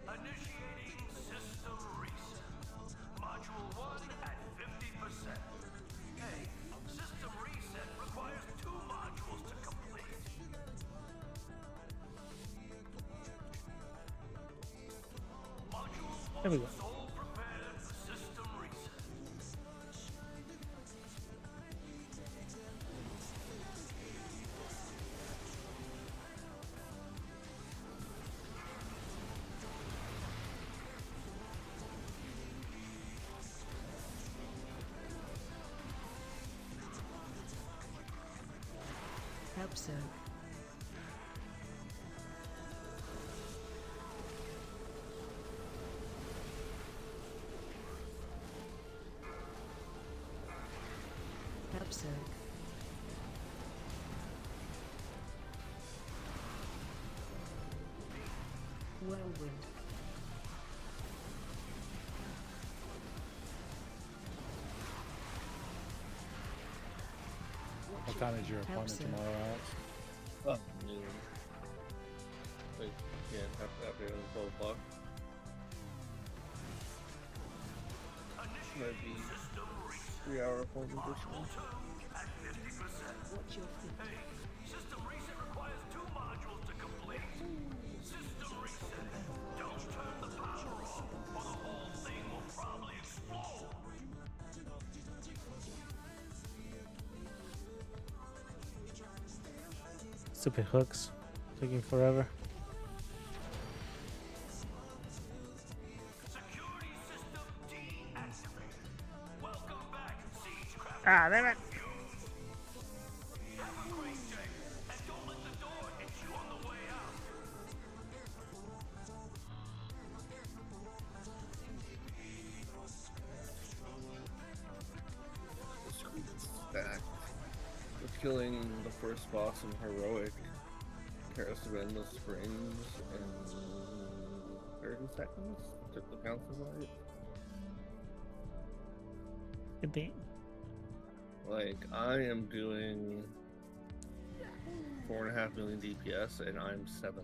Initiating system reset. Module 1 at 50%. Hey, system reset requires 2 modules to complete. Module 1 There we go. all prepared for system reset. Help, sir. Help, sir. Whirlwind. What time is your appointment tomorrow, Alex? Noon. Wait, yeah, after 12 o'clock. Might be 3-hour appointment or something. Watch your feet. Hey, system reset requires 2 modules to complete. System reset. Don't turn the power off, or the whole thing will probably explode. Stupid hooks. Taking forever. Security system deactivated. Welcome back, Siegecraft. Ah, damn it. Have a great day, and don't let the door hit you on the way out. The screen's stacked. With killing the first boss in Heroic, Terrace of Endless Springs, in 30 seconds. Took the council light. Good thing. Like, I am doing 4.5 million DPS, and I'm 7th.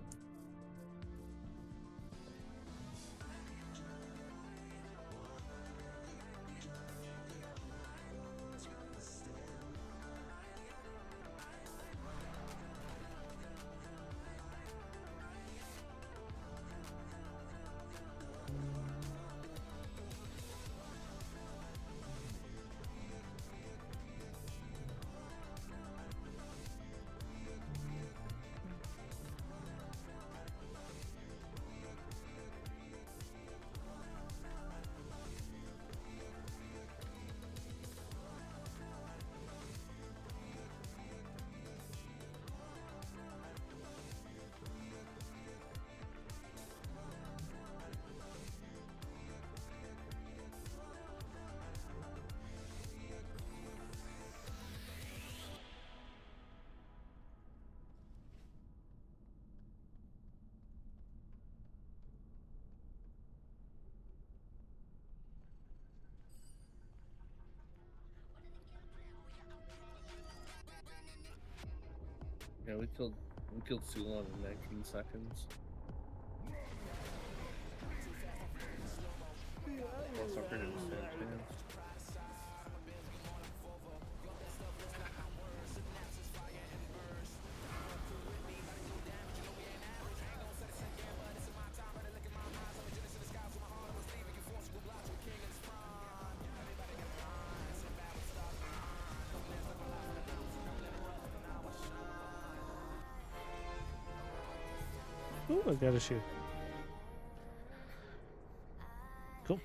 Yeah, we killed Sulan in 19 seconds. Plus, upgraded to Sandstance. Ooh, I got a shoe. Cool.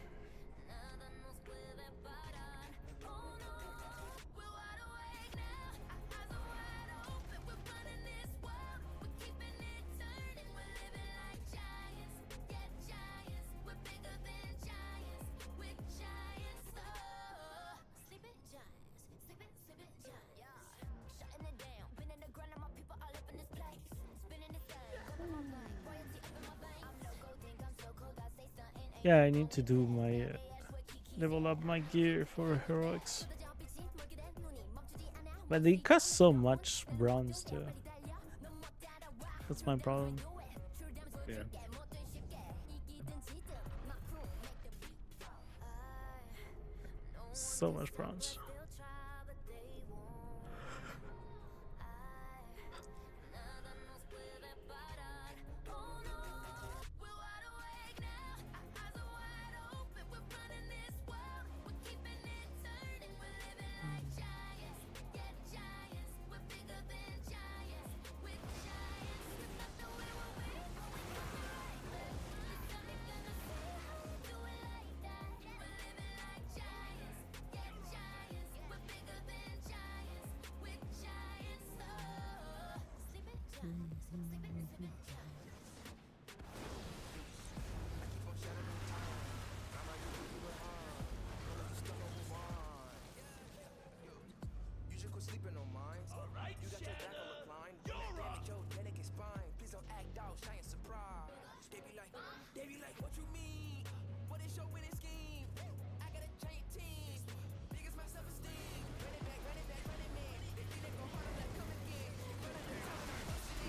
Yeah, I need to do my level up my gear for heroics. But they cost so much bronze too. That's my problem. Yeah. So much bronze.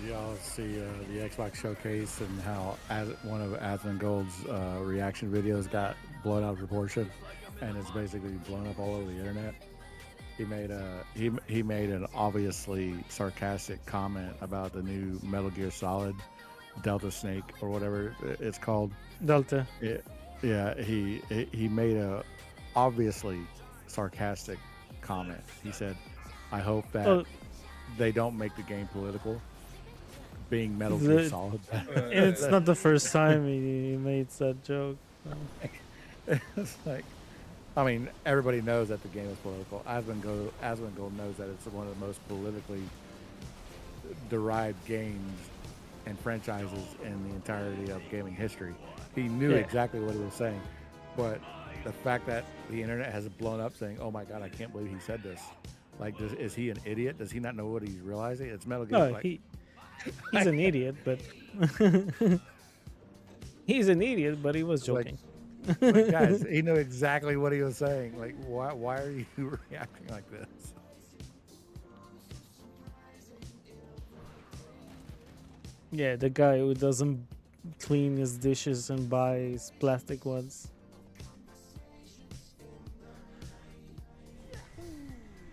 Y'all see the Xbox showcase and how one of Asmongold's reaction videos got blown out of proportion, and it's basically blown up all over the internet. He made he made an obviously sarcastic comment about the new Metal Gear Solid Delta Snake or whatever it's called. Delta. Yeah. He made a obviously sarcastic comment. He said, "I hope that they don't make the game political." Being Metal Gear Solid. It's not the first time he made that joke. It's like, I mean, everybody knows that the game is political. Asmongold knows that it's one of the most politically derived games and franchises in the entirety of gaming history. He knew exactly what he was saying, but the fact that the internet has blown up saying, "Oh my God, I can't believe he said this." Like, is he an idiot? Does he not know what he's realizing? It's Metal Gear. No, like, he's an idiot, but he's an idiot, but he was joking. Like, guys, he knew exactly what he was saying. Like, why are you reacting like this? Yeah, the guy who doesn't clean his dishes and buys plastic ones.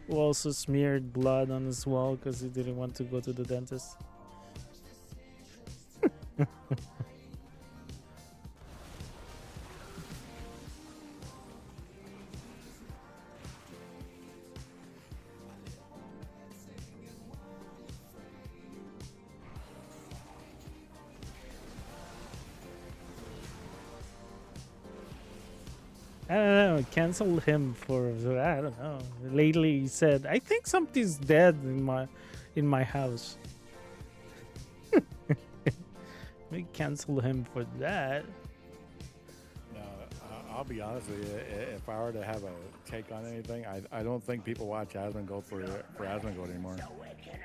Who also smeared blood on his wall because he didn't want to go to the dentist. I don't know. Cancel him for I don't know. Lately he said, "I think something's dead in my house." We cancel him for that. No, I'll be honest with you. If I were to have a take on anything, I don't think people watch Asmongold for Asmongold anymore.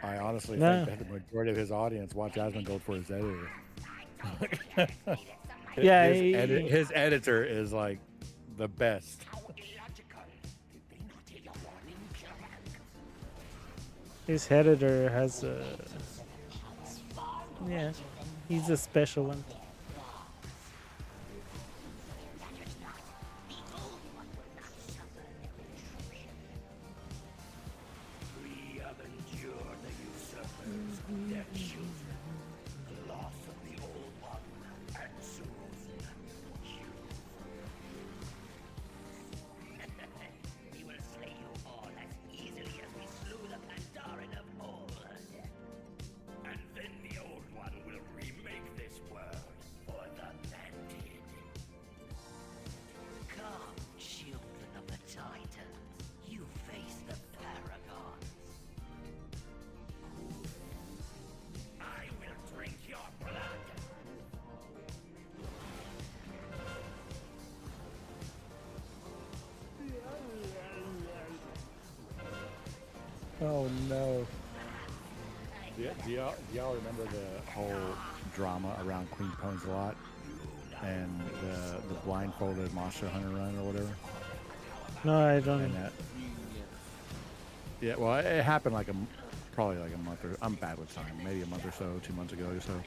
I honestly No. think that the majority of his audience watch Asmongold for his editor. Yeah, his editor is like the best. His editor has a yeah. He's a special one. We have endured the usurpers, their children, the loss of the old one, and soon you. We will slay you all as easily as we slew the Pandaren of old. And then the old one will remake this world for the landed. Come, children of the Titans, you face the Paragons. I will drink your blood. Oh no. Do y'all remember the whole drama around Queen Pwn's lot and the blindfolded Monster Hunter run or whatever? No, I don't. And yeah, well, it happened probably like a month or I'm bad with time, maybe a month or so, 2 months ago or so.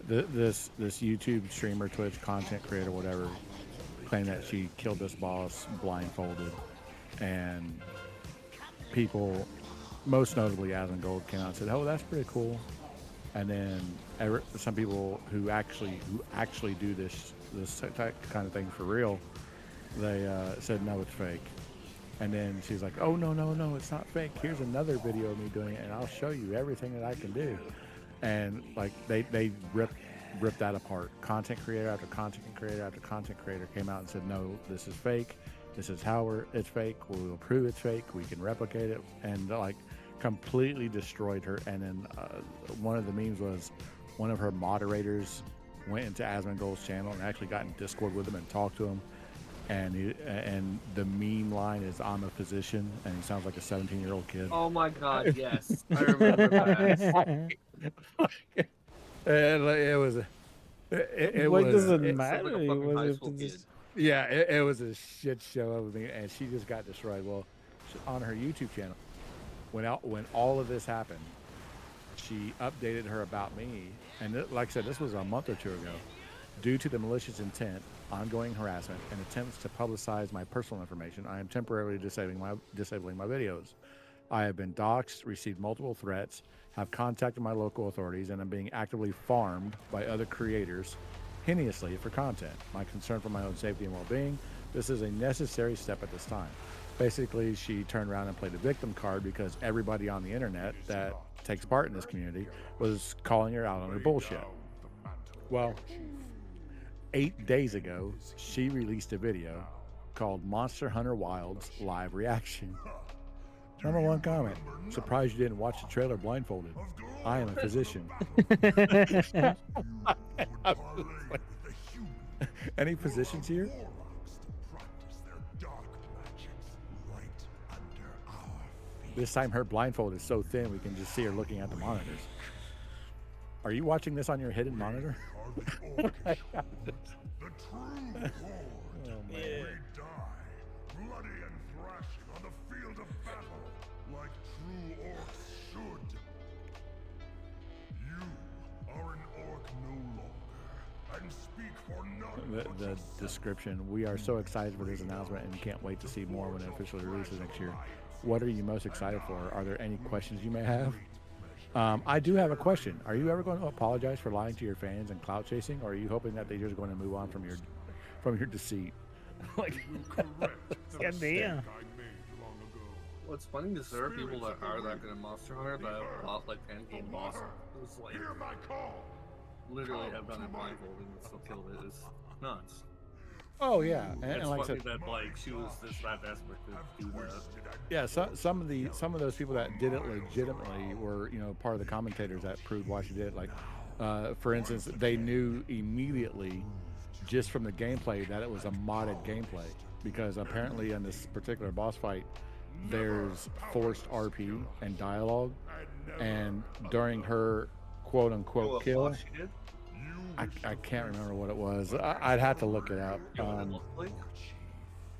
This YouTube streamer, Twitch content creator, whatever, claimed that she killed this boss blindfolded, and people, most notably Asmongold, came out and said, "Oh, that's pretty cool." And then some people who actually do this kind of thing for real, they said, "No, it's fake." And then she's like, "Oh, no, it's not fake. Here's another video of me doing it, and I'll show you everything that I can do." And like they ripped that apart. Content creator after content creator after content creator came out and said, "No, this is fake. This is how it's fake. We'll prove it's fake. We can replicate it." And like completely destroyed her. And then one of the memes was one of her moderators went into Asmongold's channel and actually got in Discord with him and talked to him. And the meme line is, "I'm a physician," and he sounds like a 17-year-old kid. Oh my god, yes. I remember that. And it was What was, does it It sounds matter? like a It fucking was high a school kid. physician. yeah, it was a shit show of me, and she just got destroyed. Well, on her YouTube channel, when all of this happened, she updated her About Me, and like I said, this was a month or two ago. Due to the malicious intent, ongoing harassment, and attempts to publicize my personal information, I am temporarily disabling my videos. I have been doxxed, received multiple threats, have contacted my local authorities, and am being actively farmed by other creators hideously for content. My concern for my own safety and well-being, this is a necessary step at this time. Basically, she turned around and played the victim card because everybody on the internet that takes part in this community was calling her out on her bullshit. Well, 8 days ago, she released a video called Monster Hunter Wilds Live Reaction. Number one comment: surprised you didn't watch the trailer blindfolded. I am a physician. Any physicians here? This time her blindfold is so thin we can just see her looking at the monitors. Are you watching this on your hidden monitor? The true horde. Oh, We die, bloody and thrashing on the field of battle, like true orcs should. You are an orc the description. We are so excited for this announcement and can't wait to see more when it officially releases next year. What are you most excited for? Are there any questions you may have? I do have a question. Are you ever going to apologize for lying to your fans and clout chasing, or are you hoping that they're just going to move on from your deceit? Like, yeah, damn. What's funny is there are people that are that good at Monster Hunter that have bought like end game bosses. Like, literally have done it blindfolded and still killed it. It's nuts. Oh yeah, and It's like I funny said, that like she was just that desperate to do that. yeah, some of those people that did it legitimately were part of the commentators that proved why she did it. Like, for instance, they knew immediately just from the gameplay that it was a modded gameplay because apparently in this particular boss fight there's forced RP and dialogue, and during her quote unquote kill, I can't remember what it was. I'd have to look it up.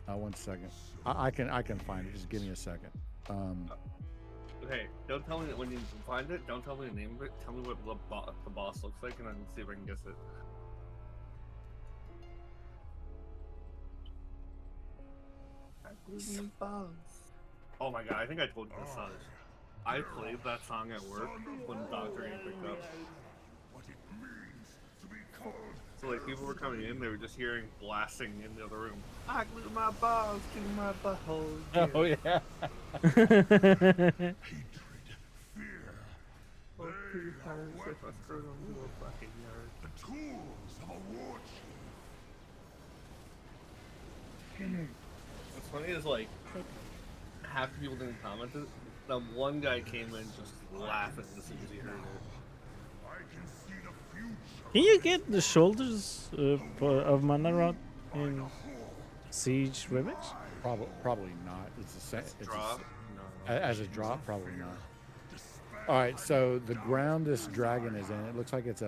One second. I can find it. Just give me a second. Okay, don't tell me that when you find it. Don't tell me the name of it. Tell me what the boss looks like, and then see if I can guess it. Oh my god! I think I told you this. I played that song at work when Dr. Ian picked up. So like people were coming in, they were just hearing blasting in the other room. I glue my balls to my butthole. Yeah. Oh yeah. The tools of a war What's funny is like half the people didn't comment it. Then one guy came in just laughing as soon as he heard it. Can you get the shoulders of Mana Rod in Siege Remix? Probably not. It's the same. Drop? As a drop, probably not. All right, so the ground this dragon is in, it looks like it's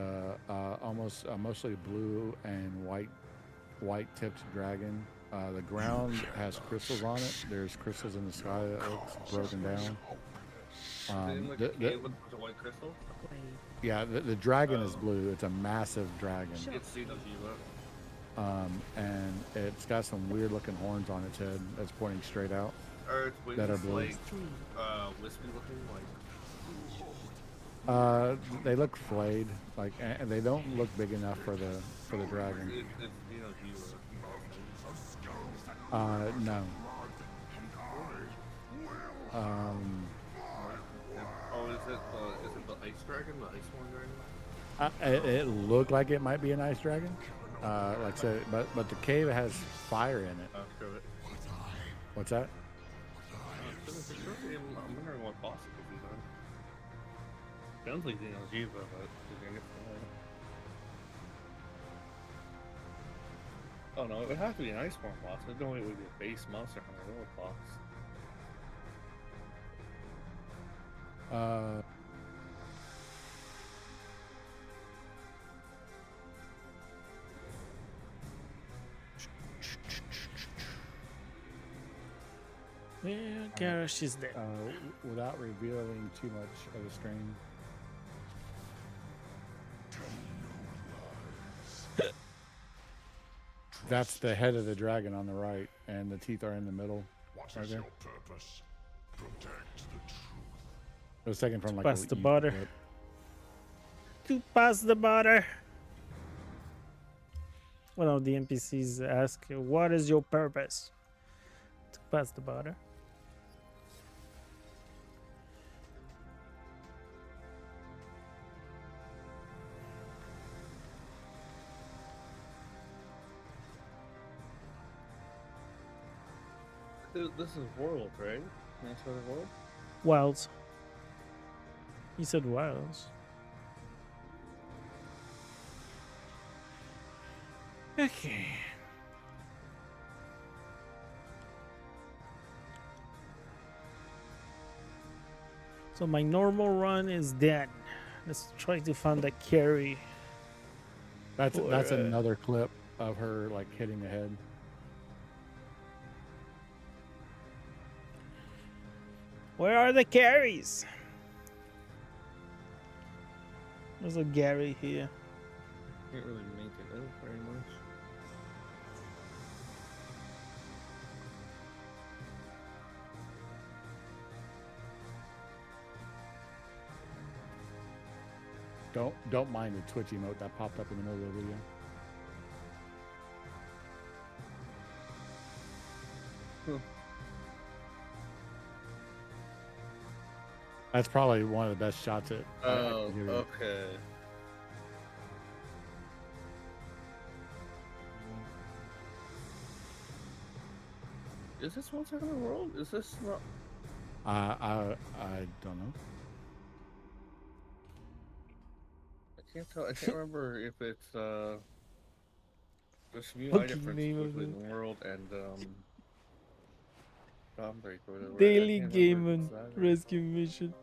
almost mostly blue and white tipped dragon. The ground has crystals on it. There's crystals in the sky that looks broken down. The white crystal? Yeah, the dragon is blue. It's a massive dragon. It's And it's got some weird looking horns on its head that's pointing straight out. Are its wings that are blue. like wispy looking, like? They look flayed, like, and they don't look big enough for the dragon. No. Oh, is it the ice dragon, the ice one dragon? It looked like it might be an ice dragon, like I said, but the cave has fire in it. What's that? I'm wondering what boss it could be then. Sounds like Xenojiva, but oh no, it would have to be an Iceborne boss. There's no way it would be a base Monster Hunter World boss. Yeah, Garrosh is dead. Without revealing too much of the stream. That's the head of the dragon on the right, and the teeth are in the middle. What right is there. your purpose? Protect the truth. It was taken from like Pass a the YouTube butter. clip. To pass the butter. One of the NPCs ask, "What is your purpose?" To pass the butter. This is World, right? That's what it was? Wilds. He said wilds. Okay. So my normal run is done. Let's try to find that carry. That's for, another clip of her like hitting the head. Where are the carries? There's a Gary here. Can't really make it out very much. Don't mind the Twitch emote that popped up in the middle of the video. That's probably one of the best shots at. Oh, okay. Is this Monster Hunter World? Is this not? I don't know. I can't tell. I can't remember if it's there's new Fucking difference name of between it. the world and Dawnbreak or whatever. I Daily can't remember game if and it's that or- rescue mission.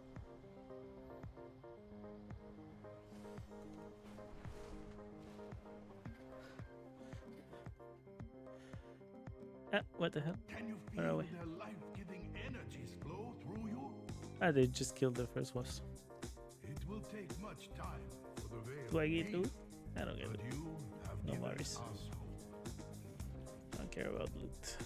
Ah, what the hell? Where are we? Ah, they just killed the first boss. It will take much time for the veil. Do I get loot? I don't get But loot. you have No given worries. us I don't care about loot.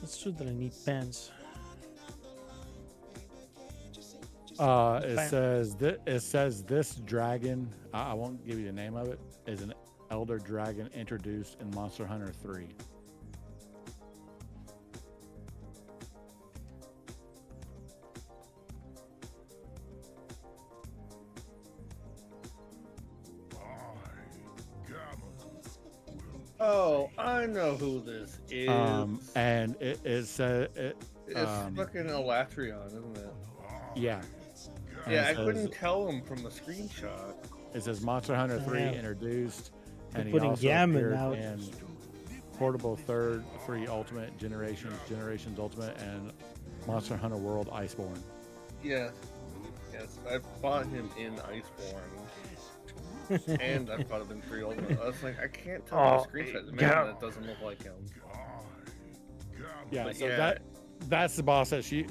It's true that I need pants. It says this dragon. I won't give you the name of it. Is an elder dragon introduced in Monster Hunter 3. Oh, I know who this is. And it says it. It's fucking Elatrion, isn't it? Yeah. Yeah, I couldn't tell him from the screenshot. It says Monster Hunter 3 Yeah. introduced, They're and he putting also Gammon appeared out. in Portable 3 Ultimate, Generations Ultimate, and Monster Hunter World Iceborne. Yes, yes, I fought him in Iceborne, and I fought him in 3 Ultimate. I was like, I can't tell Oh, the screenshot. Man, yeah. that doesn't look like him. Yeah, But so yeah. that's the boss that she.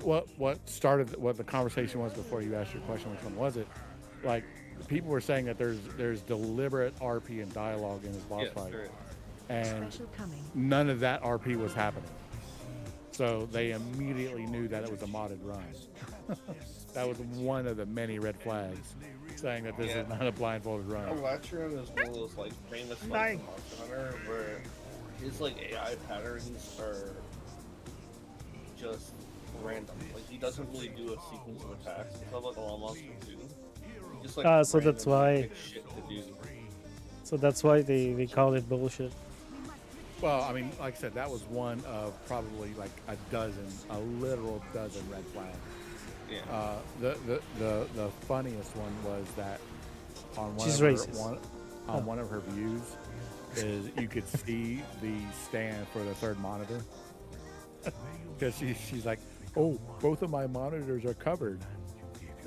What started what the conversation was before you asked your question, which one was it? Like, people were saying that there's deliberate RP and dialogue in his boss Yes, fight, there is. and Special coming. none of that RP was happening. So they immediately knew that it was a modded run. That was one of the many red flags, saying that this Yeah. is not a blindfolded run. Elatrion is one of those like famous fights in Monster Hunter where his like AI patterns are just random. Like he doesn't really do a sequence of attacks. It's not like a Law Monster 2. He just like So that's why. randomly picks shit to do. So that's why they call it bullshit. Well, I mean, like I said, that was one of probably like a literal dozen red flags. Yeah. The funniest one was that on one She's of her, racist. one of her views is you could see the stand for the third monitor because she's like, oh, both of my monitors are covered,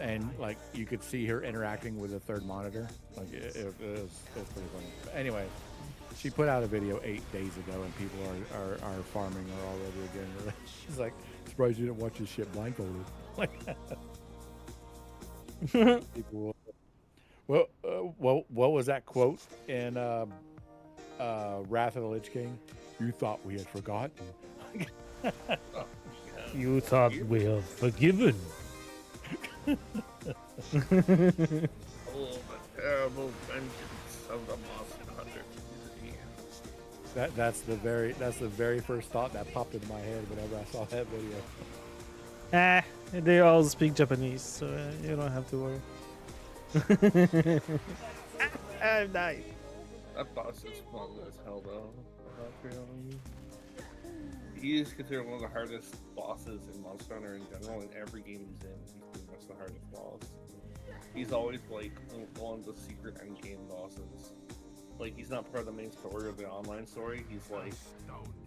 and like you could see her interacting with the third monitor. Like it was pretty funny. But anyway, she put out a video 8 days ago, and people are farming her already again. She's like, surprised you didn't watch this shit blindfolded. Like, people will, what was that quote in Wrath of the Lich King? You thought we had forgotten. You thought we are forgiven. Oh, the terrible vengeance of the Monster Hunter. That's the very first thought that popped into my head whenever I saw that video. They all speak Japanese, so you don't have to worry. I'm dying. That boss is fun as hell though. He is considered one of the hardest bosses in Monster Hunter in general. In every game he's in, he's pretty much the hardest boss. He's always like one of the secret end game bosses. Like he's not part of the main story or the online story. He's like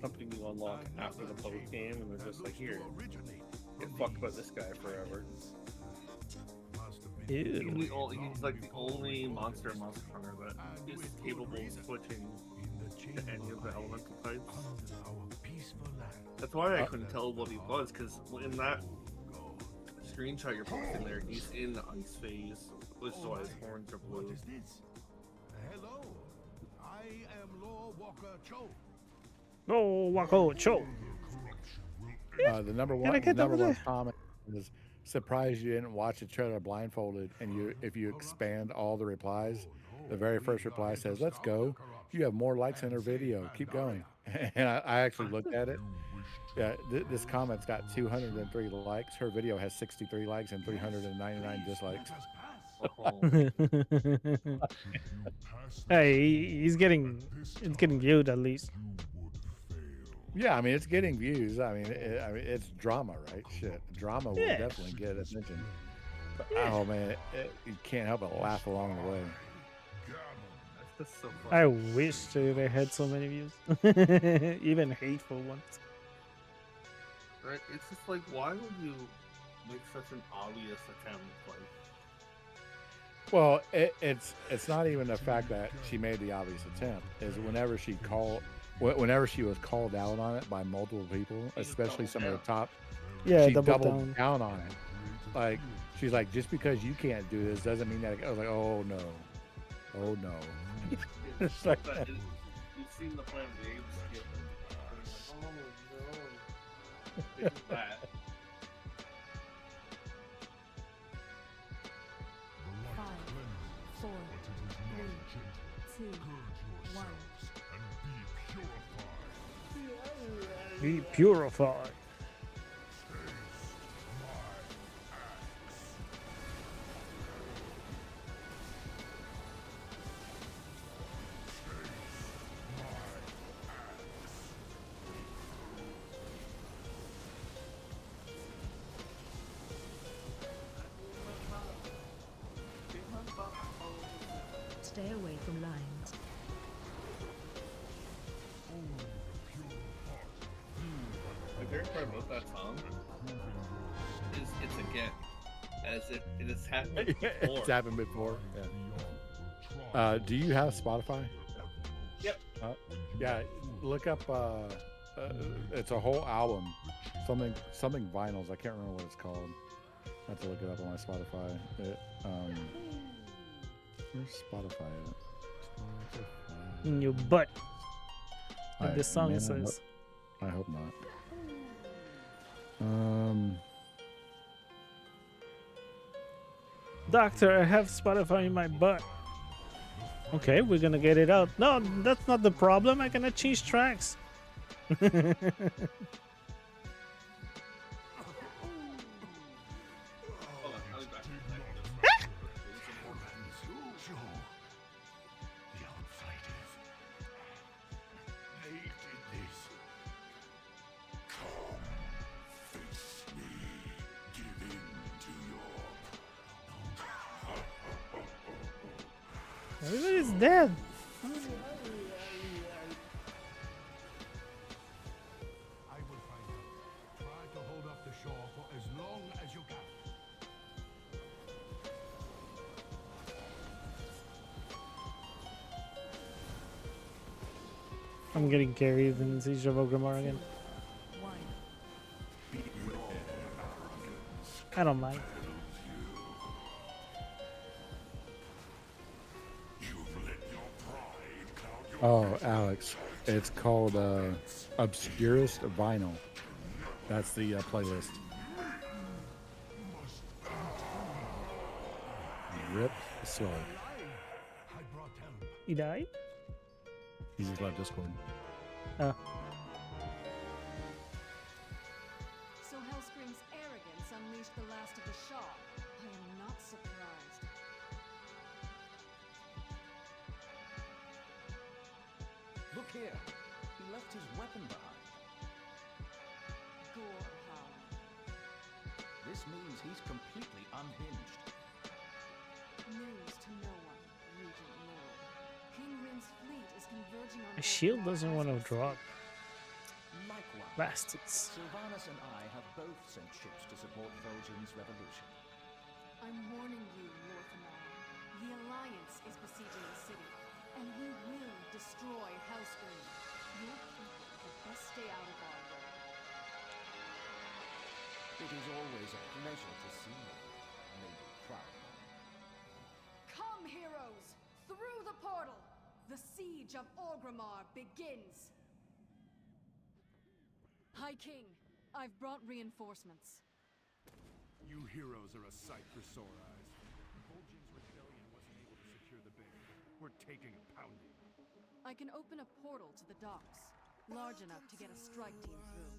something you unlock after the post game, and they're just like, here, get fucked by this guy forever. He's like the only monster hunter that is capable of switching to any of the elemental types. That's why I couldn't tell what he was, because in that screenshot you're posting there, he's in the ice phase, which is why his horns are blue. Hello, I am Lord Walker Cho. Oh, Wako Cho. The number Can I one, get the number over one there? comment is surprised you didn't watch the trailer blindfolded. And if you expand all the replies, the very first reply says, "Let's go. You have more likes in her video. Keep going." And I actually looked at it. Yeah, this comment's got 203 likes. Her video has 63 likes and 399 dislikes. Hey, it's getting viewed at least. Yeah, I mean it's getting views. I mean, it's drama, right? Shit, drama will Yeah. definitely get attention. But, Yeah. oh man, you can't help but laugh along the way. That's just so I funny. wish they had so many views, even hateful ones. Right? It's just like, why would you make such an obvious attempt? Like, Well, it's not even the fact that she made the obvious attempt. Is whenever she was called out on it by multiple people, especially some of the top, Yeah, she double doubled down on it. Like she's like, just because you can't do this doesn't mean that. I was like, oh no, oh no. It's like that. You've seen the Plan Games skip. Oh no. Think of that. 5, 4, 3, 2, 1. Be purified. Stay away from lines. My favorite part about that song is it's again, as if it has happened before. It's happened before. Yeah. Do you have Spotify? Yep. Yeah. Look up. It's a whole album. Something vinyls. I can't remember what it's called. I have to look it up on my Spotify. Where's Spotify at? In your butt. Like I- the song man, says. I hope not. Doctor, I have Spotify in my butt. Okay, we're gonna get it out. No, that's not the problem. I cannot change tracks. Everybody's dead. I will find out. Try to hold up the shore for as long as you can. I'm getting carried in Siege of Ogrimmar again. I don't mind. Oh, Alex, it's called Obscurest Vinyl. That's the playlist. Rip Soul. He died? He just left Discord. Oh. So Hellspring's arrogance unleashed the last of the Shaw. I am not surprised. Look here. He left his weapon behind. Gorehound. This means he's completely unhinged. News to no one, Regent Lord. King Rin's fleet is converging on My shield doesn't want to drop. Likewise, Bastards. Sylvanas and I have both sent ships to support Vol'jin's revolution. I'm warning you, Northamar. The Alliance is besieging the city, and we will destroy Hellscream. Your people had best stay out of our way. It is always a pleasure to see you, Lady Proud. Come, heroes! Through the portal! The siege of Orgrimmar begins! High King, I've brought reinforcements. You heroes are a sight for sore eyes. Vol'jin's rebellion wasn't able to secure the base. We're taking a pounding. I can open a portal to the docks, large enough to get a strike team through.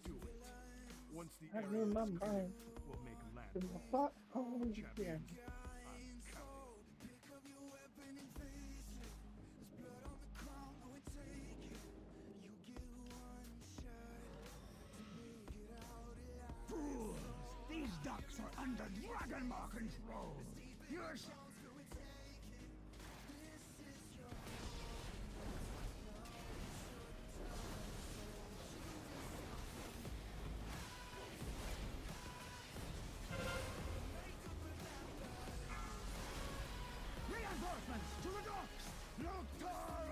Do it. Once the I area is remember. clear, we'll make landfall. Champions, I'm counting. Fools! These ducks are under Dragonmaw control! You're reinforcements to the docks! Loktar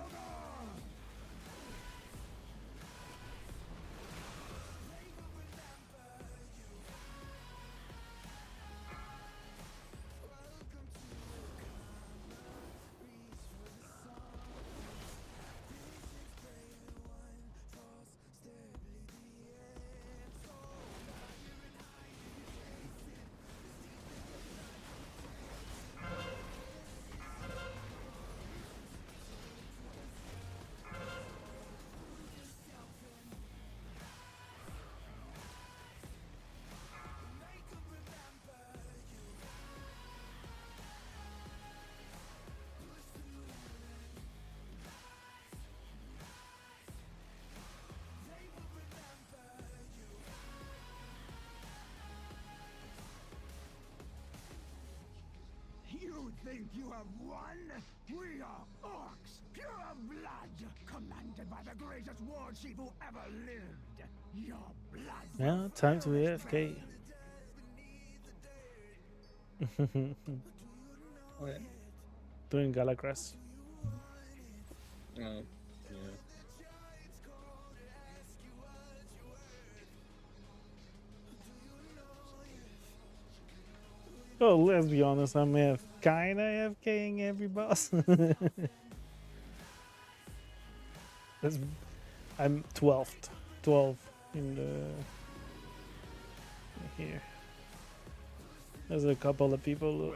You think you have won? We are orcs, pure of blood, commanded by the greatest war chief who ever lived. Your blood. Yeah, time to AFK. What? Doing Galacrest. Oh, yeah. Oh, let's be honest, I'm kinda AFKing every boss. That's, I'm 12th. 12 in the here. There's a couple of people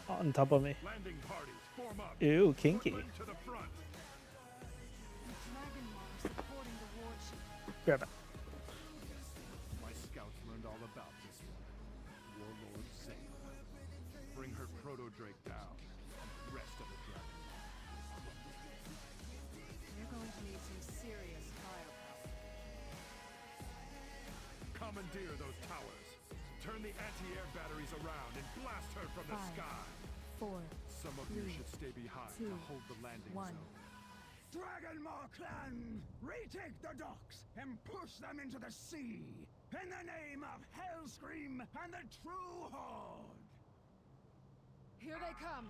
on top of me. Landing parties, form up. Ew, kinky. Footmen to the front. Grab it. My scouts learned all about this one. Warlord Zekeonia. Bring her proto-drake down. And the rest of the dragon. You're going to need some serious firepower. Commandeer those towers. Turn the anti-air batteries around and blast her from the 5, sky. 4, Some of you should stay behind 2, to hold the landing 1. zone. Dragonmaw clan, retake the docks and push them into the sea in the name of Hellscream and the True Horde. Here they come!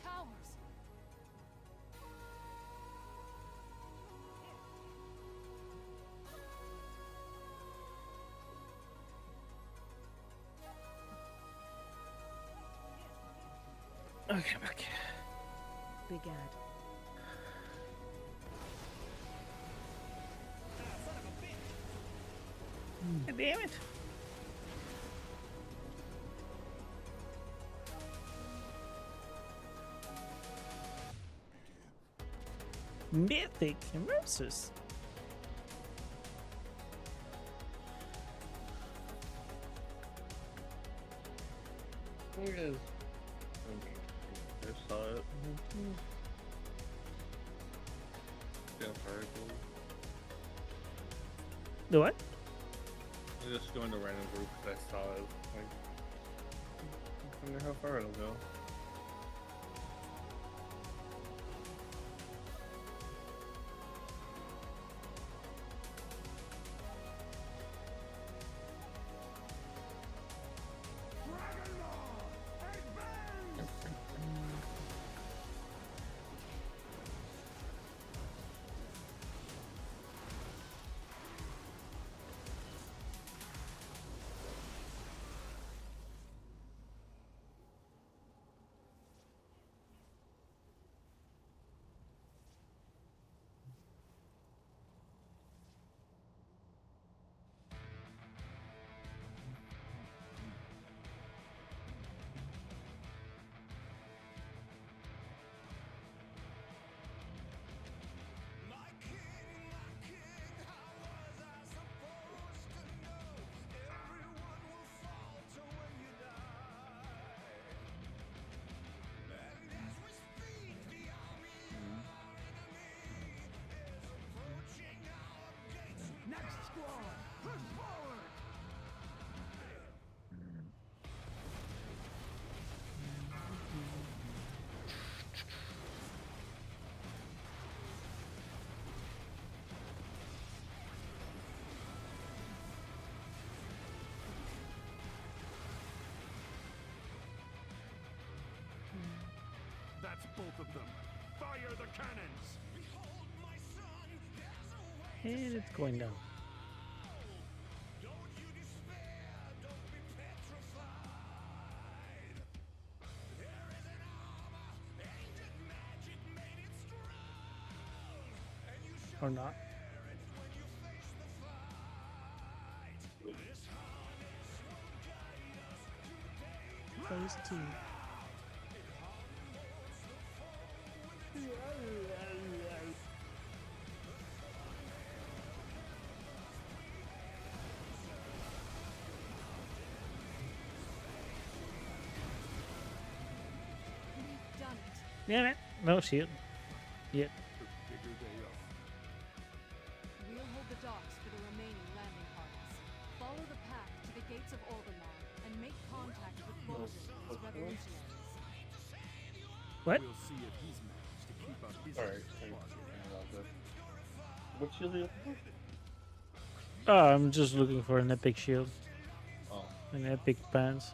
towers. Okay, back. Big Ad. Damn it. Mythic immerses. Here it is. I saw it. Yeah, very cool. The what? I just joined a random group because I saw it. Like, I wonder how far it'll go. Next squad, push forward! That's both of them. Fire the cannons! And it's going down. Or not. Phase 2. We've done it. Damn it. No shield. Yet. We'll hold the docks for the remaining landing parties. Follow the path to the gates of Orgrimmar and make contact with Logan and his revolutionaries. What? We'll see if he's managed to keep up his Alright, what shield are you looking for? Oh, I'm just looking for an epic shield. Oh. An epic pants.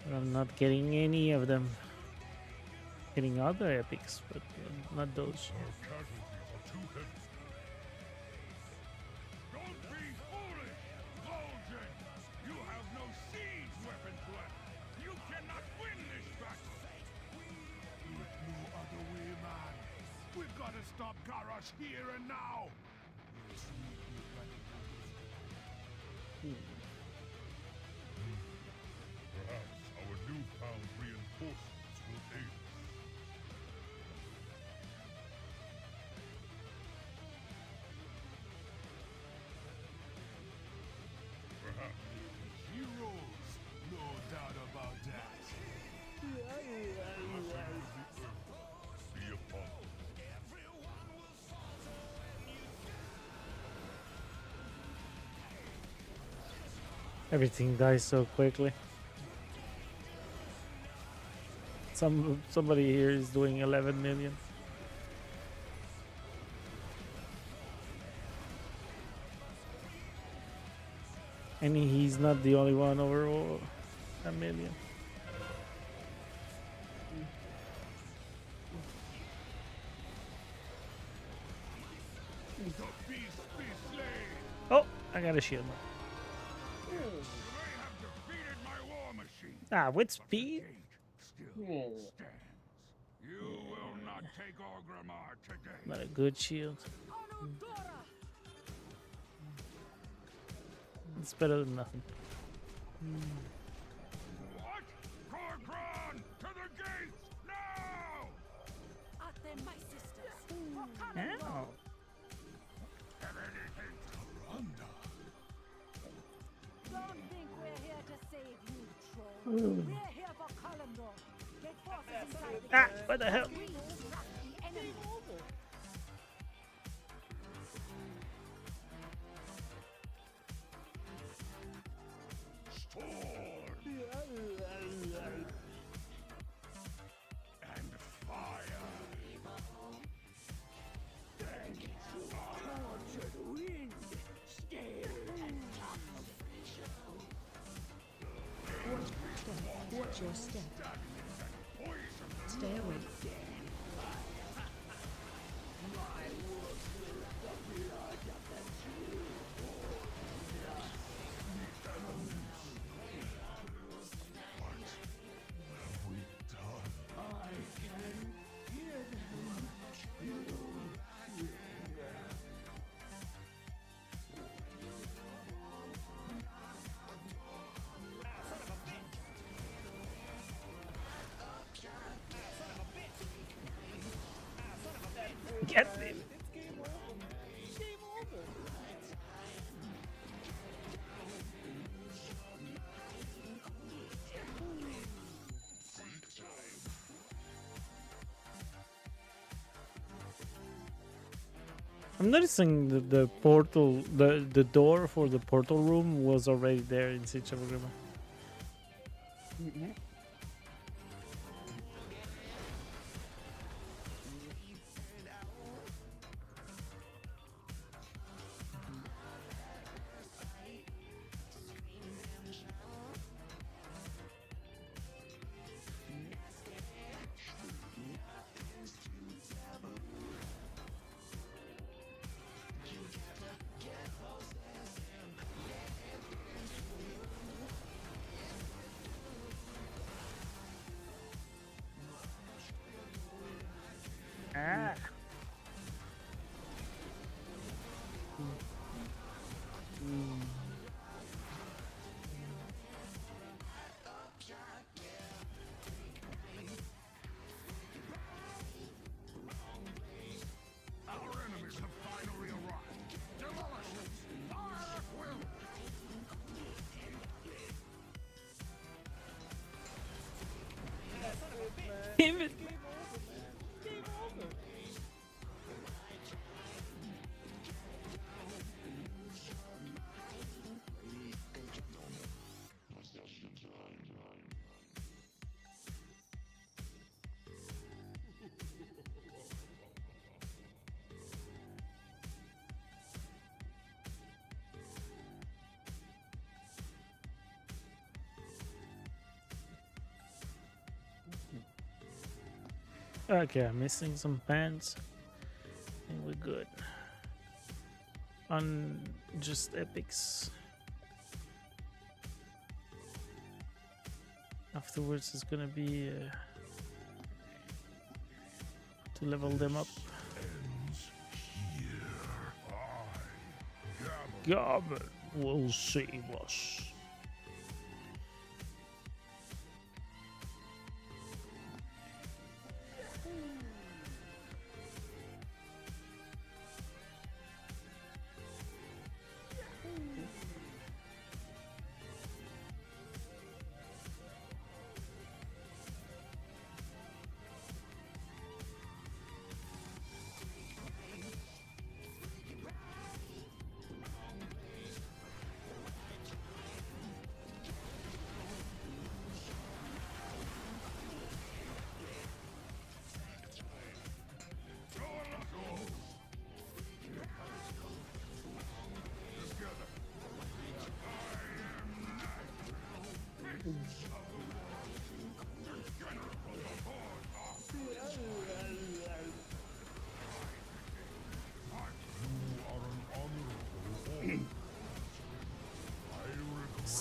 But I'm not getting any of them. Getting other epics, but not those. Don't be foolish! Vol'jin! You have no siege weapons left! You cannot win this battle! There's no other way, man! We've got to stop Garrosh here and now! Perhaps our newfound reinforcements will aid us. Perhaps. Heroes, no doubt about that. Blessing of the earth be upon us. Everything dies so quickly. Somebody here is doing 11 million. And he's not the only one over a million. Oh, I got a shield now. Ah, with speed? Not a good shield. It's better than nothing. What? Corcoran! To the gates! Now! Are they my sisters? Or common Ow. law? Don't think we're here to save you, troll. Ooh. We're here for Kalimdor. Get forces inside the Ah, gate. what the hell? We distract the enemy. And fire. Tortured wind. Watch your step. Stay away. Get him. I'm noticing the portal, the door for the portal room was already there in Siege of Agrima. Ah. Our enemies have finally arrived. Demolish it! Fire at will! Damn it. Okay, I'm missing some pants. And we're good. On just epics. Afterwards is gonna be to level them up. Gammon will save us.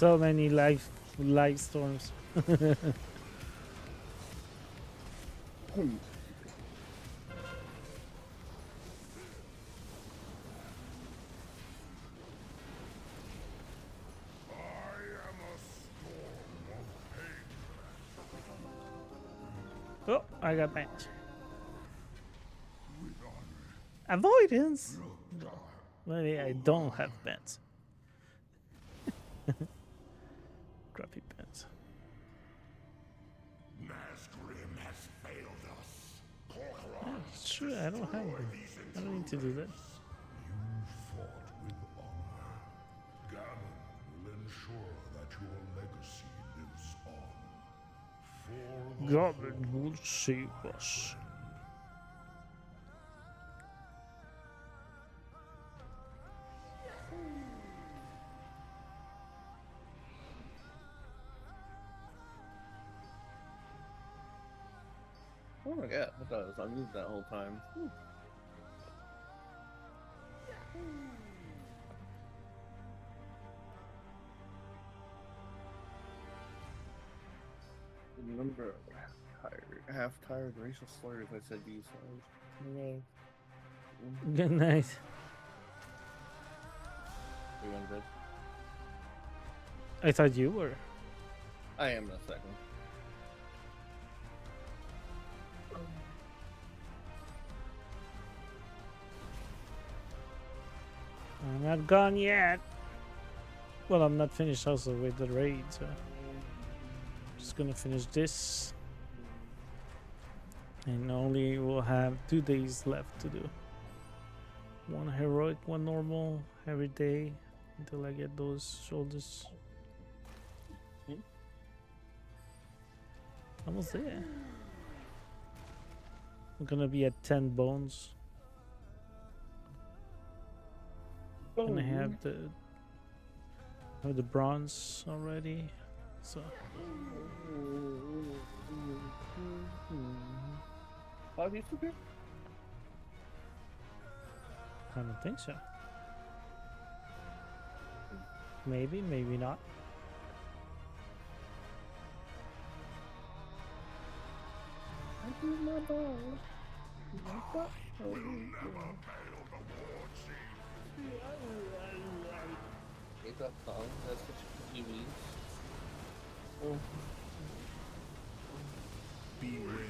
So many life storms. Oh, I got banned. Avoidance? Maybe I don't have bans. Crappy bans. Nazgrim has failed us. Yeah, it's true, I don't have them. I don't need to do that. You fought with honor. Gammon will ensure that your legacy lives on. For the God will save us. Oh my god, I thought it was on mute that whole time. Remember half tired racial slurs I said these days. Good night. We went bed. I thought you were. I am in a second. I'm not gone yet. Well, I'm not finished also with the raid, so just gonna finish this. And only will have 2 days left to do. 1 heroic, 1 normal every day until I get those shoulders. Almost there. I'm gonna be at 10 bones. And I have the bronze already, so. How do you figure? I don't think so. Maybe, maybe not. I will never fail the war chief. Is that song? That's what you mean. Oh. Beware.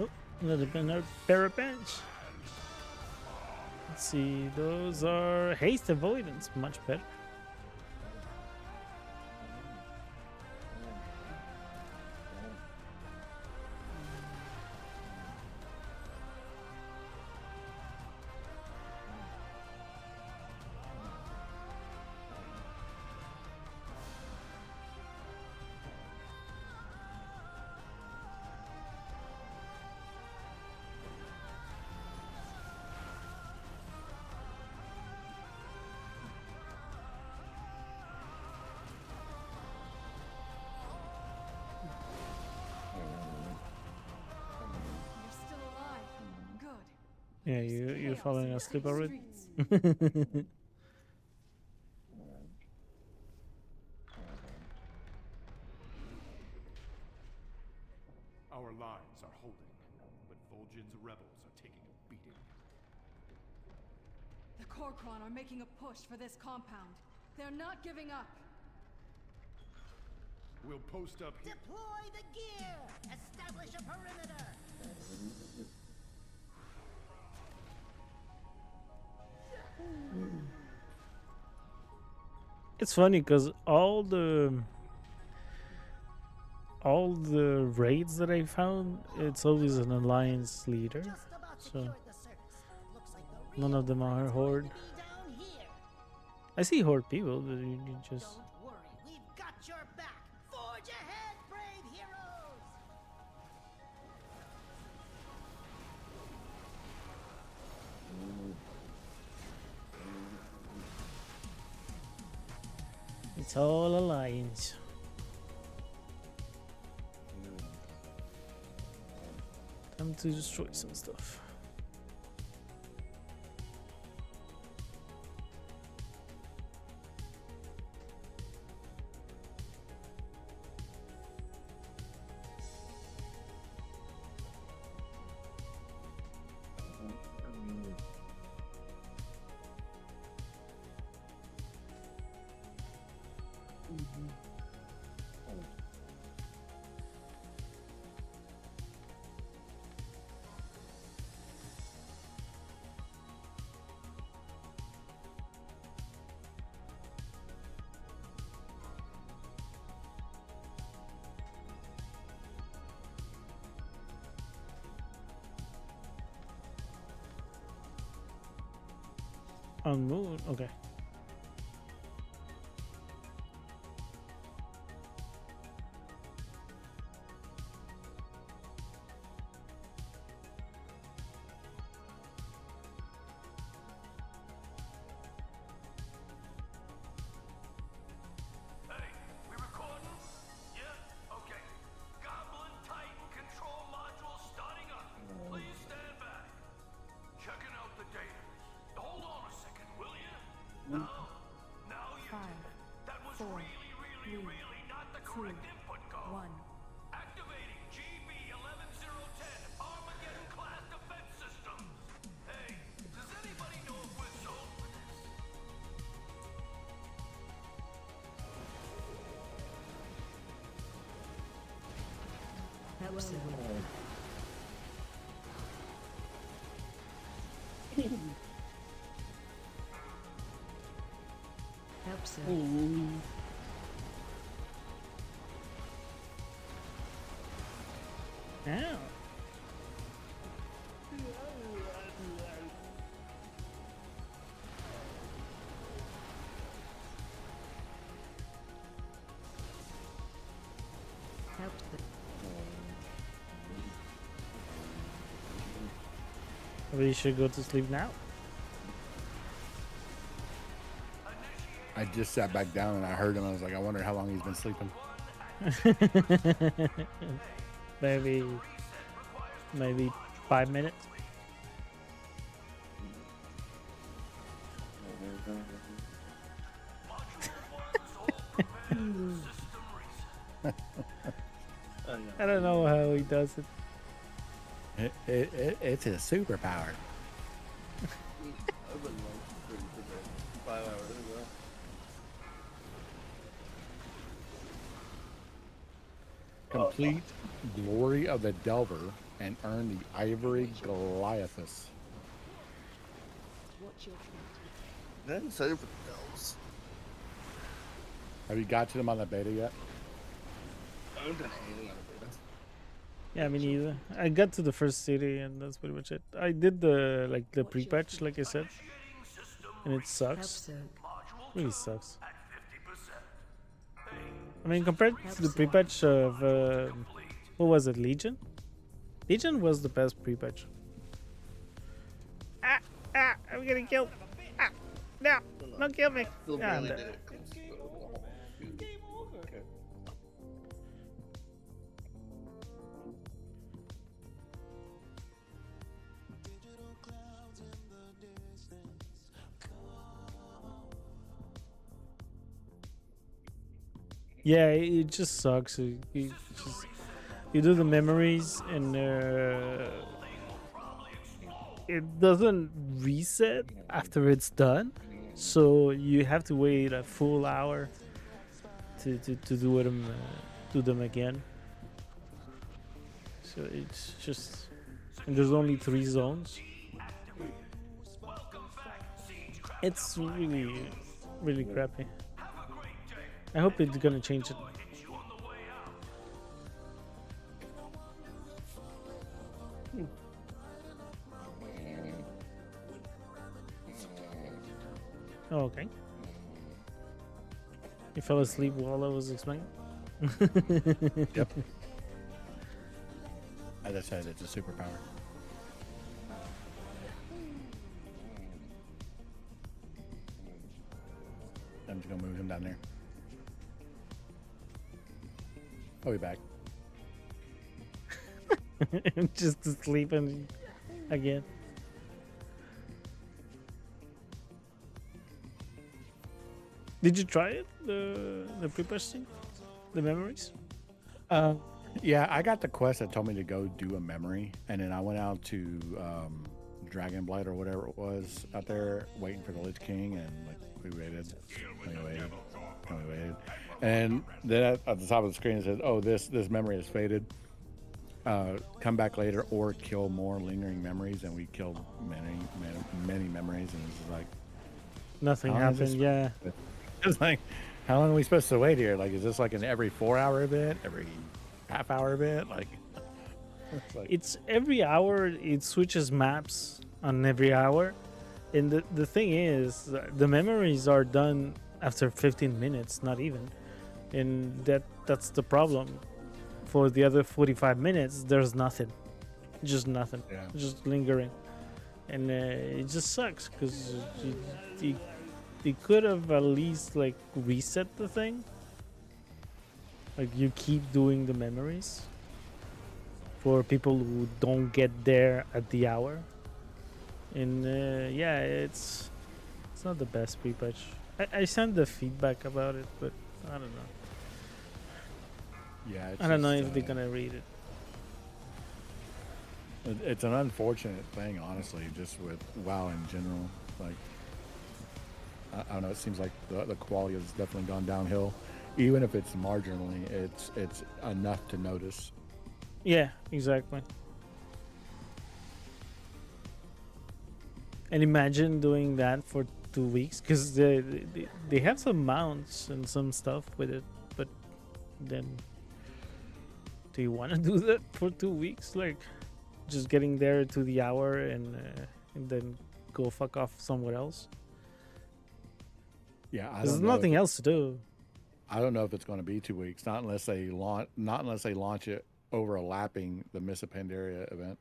Oh, another pair of bench. Let's see, those are haste avoidance, much better. Yeah, you're falling asleep already. Our lines are holding, but Vol'jin's rebels are taking a beating. The Kor'kron are making a push for this compound. They're not giving up. We'll post up here. Deploy the gear! Establish a perimeter! It's funny because all the raids that I found, it's always an alliance leader, so none of them are horde. I see horde people, but you just. Don't worry, we've got your back. Forge ahead, brave heroes! It's all alliance. Time to destroy some stuff. On moon, okay. Help so. Yeah. Help the. We should go to sleep now. I just sat back down and I heard him. I was like, I wonder how long he's been sleeping. maybe 5 minutes. I don't know how he does it. It's his superpower. I've been like 5 hours ago. Complete Glory of the Delver and earn the Ivory Goliathus. Then save for the Delves. Have you got to them on the beta yet? I haven't done anything on the beta. Yeah, me neither. I got to the first city and that's pretty much it. I did the pre-patch, like I said, and it sucks. Really sucks. I mean, compared to the pre-patch of what was it, Legion? Legion was the best pre-patch. I'm getting killed. No, don't kill me. I'm dead. Yeah, it just sucks. You do the memories and it doesn't reset after it's done, so you have to wait a full hour to do them again. So it's just, and there's only 3 zones. It's really crappy. I hope it's gonna change it. Oh, okay. You fell asleep while I was explaining? Yep. As I said, it's a superpower. I'm just gonna move him down there. I'll be back. Just to sleep and again. Did you try it? The pre-patch thing? The memories? Yeah, I got the quest that told me to go do a memory, and then I went out to Dragonblight or whatever it was out there, waiting for the Lich King, and like we waited, and we waited, and we waited, and then at the top of the screen it says, "Oh, this memory has faded. Come back later or kill more lingering memories," and we killed many memories, and it's like Nothing how long is happened. this- Yeah. It's like, how long are we supposed to wait here? Like, is this like an every 4-hour event, every half-hour event? Like, It's every hour. It switches maps on every hour, and the thing is, the memories are done after 15 minutes, not even, and that's the problem. For the other 45 minutes, there's nothing, just nothing, just lingering, and it just sucks because they could have at least like reset the thing. Like you keep doing the memories for people who don't get there at the hour, and yeah, it's not the best pre-patch. I sent the feedback about it, but I don't know. yeah, it's I don't know just, if they're gonna read it. It's an unfortunate thing, honestly, just with WoW in general. Like, I don't know. It seems like the quality has definitely gone downhill. Even if it's marginally, it's enough to notice. Yeah, exactly. And imagine doing that for 2 weeks, because they have some mounts and some stuff with it, but then do you want to do that for 2 weeks? Like, just getting there to the hour and then go fuck off somewhere else? Yeah, There's nothing else to do. I don't know if it's going to be 2 weeks. Not unless they launch it overlapping the Miss a Pandaria event.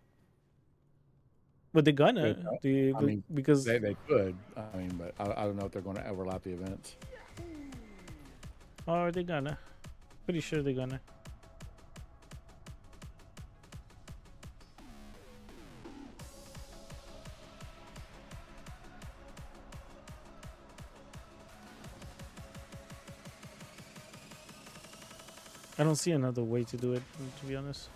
But they're gonna. I mean, because they could. I mean, but I don't know if they're going to overlap the events. Or they're gonna. Pretty sure they're gonna. I don't see another way to do it, to be honest.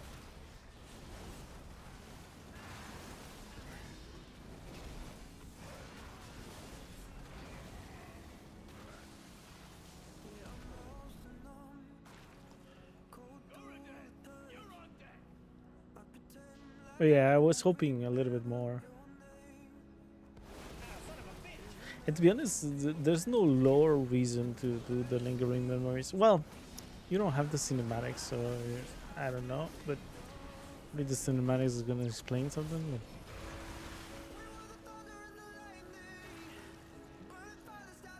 But yeah, I was hoping a little bit more. And to be honest, there's no lore reason to do the lingering memories. Well, you don't have the cinematics, so I don't know. But maybe the cinematics is gonna explain something.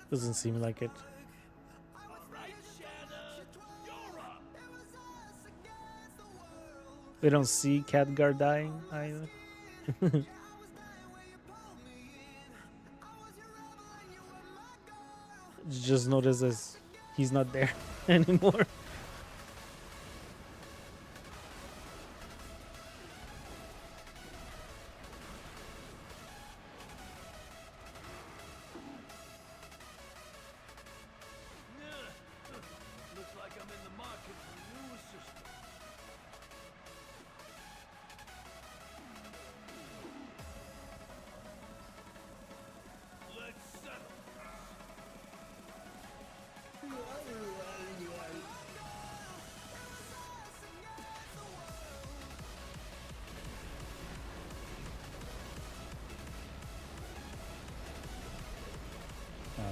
Doesn't seem like it. We don't see Khadgar dying either. Just notice as he's not there anymore. Looks like I'm in the market for a new assistant. Let's settle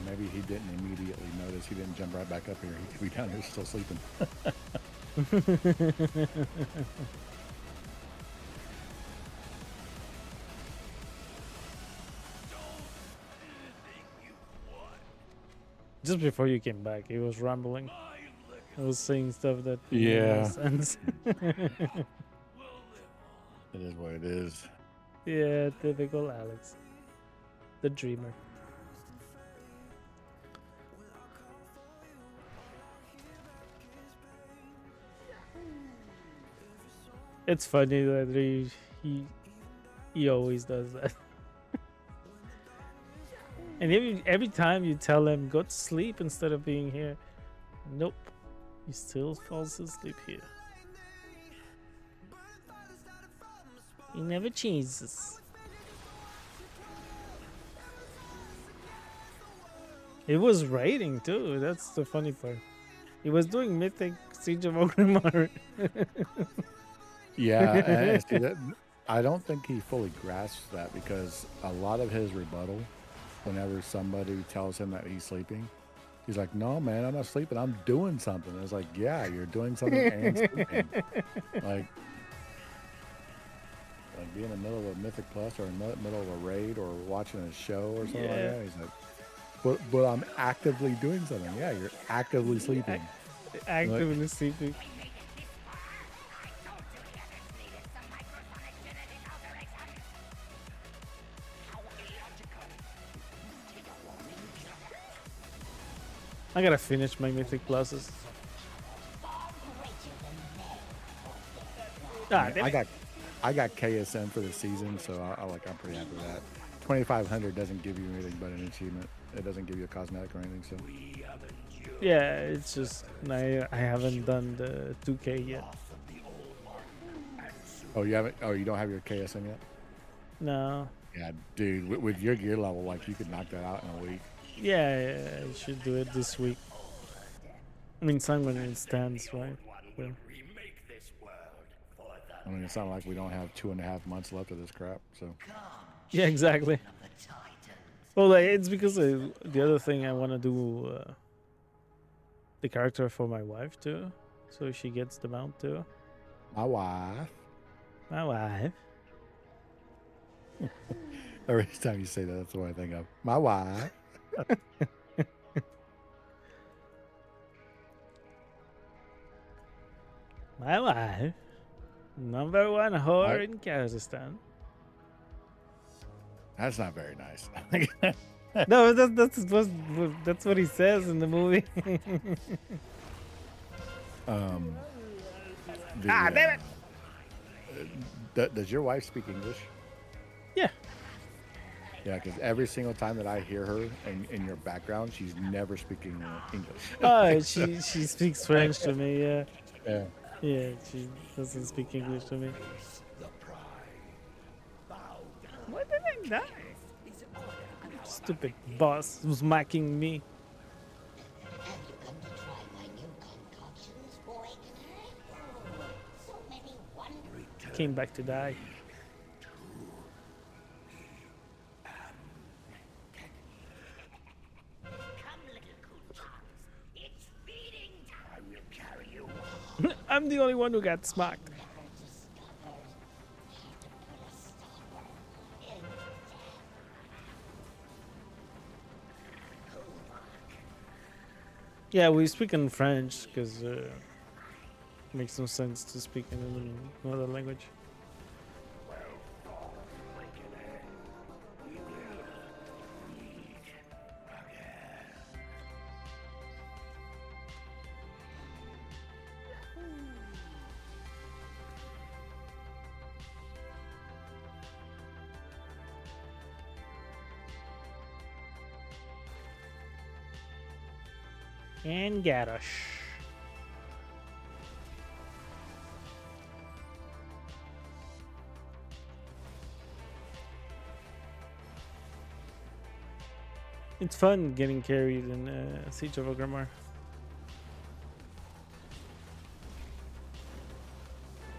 Maybe he didn't immediately notice. He didn't jump right back up here. He could be down here still sleeping. Just before you came back, he was rambling. I was saying stuff that Yeah. didn't make sense. It is what it is. Yeah, typical Alex, the dreamer. It's funny that he always does that. And every time you tell him go to sleep instead of being here, nope, he still falls asleep here. He never changes. It was raining too. That's the funny part. He was doing Mythic Siege of Orgrimmar. Yeah, and see that. I don't think he fully grasps that because a lot of his rebuttal, whenever somebody tells him that he's sleeping, he's like, "No, man, I'm not sleeping. I'm doing something." And it's like, "Yeah, you're doing something and sleeping." Like being in the middle of a Mythic Plus or in the middle of a raid or watching a show or something like that. He's like, "But I'm actively doing something." Yeah, you're actively sleeping. Actively sleeping. I gotta finish my Mythic Pluses. I got KSM for the season, so I'm pretty happy with that. 2,500 doesn't give you anything but an achievement. It doesn't give you a cosmetic or anything. So yeah, it's just I haven't done the 2K yet. Oh, you haven't? Oh, you don't have your KSM yet? No. Yeah, dude, with your gear level, like you could knock that out in a week. Yeah, I should do it this week. I mean, Simon it stands, right? Yeah. I mean, it's not like we don't have 2.5 months left of this crap, so. Yeah, exactly. Well, it's because the other thing I want to do the character for my wife too, so she gets the mount too. My wife. My wife. Every time you say that, that's what I think of. My wife. My wife. #1 whore in Kazakhstan. That's not very nice. No, that's what he says in the movie. Damn it! Does your wife speak English? Yeah. Yeah, because every single time that I hear her in your background, she's never speaking English. Oh, she speaks French to me. Yeah. Yeah. Yeah, she doesn't speak English to me. Why did I die? Stupid boss who's smacking me. Came back to die. I'm the only one who got smacked. Yeah, we speak in French because it makes no sense to speak in another language. And Garrosh. It's fun getting carried in Siege of Orgrimmar.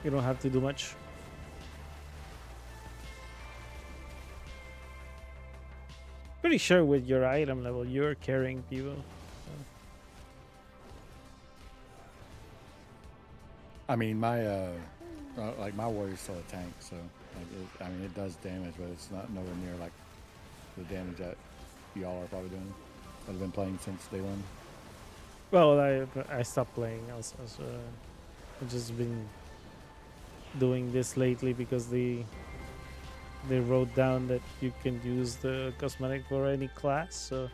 You don't have to do much. Pretty sure with your item level, you're carrying people. I mean, my my warrior's still a tank, so I mean it does damage, but it's not nowhere near like the damage that y'all are probably doing. I've been playing since day one. Well, I stopped playing also, so I've just been doing this lately because they wrote down that you can use the cosmetic for any class, so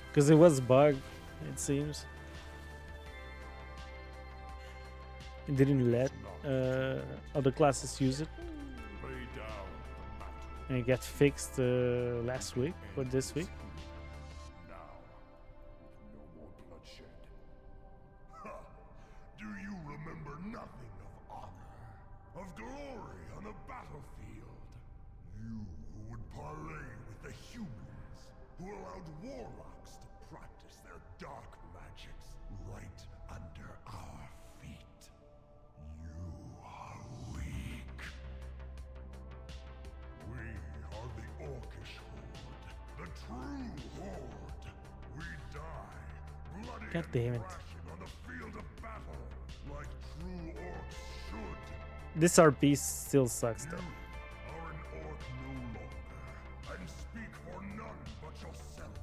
because it was bugged, it seems. It didn't let other classes use it, Lay down the mantle. and it got fixed last week or this week. Now, no more bloodshed. Ha! Do you remember nothing of honor, of glory on a battlefield? You who would parley with the humans, who allowed warlocks to practice their dark magics right under our feet. You are weak. We are the Orcish Horde, the true Horde. We die, bloody God damn it. and thrashing on the field of battle, like true orcs should. This RP still sucks though. Are an orc no longer, and speak for none but yourself.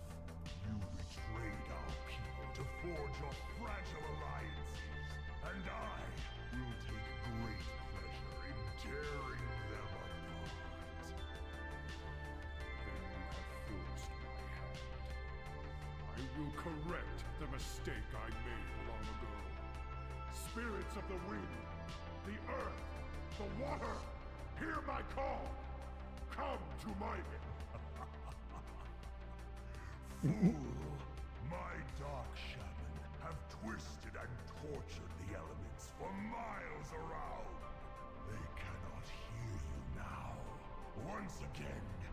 You betrayed our people to forge your fragile alliances, and I will take great pleasure in tearing them apart. Then you have forced my hand. I will correct the mistake I made long ago. Spirits of the wind, the earth, the water, hear my call. Come to my Fool, my dark shaman have twisted and tortured the elements for miles around. They cannot hear you now. Once again, you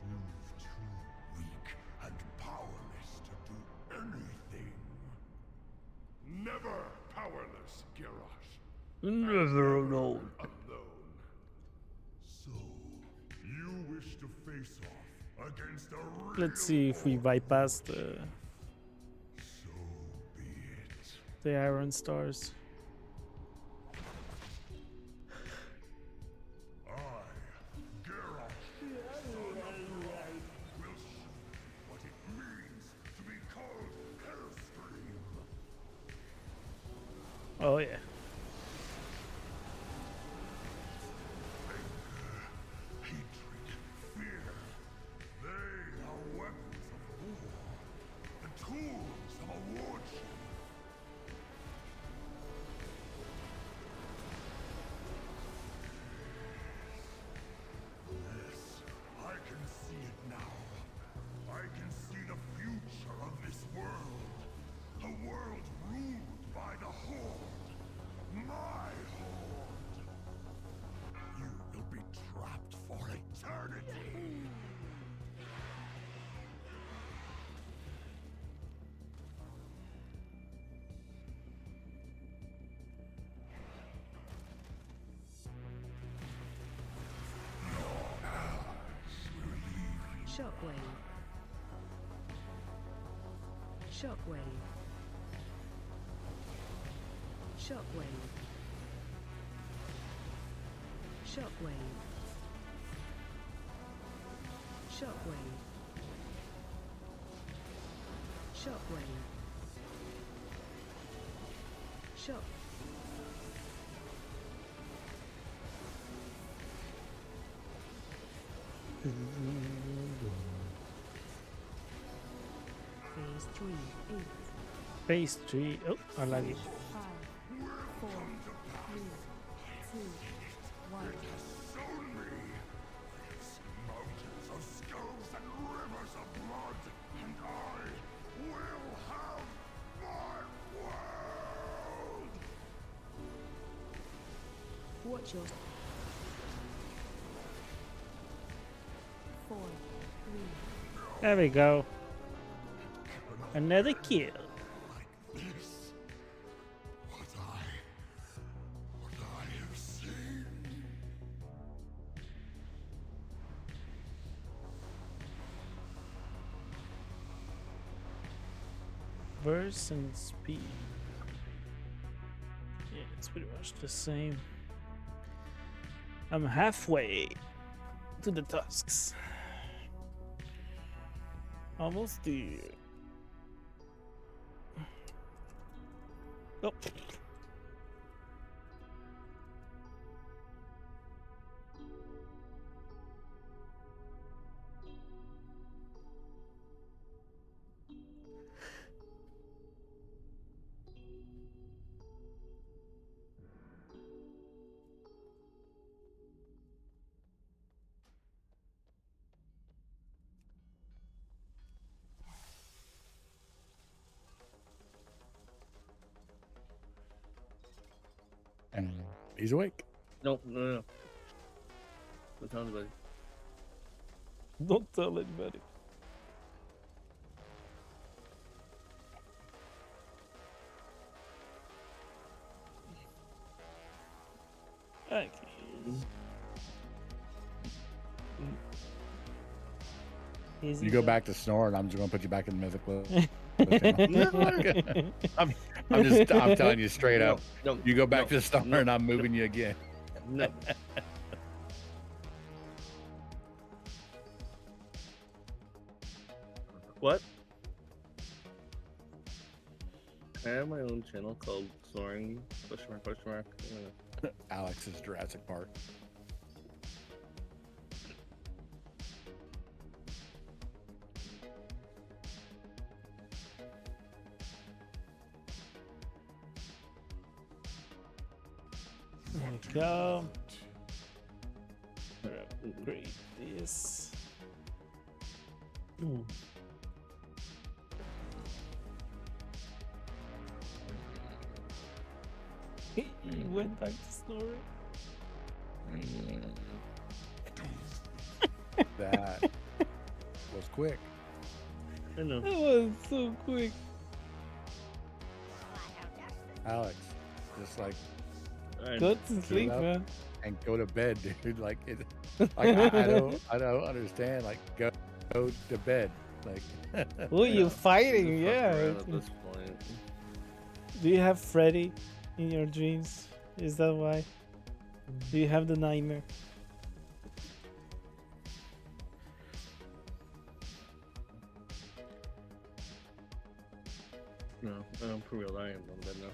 prove too weak and powerless to do anything. Never powerless, Garrosh. Never alone. Alone. So, you wish to face off against a real Let's see if we bypass the Iron Stars. I, Garrosh, son of Rock, will show what it means to be called Hellstream. Oh yeah. Hatred, fear, they are weapons of war, the tools of a warchief. Yes, I can see it now. I can see the future of this world. A world ruled by the Horde. My Horde. You will be trapped for eternity. Shockwave. Shockwave. Shockwave. Shockwave. Shockwave. Shockwave. Shock. Phase 3, 8, Phase 3. Oh, I like it. 5, 4, 3, 2, 1. Sown me. Mountains of skulls and rivers of blood, and I will have my world. Watch your 4, 3. There we go. Another kill. This, what I have seen. Verse and speed. Yeah, it's pretty much the same. I'm halfway to the tusks. Almost there. Oh. And he's awake. No. Don't tell anybody. Don't tell anybody. Okay. You go back to snoring, I'm just gonna put you back in the mythical. I'm telling you straight up. No, you go back to snoring, I'm moving you again. No. What? I have my own channel called Snoring !!! Alex's Jurassic Park. There we go. Upgrade this. He went back to snoring. That was quick. I know. That was so quick. Alex, just like Go to sleep, up man. and go to bed, dude. Like it. Like I don't understand. Like go to bed. Like. Who are you fighting? Fuck Yeah. around at this point. Do you have Freddy in your dreams? Is that why? Do you have the nightmare? No, for real, I am on bed now.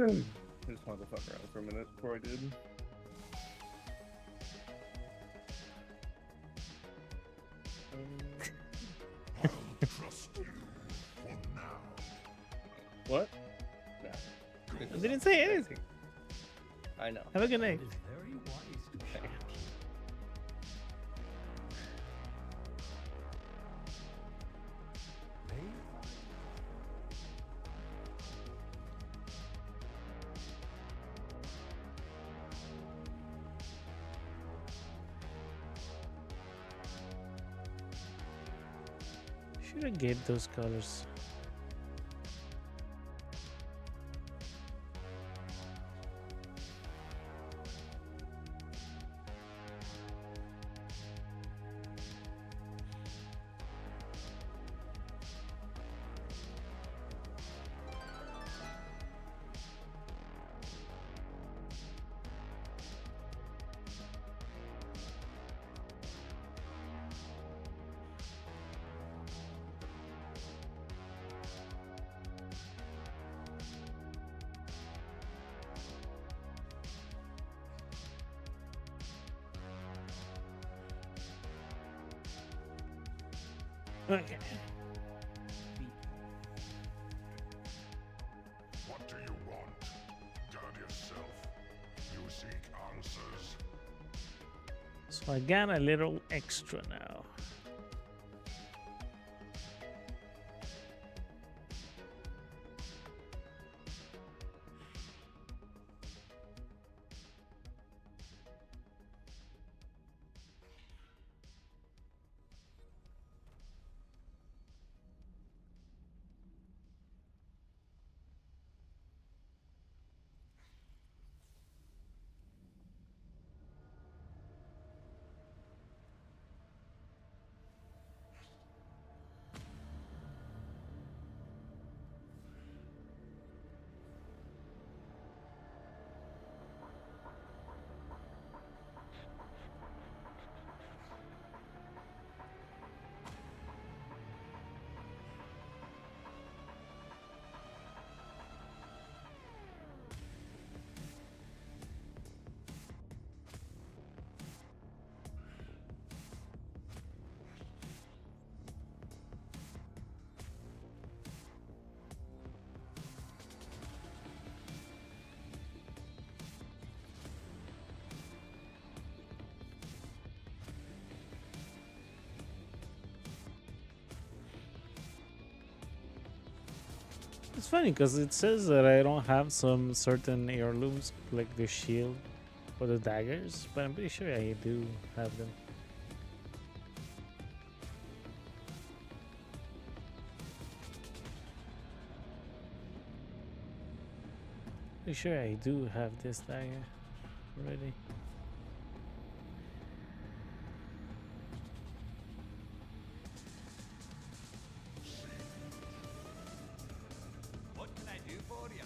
I just wanted to fuck around for a minute before I did. What? No. I didn't say anything. I know. Have a good night. Should have gave those colors. Okay. What do you want? Guard yourself. You seek answers. So I got a little extra now. It's funny because it says that I don't have some certain heirlooms like the shield or the daggers, but I'm pretty sure I do have them. Pretty sure I do have this dagger already. What can I do for you?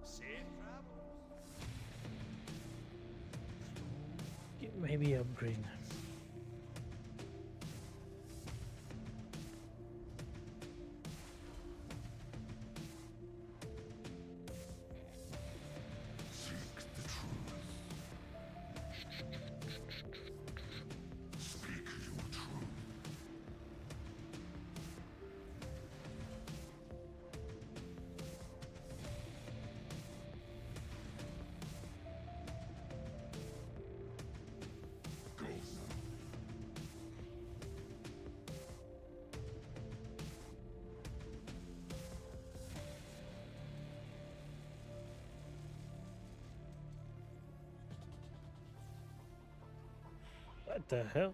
Safe travels. Maybe upgrade. What the hell?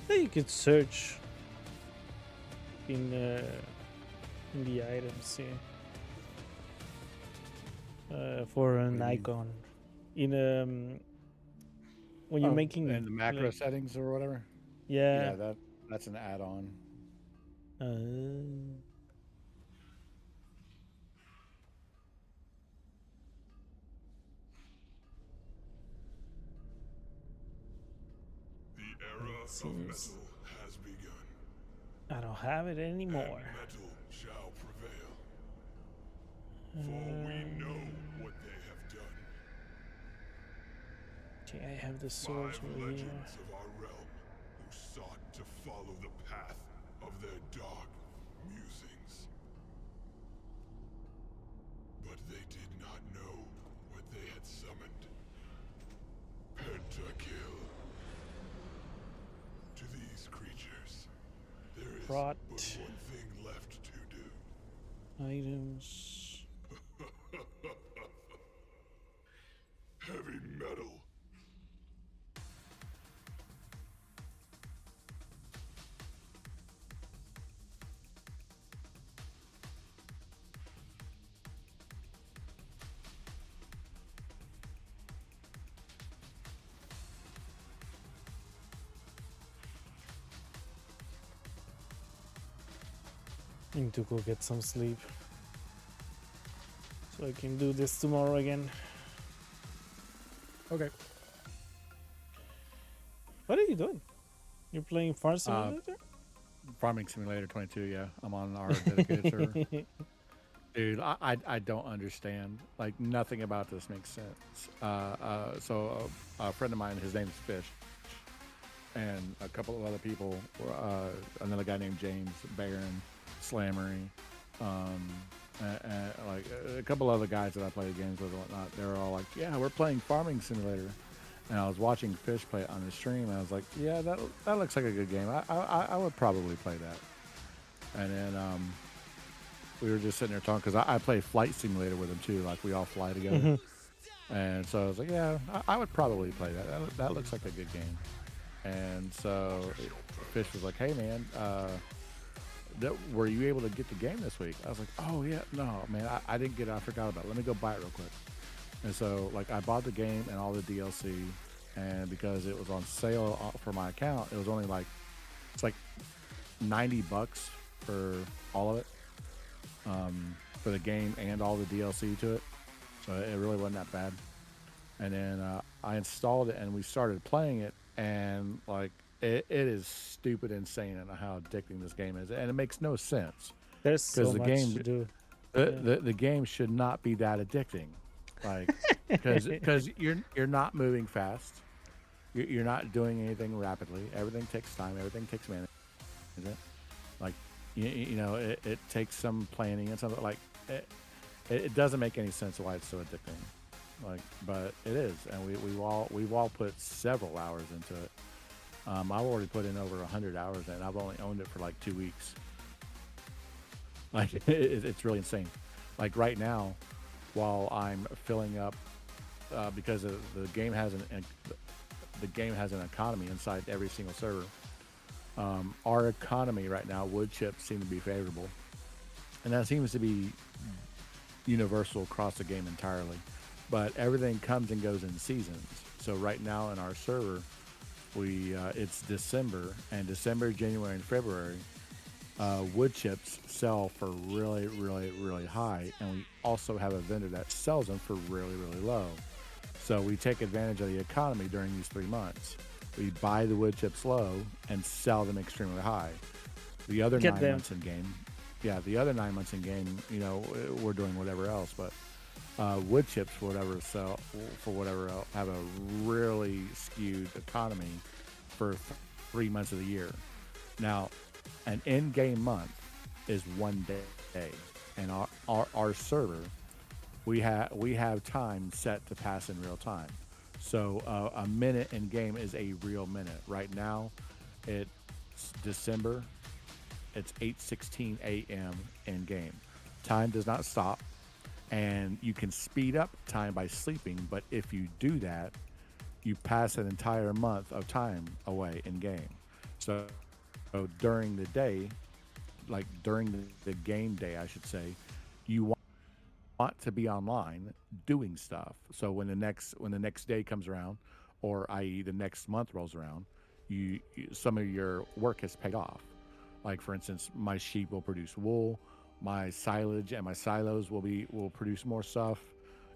I think you could search in the items here for an icon in when you're making in the macro like, settings or whatever. yeah. That's an add-on. The era of metal has begun. I don't have it anymore. Metal shall prevail. For we know what they have done. Okay, I have the swords 5 over here. legends of our realm who sought to follow the path of their dark musings. But they did not know what they had summoned. Pentakill. To these creatures, there is Brought but one thing left to do. items. Heavy metal. I need to go get some sleep so I can do this tomorrow again. Okay. What are you doing? You're playing Farm Simulator? Farming Simulator 22. Yeah, I'm on our dedicated server. Dude, I don't understand. Like, nothing about this makes sense. So a friend of mine, his name's Fish, and a couple of other people, another guy named James, Baron, Slammery, and like a couple other guys that I play games with and whatnot. They were all like, "Yeah, we're playing Farming Simulator," and I was watching Fish play it on the stream, and I was like, "Yeah, that looks like a good game. I would probably play that." And then we were just sitting there talking because I play Flight Simulator with him too. Like, we all fly together. And so I was like, yeah, I would probably play that. That looks like a good game. And so Fish was like, hey, man, were you able to get the game this week? I was like, oh yeah, no, man, I didn't get it. I forgot about it. Let me go buy it real quick. And so, like, I bought the game and all the DLC, and because it was on sale for my account, it was only like, it's like $90 for all of it, for the game and all the DLC to it. So it really wasn't that bad. And then I installed it and we started playing it, and like it is stupid insane on how addicting this game is, and it makes no sense. There's so the much game, to do. the game should not be that addicting, like because you're not moving fast, you're not doing anything rapidly. Everything takes time. Everything takes management. Like you know, it takes some planning and something like it doesn't make any sense why it's so addicting. Like, but it is, and we've all put several hours into it. I've already put in over 100 hours, and I've only owned it for like 2 weeks. Like, it's really insane. Like right now, while I'm filling up, because the game has an economy inside every single server. Our economy right now, wood chips seem to be favorable, and that seems to be universal across the game entirely. But everything comes and goes in seasons. So right now in our server, it's December, and December, January, and February, wood chips sell for really, really, really high, and we also have a vendor that sells them for really, really low. So we take advantage of the economy during these 3 months. We buy the wood chips low and sell them extremely high. The other 9 months in game, the other 9 months in game, you know, we're doing whatever else, but wood chips for whatever else, have a really skewed economy for 3 months of the year. Now, an in-game month is 1 day, and our server, we have time set to pass in real time. So a minute in game is a real minute. Right now, it's December. It's 8:16 a.m. in game. Time does not stop. And you can speed up time by sleeping, but if you do that, you pass an entire month of time away in game. So during the day, like during the game day, I should say, you want to be online doing stuff. So when the next day comes around, or i.e. the next month rolls around, you some of your work has paid off. Like for instance, my sheep will produce wool. My silage and my silos will produce more stuff.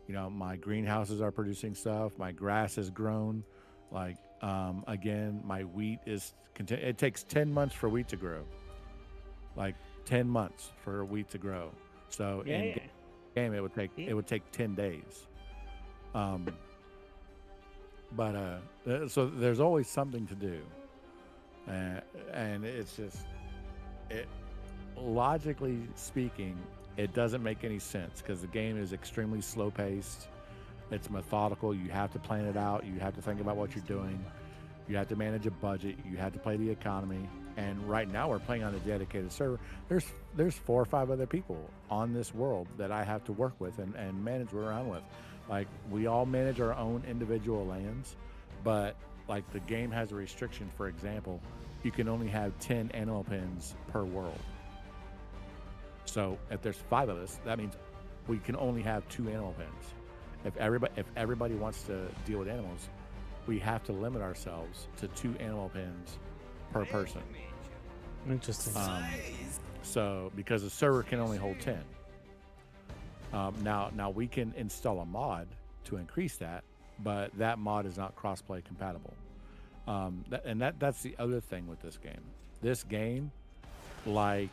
You know, my greenhouses are producing stuff. My grass has grown. Like again, my wheat is. It takes 10 months for wheat to grow. Like 10 months for wheat to grow. So in game, it would take 10 days. So there's always something to do, and it's just it. Logically speaking, it doesn't make any sense because the game is extremely slow paced. It's methodical. You have to plan it out. You have to think about what you're doing. You have to manage a budget. You have to play the economy. And right now we're playing on a dedicated server. There's 4 or 5 other people on this world that I have to work with and manage around with. Like we all manage our own individual lands, but like the game has a restriction. For example, you can only have 10 animal pens per world. So if there's 5 of us, that means we can only have 2 animal pens. If everybody wants to deal with animals, we have to limit ourselves to 2 animal pens per person. Interesting. So because the server can only hold 10. Now we can install a mod to increase that, but that mod is not crossplay compatible. That's the other thing with this game. This game, like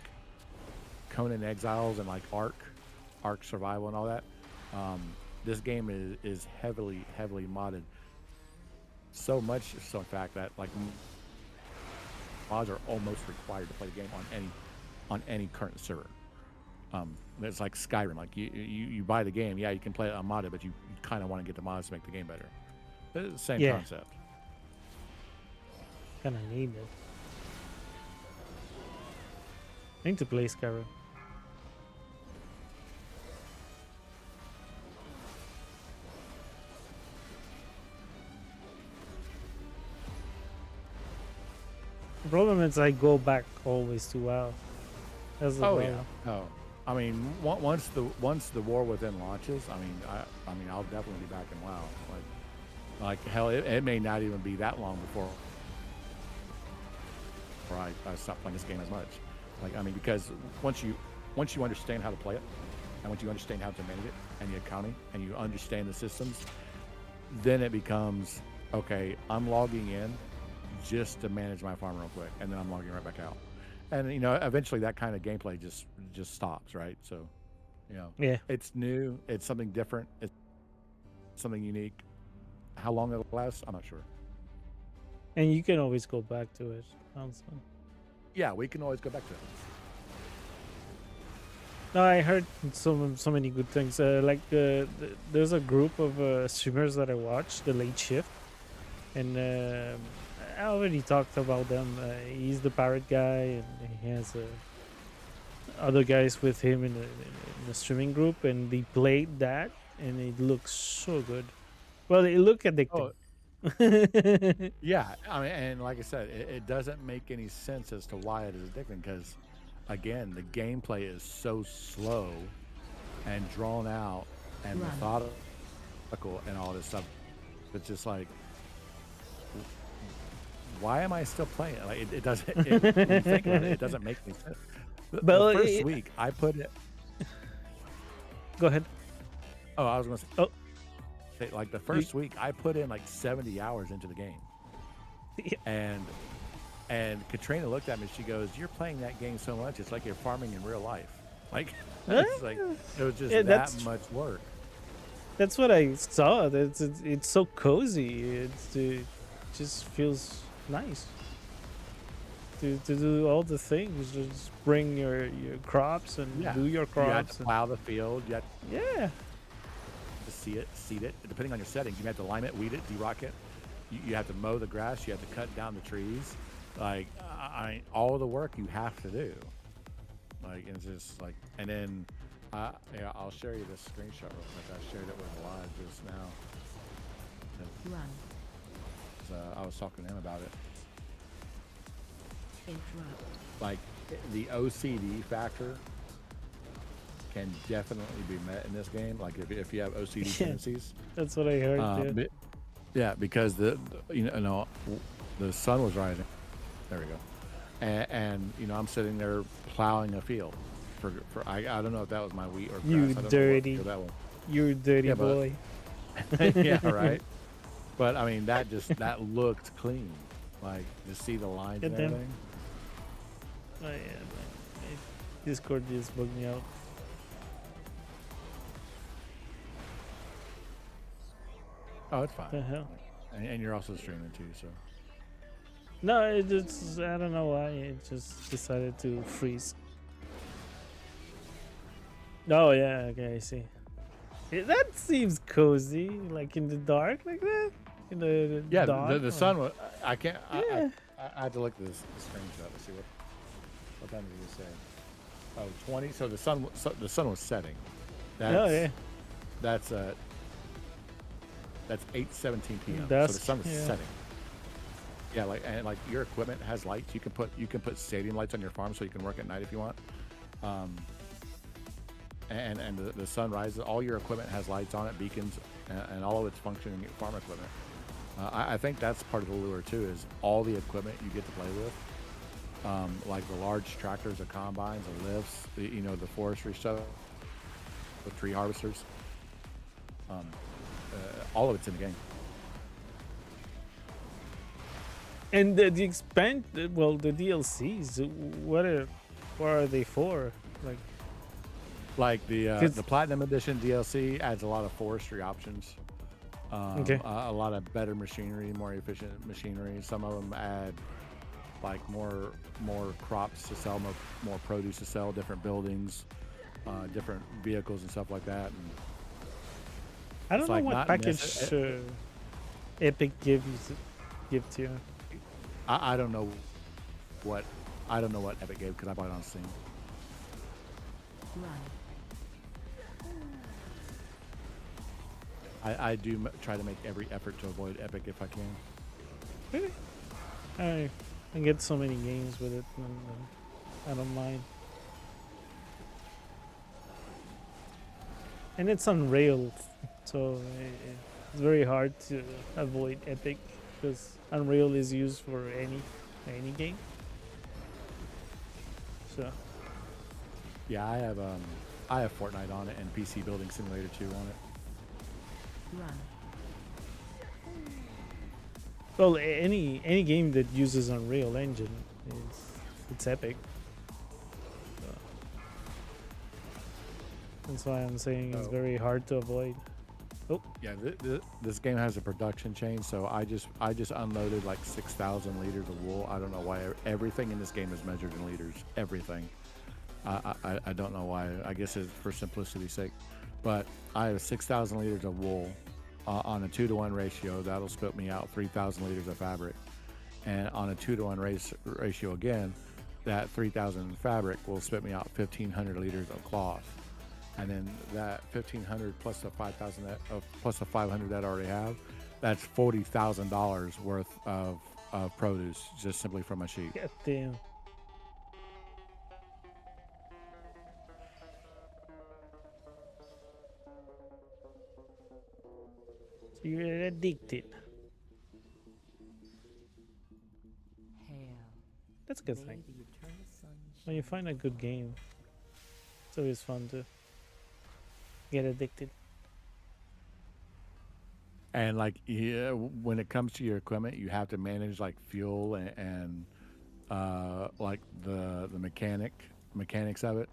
Conan Exiles and like Ark Survival and all that, this game is heavily modded. So much so in fact that like mods are almost required to play the game on any current server. It's like Skyrim. Like you buy the game, you can play it unmodded, but you kind of want to get the mods to make the game better. It's the same concept. Kind of need it. I need to play Skyrim. The problem is I go back always to WoW. That's the Oh problem. yeah. Oh, I mean, once the war within launches, I mean, I'll definitely be back in WoW. Like hell, it may not even be that long before I stop playing this game as much. Like, I mean, because once you understand how to play it, and once you understand how to manage it, and the accounting, and you understand the systems, then it becomes okay. I'm logging in just to manage my farm real quick, and then I'm logging right back out. And you know, eventually that kind of gameplay just stops, right? So, you know, Yeah. it's new, it's something different, it's something unique. How long it'll last, I'm not sure. And you can always go back to it. Also. Yeah, we can always go back to it. No, I heard so many good things. There's a group of streamers that I watch, the Late Shift, and I already talked about them. He's the parrot guy, and he has other guys with him in the streaming group, and they played that, and it looks so good. Well, it look addicting. Yeah, I mean, and like I said, it doesn't make any sense as to why it is addicting because, again, the gameplay is so slow and drawn out and Right. methodical and all this stuff. It's just like, why am I still playing it? Like, it doesn't. When you think about it, it doesn't make any sense. The Well, first week, I put it. Go ahead. Oh, I was going to say. Oh. Like the first week, I put in like 70 hours into the game, and Katrina looked at me. She goes, "You're playing that game so much, it's like you're farming in real life." Like, it's like it was just that much work. That's what I saw. It's so cozy. It just feels nice to do all the things. Just bring your crops and do your crops. You have to plow the field. You have yeah. to seed it. Depending on your settings, you have to lime it, weed it, de-rock it. You have to mow the grass. You have to cut down the trees. Like, all the work you have to do. Like, it's just like, and then, yeah, I'll share you this screenshot real quick. I shared it with Live just now. Run. I was talking to him about it. Interrupt. Like, the OCD factor can definitely be met in this game. Like, if you have OCD tendencies. That's what I heard. Yeah, because the sun was rising. There we go. And you know, I'm sitting there plowing a field for I don't know if that was my wheat or grass. You I don't dirty. know that one. You dirty boy. Yeah, right. But I mean, that looked clean. Like, to see the lines and everything. Oh yeah, man. Discord just bugged me out. Oh, it's fine. The hell? And you're also streaming too, so. No, it just, I don't know why it just decided to freeze. Oh yeah, okay, I see. That seems cozy, like in the dark, like that. In the yeah, dark. the sun was. I can't. I had to look at this screenshot to see what time did you say? Oh, 20. So the sun was setting. That's, That's 8:17 p.m. So the sun was setting. Yeah, like your equipment has lights. You can put stadium lights on your farm so you can work at night if you want. And the sun rises. All your equipment has lights on it, beacons, and all of it's functioning farm equipment. I think that's part of the lure too. Is all the equipment you get to play with, like the large tractors, the combines, the lifts, the forestry stuff, the tree harvesters. All of it's in the game. And the the DLCs, what are they for? Like the Platinum Edition DLC adds a lot of forestry options. Okay. A lot of better machinery, more efficient machinery. Some of them add like more crops to sell, more produce to sell, different buildings, different vehicles and stuff like that. And I don't know what package Epic give to you. I don't know what Epic gave because I bought it on Steam. I do try to make every effort to avoid Epic if I can. Really? I get so many games with it. I don't mind. and it's on Rails, so it's very hard to avoid Epic because Unreal is used for any game. So Yeah, I have Fortnite on it and PC Building Simulator 2 on it. Run. well, any game that uses Unreal Engine it's Epic. So, that's why I'm saying it's very hard to avoid. Oh yeah, this game has a production chain, so I just unloaded like 6,000 liters of wool. I don't know why everything in this game is measured in liters. Everything. I don't know why. I guess it's for simplicity's sake, but I have 6,000 liters of wool on a 2-to-1 ratio. That'll spit me out 3,000 liters of fabric, and on a 2-to-1 ratio again, that 3,000 fabric will spit me out 1,500 liters of cloth. And then that 1,500 plus the 5,000 plus the 500 that I already have, that's $40,000 worth of produce just simply from a sheep. God damn. So you're addicted. That's a good thing. When you find a good game, it's always fun to get addicted. And like, yeah, when it comes to your equipment, you have to manage like fuel and like the mechanics of it.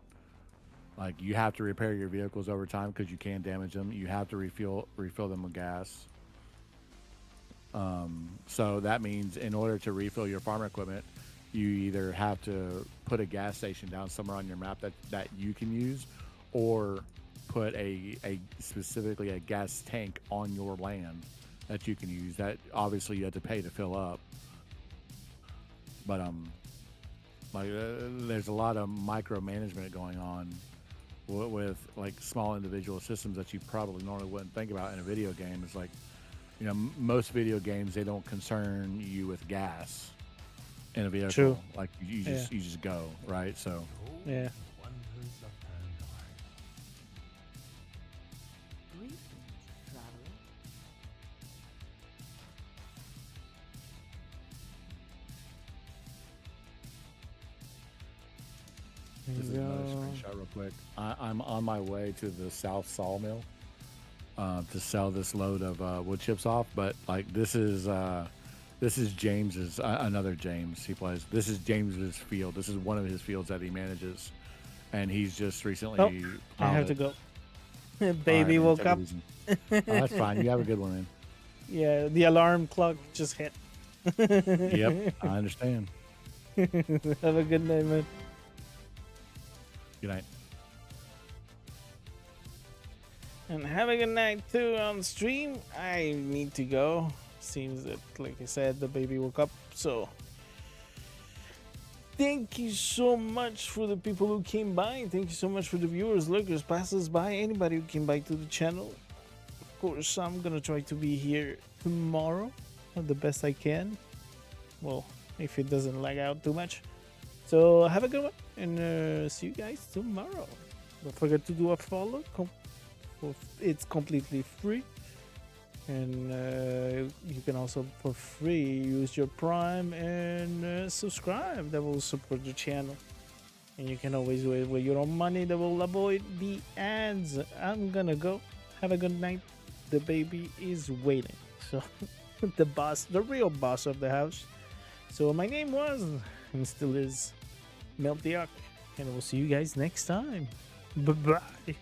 Like you have to repair your vehicles over time because you can damage them. You have to refill them with gas. So that means in order to refill your farm equipment, you either have to put a gas station down somewhere on your map that you can use, or put a specifically a gas tank on your land that you can use. That obviously you have to pay to fill up. But like there's a lot of micromanagement going on with like small individual systems that you probably normally wouldn't think about in a video game. It's like, you know, most video games, they don't concern you with gas in a vehicle. True. Like you just go, right? So yeah. Greetings, traveler. this is another screenshot real quick. I'm on my way to the South Sawmill to sell this load of wood chips off, but like this is James's another James he plays. This is James's field. This is one of his fields that he manages, and he's just recently. Oh, I have to go. Baby woke up. That's fine. You have a good one, man. Yeah, the alarm clock just hit. Yep, I understand. Have a good night, man. Good night. And have a good night too on stream. I need to go. Seems that, like I said, the baby woke up. So thank you so much for the people who came by. Thank you so much for the viewers, lurkers, passers by, anybody who came by to the channel. Of course, I'm gonna try to be here tomorrow the best I can. Well, if it doesn't lag out too much. So have a good one, and see you guys tomorrow. Don't forget to do a follow. It's completely free, and you can also for free use your Prime and subscribe. That will support the channel, and you can always do it with your own money. That will avoid the ads. I'm gonna go. Have a good night. The baby is waiting. So the real boss of the house. So my name was and still is Meltiak, and we'll see you guys next time. Bye bye.